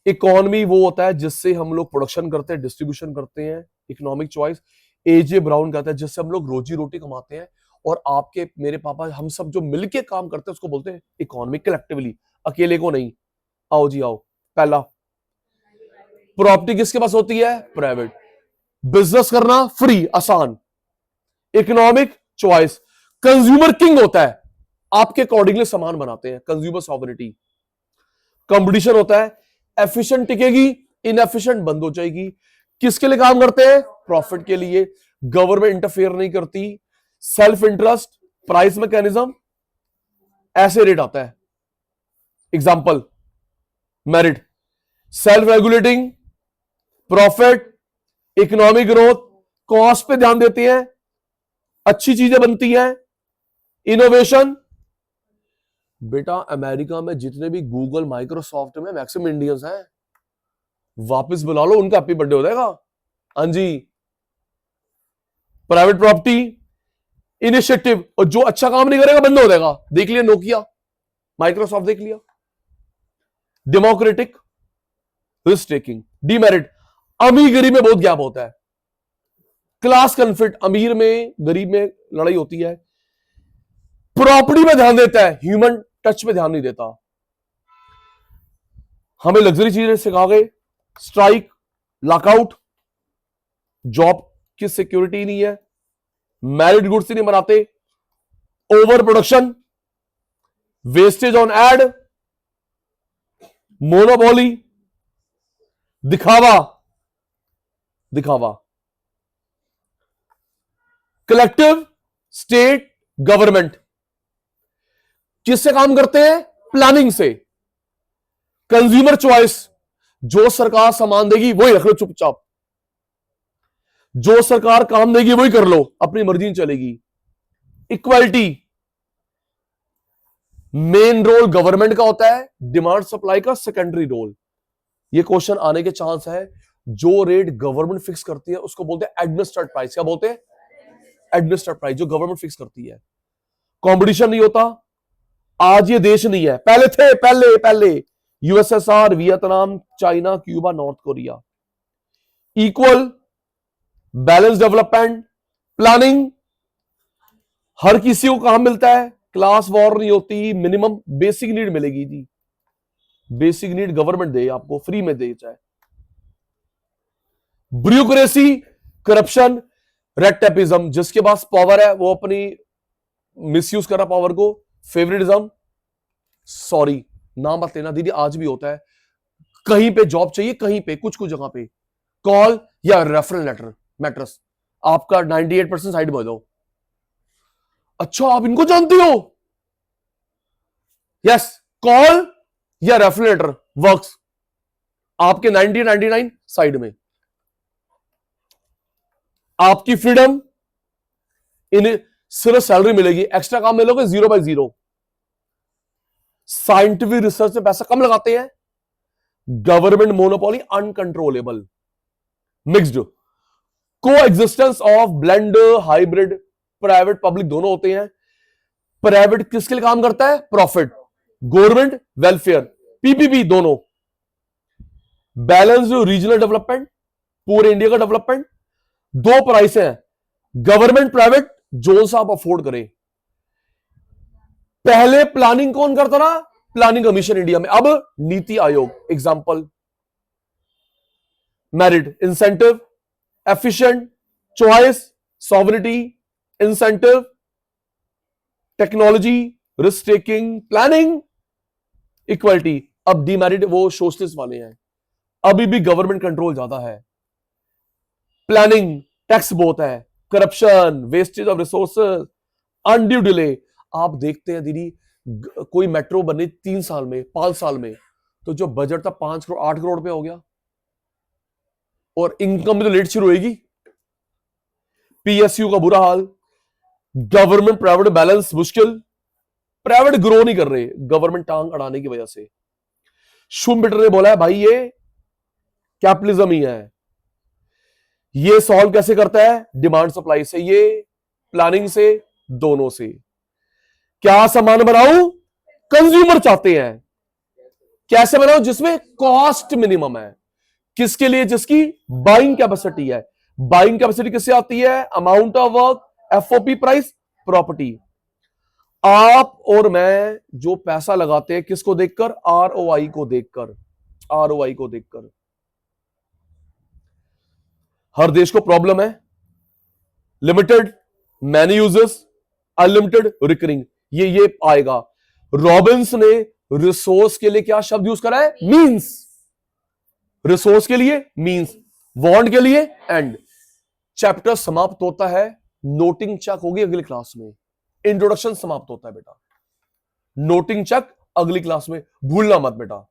इकोनॉमी वो होता है जिससे हम लोग प्रोडक्शन करते हैं, डिस्ट्रीब्यूशन करते हैं। इकोनॉमिक चॉइस, एजे ब्राउन कहता है, जिससे हम लोग रोजी रोटी कमाते हैं। और आपके मेरे पापा हम सब जो मिलके काम करते हैं उसको बोलते हैं इकोनॉमी, कलेक्टिवली, अकेले को नहीं। आओ जी आओ। पहला, प्रॉपर्टी किसके पास होती है? प्राइवेट। बिजनेस करना फ्री, आसान। इकोनॉमिक चॉइस, कंज्यूमर किंग होता है, आपके अकॉर्डिंगली सामान बनाते हैं, कंज्यूमर सॉवरेनिटी। कंपटीशन होता है, एफिशिएंट टिकेगी, इनएफिशिएंट बंद हो जाएगी। किसके लिए काम करते हैं? प्रॉफिट के लिए। गवर्नमेंट इंटरफेयर नहीं करती। सेल्फ इंटरेस्ट, प्राइस मैकेनिज्म, ऐसे रेट आता है। Example, merit, self regulating, profit, economic growth, cost पे ध्यान देते हैं, अच्छी चीजें बनती हैं, इनोवेशन। बेटा अमेरिका में जितने भी गूगल, माइक्रोसॉफ्ट में मैक्सिमम इंडियंस हैं, वापस बुला लो, उनका हैप्पी बर्थडे हो जाएगा। हाँ जी। प्राइवेट प्रॉपर्टी, इनिशिएटिव, और जो अच्छा काम नहीं करेगा बंद हो जाएगा। देख लिया नोकिया, माइक्रोसॉफ्ट देख लिया। Democratic, risk taking. डीमेरिट, अमीर गरीब में बहुत गैप होता है। क्लास कॉन्फ्लिक्ट, अमीर में गरीब में लड़ाई होती है। प्रॉपर्टी में ध्यान देता है, ह्यूमन टच में ध्यान नहीं देता। हमें लग्जरी चीजें सिखा गए, स्ट्राइक, लॉकआउट, जॉब की सिक्योरिटी नहीं है, मैरिड गुड्स ही नहीं बनाते, over production, wastage on ad, monopoly, दिखावा, दिखावा। कलेक्टिव, स्टेट, गवर्नमेंट, किससे काम करते हैं? प्लानिंग से। कंज्यूमर चॉइस, जो सरकार सामान देगी वही रख लो चुपचाप, जो सरकार काम देगी वही कर लो, अपनी मर्जी नहीं चलेगी। इक्वालिटी, मेन रोल गवर्नमेंट का होता है, डिमांड सप्लाई का सेकेंडरी रोल। ये क्वेश्चन आने के चांस है। जो रेट गवर्नमेंट फिक्स करती है उसको बोलते हैं एडमिनिस्ट्रेट प्राइस। क्या बोलते हैं? एडमिनिस्ट्रेट प्राइस, जो गवर्नमेंट फिक्स करती है। कंपटीशन नहीं होता। आज ये देश नहीं है, पहले थे, पहले USSR, Vietnam, China, Cuba, North Korea. Equal, balance development, planning, हर किसी को काम मिलता है, क्लास वॉर नहीं होती, मिनिमम बेसिक नीड मिलेगी जी। बेसिक नीड गवर्नमेंट दे, आपको फ्री में दे चाहे। ब्यूरोक्रेसी, करप्शन, रेड-टेपिज्म, जिसके पास पावर है वो अपनी मिसयूज कर रहा पावर को। फेवरेटिज्म, सॉरी नाम मत लेना दीदी, आज भी होता है। कहीं पे जॉब चाहिए, कहीं पे, कुछ कुछ जगह पे कॉल या रेफरल लेटर मैटर्स, आपका 98% साइड में दो। अच्छा आप इनको जानते हो? यस, कॉल या रेफरल लेटर वर्क्स, आपके 90-99 साइड में। आपकी फ्रीडम, इन सिर्फ सैलरी मिलेगी, एक्स्ट्रा काम मिलोगे 0/0। साइंटिफिक रिसर्च में पैसा कम लगाते हैं, गवर्नमेंट मोनोपोली अनकंट्रोलेबल, मिक्स्ड, को existence of blend, hybrid, private public दोनों होते हैं। प्राइवेट किसके लिए काम करता है? प्रॉफिट, गवर्नमेंट वेलफेयर, पीपीपी दोनों। बैलेंस्ड रीजनल डेवलपमेंट, पूरे इंडिया का डेवलपमेंट। दो प्राइस हैं, गवर्नमेंट प्राइवेट, जो सा आप अफोर्ड करें। पहले प्लानिंग कौन करता था? प्लानिंग कमीशन इंडिया में, अब NITI Aayog. Example, merit, incentive, efficient, choice, sovereignty, incentive, technology, risk taking, planning, equality. अब डीमेरिट वो सोशलिस्ट वाले हैं, अभी भी गवर्नमेंट कंट्रोल ज्यादा है। प्लानिंग, टैक्स बहुत है, corruption, wastage of resources, undue delay. आप देखते हैं दीदी, कोई मेट्रो बनी 3 साल में, 5 साल में, तो जो बजट था 5 करोड़ 8 करोड़ रुपया हो गया, और इनकम भी तो लेट शुरू होगी। पीएसयू का बुरा हाल, गवर्नमेंट प्राइवेट बैलेंस मुश्किल, प्राइवेट ग्रो नहीं कर रहे, गवर्नमेंट टांग अड़ाने की वजह से। शुम्बिटर ने बोला है भाई ये कैपिटलिज्म ही है। ये सॉल्व कैसे करता है? डिमांड सप्लाई से, ये प्लानिंग से, दोनों से। क्या सामान बनाऊं? कंज्यूमर चाहते हैं। कैसे बनाऊं? जिसमें कॉस्ट मिनिमम है। किसके लिए? जिसकी बाइंग कैपेसिटी है। बाइंग कैपेसिटी किससे आती है? Amount of work, FOP price, property. आप और मैं जो पैसा लगाते हैं किसको देखकर? आरओआई को देखकर, आरओआई को देखकर। हर देश को प्रॉब्लम है, limited, many users, unlimited, recurring. ये आएगा। रॉबिन्स ने रिसोर्स के लिए क्या शब्द यूज करा है? मींस। रिसोर्स के लिए मींस, वांट के लिए एंड। चैप्टर समाप्त होता है, नोटिंग चेक होगी अगली क्लास में। इंट्रोडक्शन समाप्त होता है बेटा, नोटिंग चेक अगली क्लास में, भूलना मत बेटा।